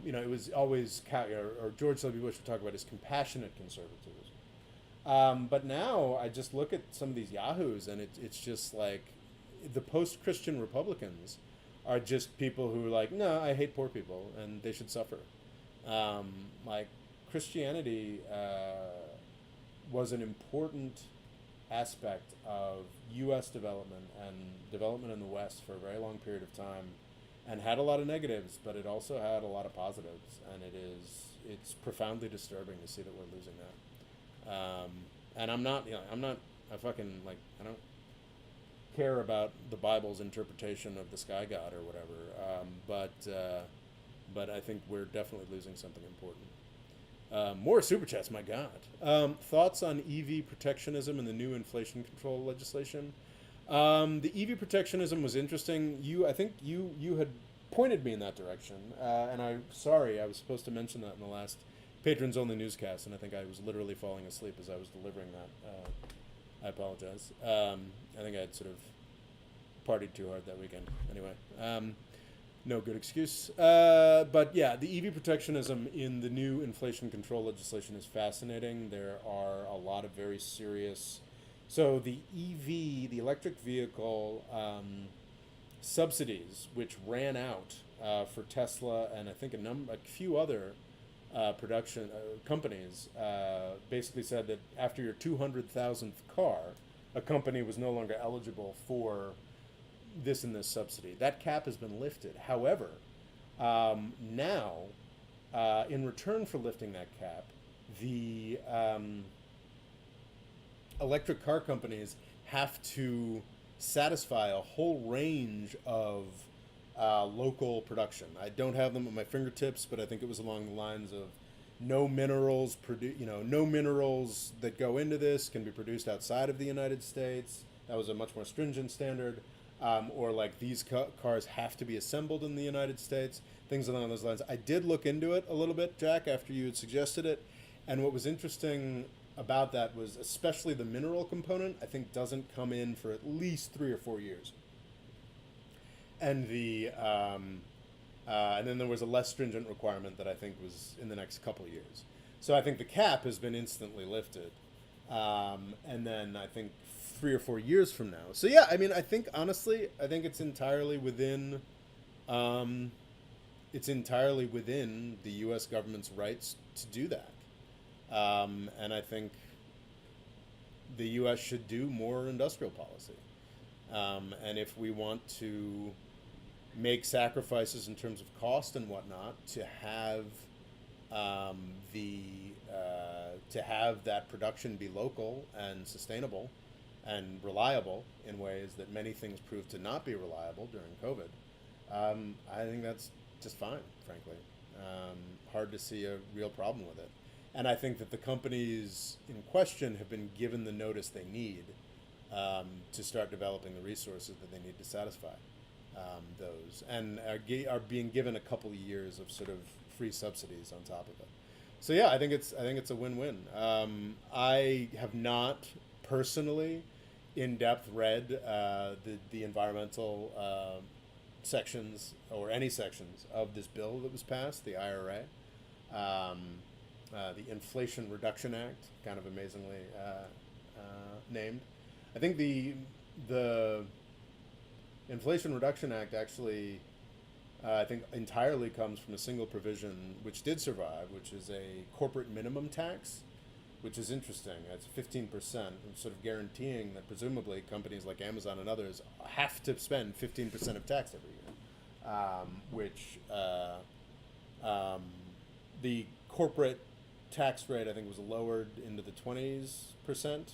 It was always, or George W. Bush would talk about his compassionate conservatism. But now I just look at some of these yahoos, and it's just like the post-Christian Republicans are just people who are like, no, I hate poor people and they should suffer. Like Christianity was an important aspect of U.S. development and development in the West for a very long period of time, and had a lot of negatives, but it also had a lot of positives, and it's profoundly disturbing to see that we're losing that. And I'm not I don't care about the Bible's interpretation of the sky god or whatever, but I think we're definitely losing something important. More super chats, my God. Thoughts on EV protectionism and the new inflation control legislation? The EV protectionism was interesting. I think you had pointed me in that direction, and I was supposed to mention that in the last patrons only newscast, and I think I was literally falling asleep as I was delivering that. I apologize. I think I had sort of partied too hard that weekend. Anyway, no good excuse. But yeah, the EV protectionism in the new inflation control legislation is fascinating. There are a lot of very serious. So the EV, the electric vehicle subsidies, which ran out for Tesla and I think a few other production companies, basically said that after your 200,000th car, a company was no longer eligible for this and this subsidy. That cap has been lifted. However, now, in return for lifting that cap, the electric car companies have to satisfy a whole range of local production. I don't have them at my fingertips, but I think it was along the lines of no minerals no minerals that go into this can be produced outside of the United States. That was a much more stringent standard. Or like these cars have to be assembled in the United States, things along those lines. I did look into it a little bit, Jack, after you had suggested it, and what was interesting about that was especially the mineral component, I think doesn't come in for at least 3 or 4 years. And and then there was a less stringent requirement that I think was in the next couple of years. So I think the cap has been instantly lifted. And then I think 3 or 4 years from now. So yeah, I mean, I think honestly, I think it's entirely within the U.S. government's rights to do that. And I think the U.S. should do more industrial policy. And if we want to make sacrifices in terms of cost and whatnot to have to have that production be local and sustainable and reliable in ways that many things proved to not be reliable during COVID, I think that's just fine, frankly. Hard to see a real problem with it. And I think that the companies in question have been given the notice they need to start developing the resources that they need to satisfy those, and are being given a couple of years of sort of free subsidies on top of it. So yeah, I think it's a win-win. I have not personally in depth read the environmental sections or any sections of this bill that was passed, the IRA. The Inflation Reduction Act, kind of amazingly named. I think the Inflation Reduction Act actually, I think, entirely comes from a single provision which did survive, which is a corporate minimum tax, which is interesting. It's 15%, sort of guaranteeing that presumably companies like Amazon and others have to spend 15% of tax every year, which the corporate tax rate, I think, was lowered into the 20%.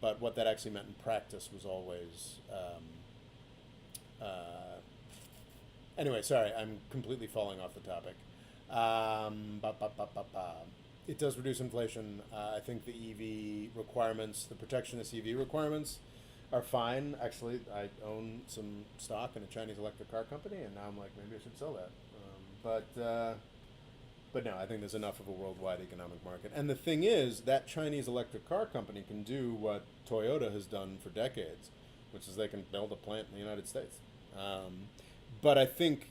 But what that actually meant in practice was always... anyway, sorry, I'm completely falling off the topic. It does reduce inflation. I think the EV requirements, the protectionist EV requirements, are fine. Actually, I own some stock in a Chinese electric car company, and now I'm like, maybe I should sell that. But no, I think there's enough of a worldwide economic market. And the thing is, that Chinese electric car company can do what Toyota has done for decades, which is they can build a plant in the United States. But I think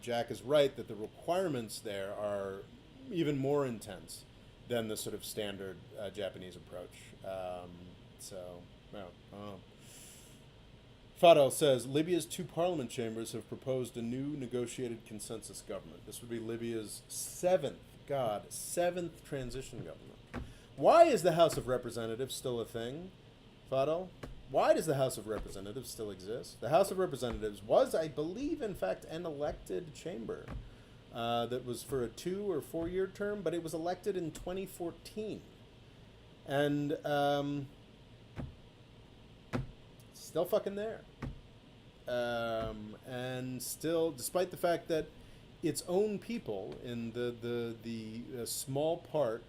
Jack is right that the requirements there are even more intense than the sort of standard Japanese approach. Fadel says, Libya's 2 parliament chambers have proposed a new negotiated consensus government. This would be Libya's seventh transition government. Why is the House of Representatives still a thing, Fadel? Why does the House of Representatives still exist? The House of Representatives was, I believe, in fact, an elected chamber that was for a 2 or 4 year term, but it was elected in 2014. And still fucking there. And still, despite the fact that its own people in the small part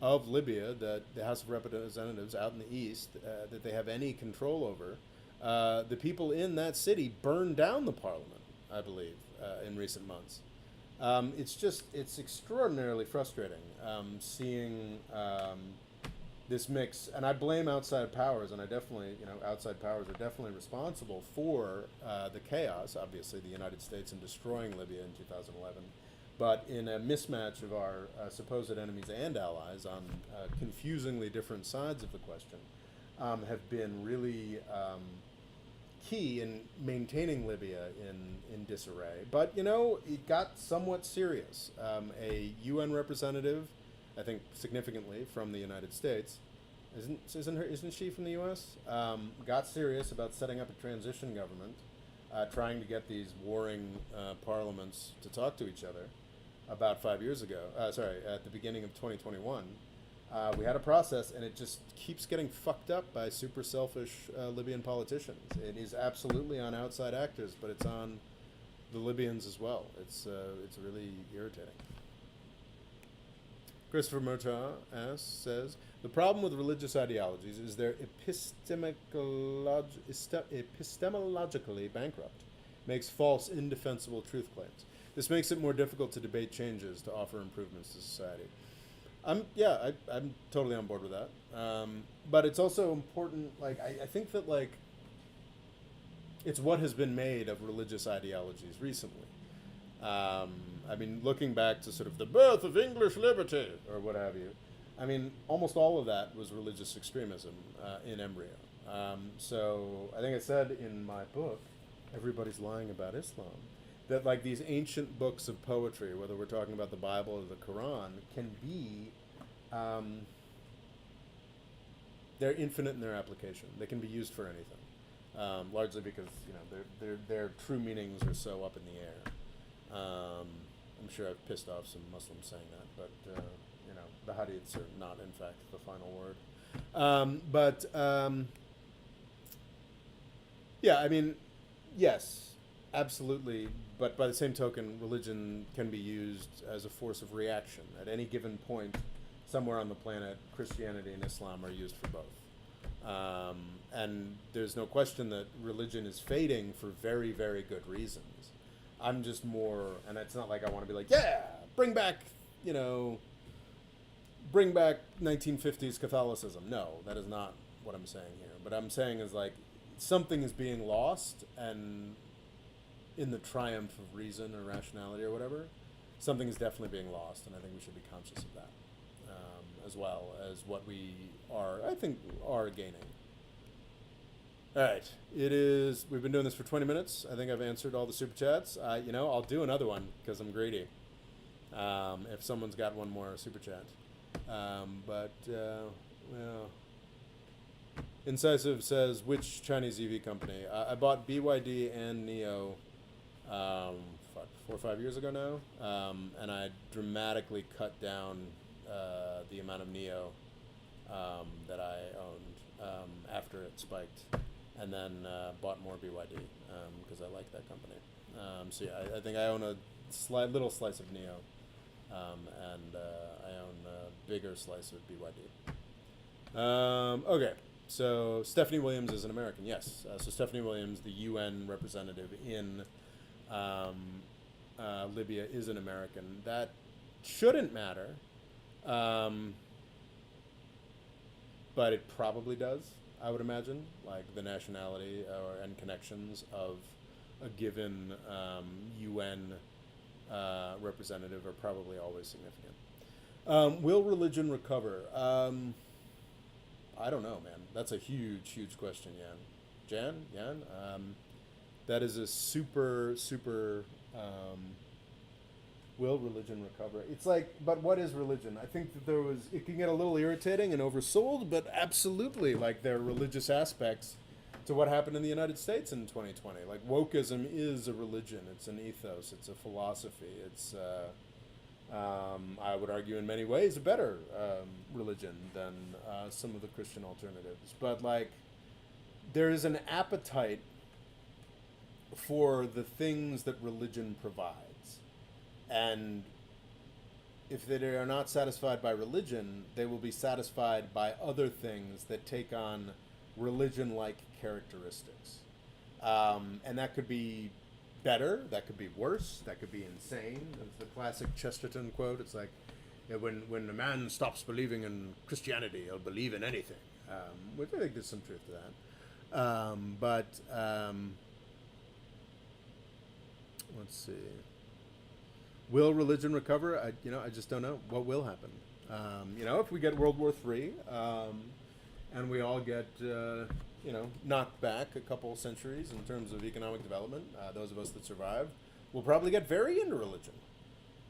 of Libya that the House of Representatives out in the east, that they have any control over, the people in that city burned down the parliament, I believe, in recent months. It's extraordinarily frustrating seeing this mix, and I blame outside powers, and I definitely, outside powers are definitely responsible for the chaos. Obviously, the United States in destroying Libya in 2011, but in a mismatch of our supposed enemies and allies on confusingly different sides of the question, have been really key in maintaining Libya in disarray. But it got somewhat serious. A UN representative, I think significantly from the United States, isn't she from the U.S.? Got serious about setting up a transition government, trying to get these warring parliaments to talk to each other. About 5 years ago, at the beginning of 2021. We had a process, and it just keeps getting fucked up by super selfish Libyan politicians. It is absolutely on outside actors, but it's on the Libyans as well. It's really irritating. Christopher Murtaugh says, the problem with religious ideologies is they're epistemologically bankrupt, makes false, indefensible truth claims. This makes it more difficult to debate changes to offer improvements to society. I'm totally on board with that. But it's also important, I think that, it's what has been made of religious ideologies recently. Looking back to sort of the birth of English liberty, or what have you, almost all of that was religious extremism in embryo. So I think I said in my book, Everybody's Lying About Islam, that these ancient books of poetry, whether we're talking about the Bible or the Quran, can be, they're infinite in their application. They can be used for anything, largely because their true meanings are so up in the air. I'm sure I've pissed off some Muslims saying that, but the hadiths are not, in fact, the final word. Yes, absolutely. But by the same token, religion can be used as a force of reaction. At any given point, somewhere on the planet, Christianity and Islam are used for both. And there's no question that religion is fading for very, very good reasons. I'm just more, and it's not like I want to be like, yeah, bring back 1950s Catholicism. No, that is not what I'm saying here. But I'm saying is something is being lost, and in the triumph of reason or rationality or whatever, something is definitely being lost, and I think we should be conscious of that, as well as what we are gaining. All right, we've been doing this for 20 minutes. I think I've answered all the super chats. I'll do another one because I'm greedy. If someone's got one more super chat. Incisive says, which Chinese EV company? I bought BYD and Neo 4 or 5 years ago now, and I dramatically cut down the amount of Neo that I owned after it spiked, and then bought more BYD because I like that company. I think I own a little slice of Neo, and I own a bigger slice of BYD. Okay. So Stephanie Williams is an American, yes. So Stephanie Williams, the UN representative in Libya, is an American. That shouldn't matter, but it probably does, I would imagine. The nationality and connections of a given UN representative are probably always significant. Will religion recover? I don't know, man. That's a huge, huge question, Yan. That is a super, super, will religion recover? It's but what is religion? I think that it can get a little irritating and oversold, but absolutely, there are religious aspects to what happened in the United States in 2020. Wokeism is a religion. It's an ethos. It's a philosophy. It's, I would argue in many ways a better religion than some of the Christian alternatives. But there is an appetite for the things that religion provides. And if they are not satisfied by religion, they will be satisfied by other things that take on religion-like characteristics. And that could be better, that could be worse, that could be insane. That's the classic Chesterton quote. It's like, when a man stops believing in Christianity, he'll believe in anything. Which I think there's some truth to that. Let's see. Will religion recover? I just don't know what will happen. If we get World War III, and we all get, knocked back a couple centuries in terms of economic development, those of us that survive will probably get very into religion.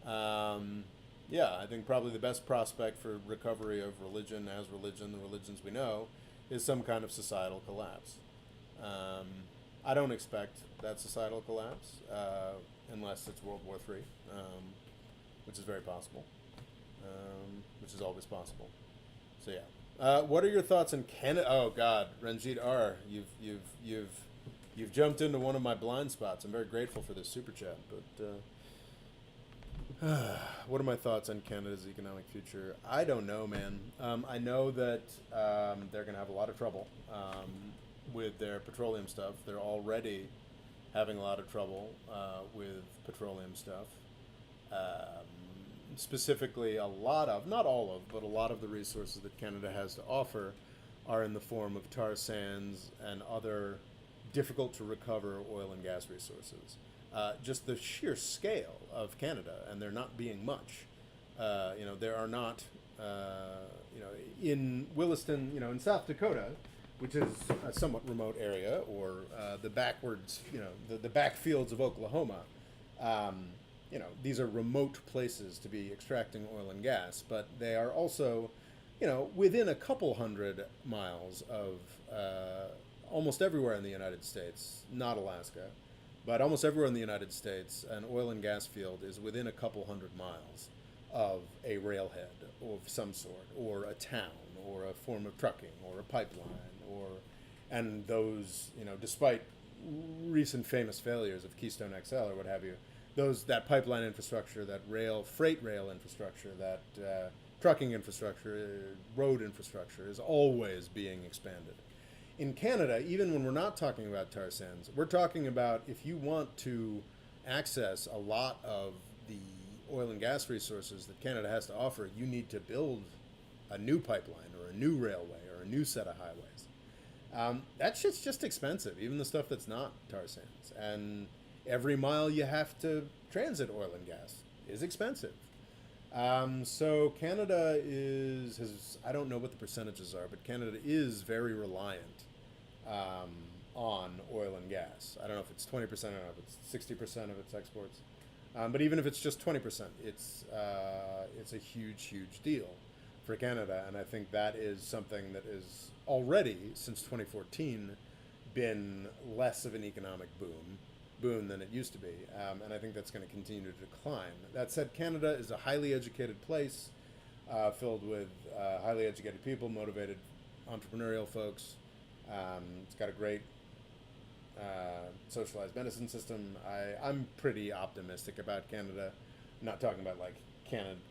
I think probably the best prospect for recovery of religion as religion, the religions we know, is some kind of societal collapse. I don't expect that societal collapse unless it's World War III, which is very possible, which is always possible. So yeah. What are your thoughts on Canada? Oh God, Ranjit R, you've jumped into one of my blind spots. I'm very grateful for this super chat, but what are my thoughts on Canada's economic future? I don't know, man. I know that they're going to have a lot of trouble with their petroleum stuff. They're already having a lot of trouble with petroleum stuff. Specifically, a lot of, not all of, but a lot of the resources that Canada has to offer are in the form of tar sands and other difficult to recover oil and gas resources. Just the sheer scale of Canada, and there not being much. There are not, in Williston, in South Dakota, which is a somewhat remote area, or the backwards, the backfields of Oklahoma. These are remote places to be extracting oil and gas, but they are also, within a couple hundred miles of almost everywhere in the United States, not Alaska, but almost everywhere in the United States, an oil and gas field is within a couple hundred miles of a railhead of some sort, or a town, or a form of trucking, or a pipeline, and those, despite recent famous failures of Keystone XL or what have you, that pipeline infrastructure, that freight rail infrastructure, that trucking infrastructure, road infrastructure is always being expanded. In Canada, even when we're not talking about tar sands, we're talking about if you want to access a lot of the oil and gas resources that Canada has to offer, you need to build a new pipeline or a new railway or a new set of highways. That shit's just expensive, even the stuff that's not tar sands. And every mile you have to transit oil and gas is expensive. So Canada I don't know what the percentages are, but Canada is very reliant on oil and gas. I don't know if it's 20%, I don't know if it's 60% of its exports. But even if it's just 20%, it's a huge, huge deal for Canada. And I think that is something that is already, since 2014, been less of an economic boon than it used to be. And I think that's going to continue to decline. That said, Canada is a highly educated place, filled with highly educated people, motivated entrepreneurial folks. It's got a great socialized medicine system. I'm pretty optimistic about Canada. I'm not talking about like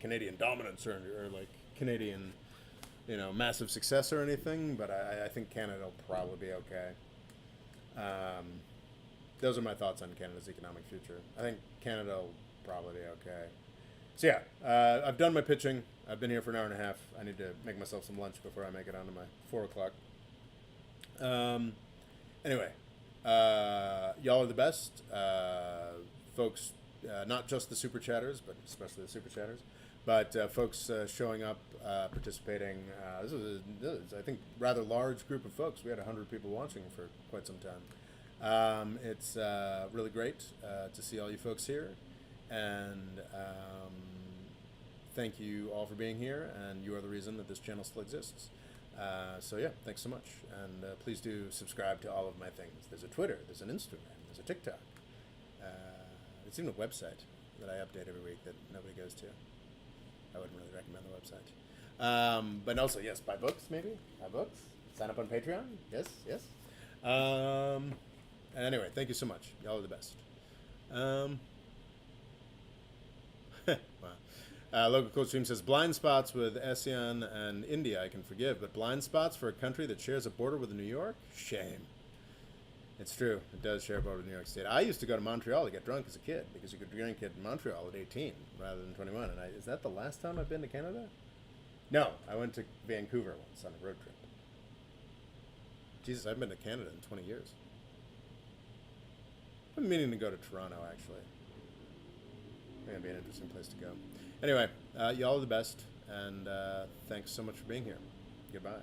Canadian dominance or like Canadian, massive success or anything, but I think Canada will probably be okay. Those are my thoughts on Canada's economic future. I think Canada will probably be okay. So yeah, I've done my pitching. I've been here for an hour and a half. I need to make myself some lunch before I make it onto my 4 o'clock. Anyway, y'all are the best. Folks, not just the super chatters, but especially the super chatters, but folks showing up, participating. This is, I think, rather large group of folks. We had 100 people watching for quite some time. It's really great to see all you folks here, and thank you all for being here, and you are the reason that this channel still exists. So yeah, thanks so much, and please do subscribe to all of my things. There's a Twitter, there's an Instagram, there's a TikTok. There's even a website that I update every week that nobody goes to. I wouldn't really recommend the website. But also, yes, buy books, maybe. Buy books. Sign up on Patreon. Yes, yes. Anyway, thank you so much. Y'all are the best. Wow. Local Coach Stream says, blind spots with ASEAN and India I can forgive, but blind spots for a country that shares a border with New York? Shame. It's true. It does share a border with New York State. I used to go to Montreal to get drunk as a kid because you could drink at Montreal at 18 rather than 21. And is that the last time I've been to Canada? No, I went to Vancouver once on a road trip. Jesus, I've been to Canada in 20 years. I've been meaning to go to Toronto, actually. I think it'd be an interesting place to go. Anyway, y'all are the best, and thanks so much for being here. Goodbye.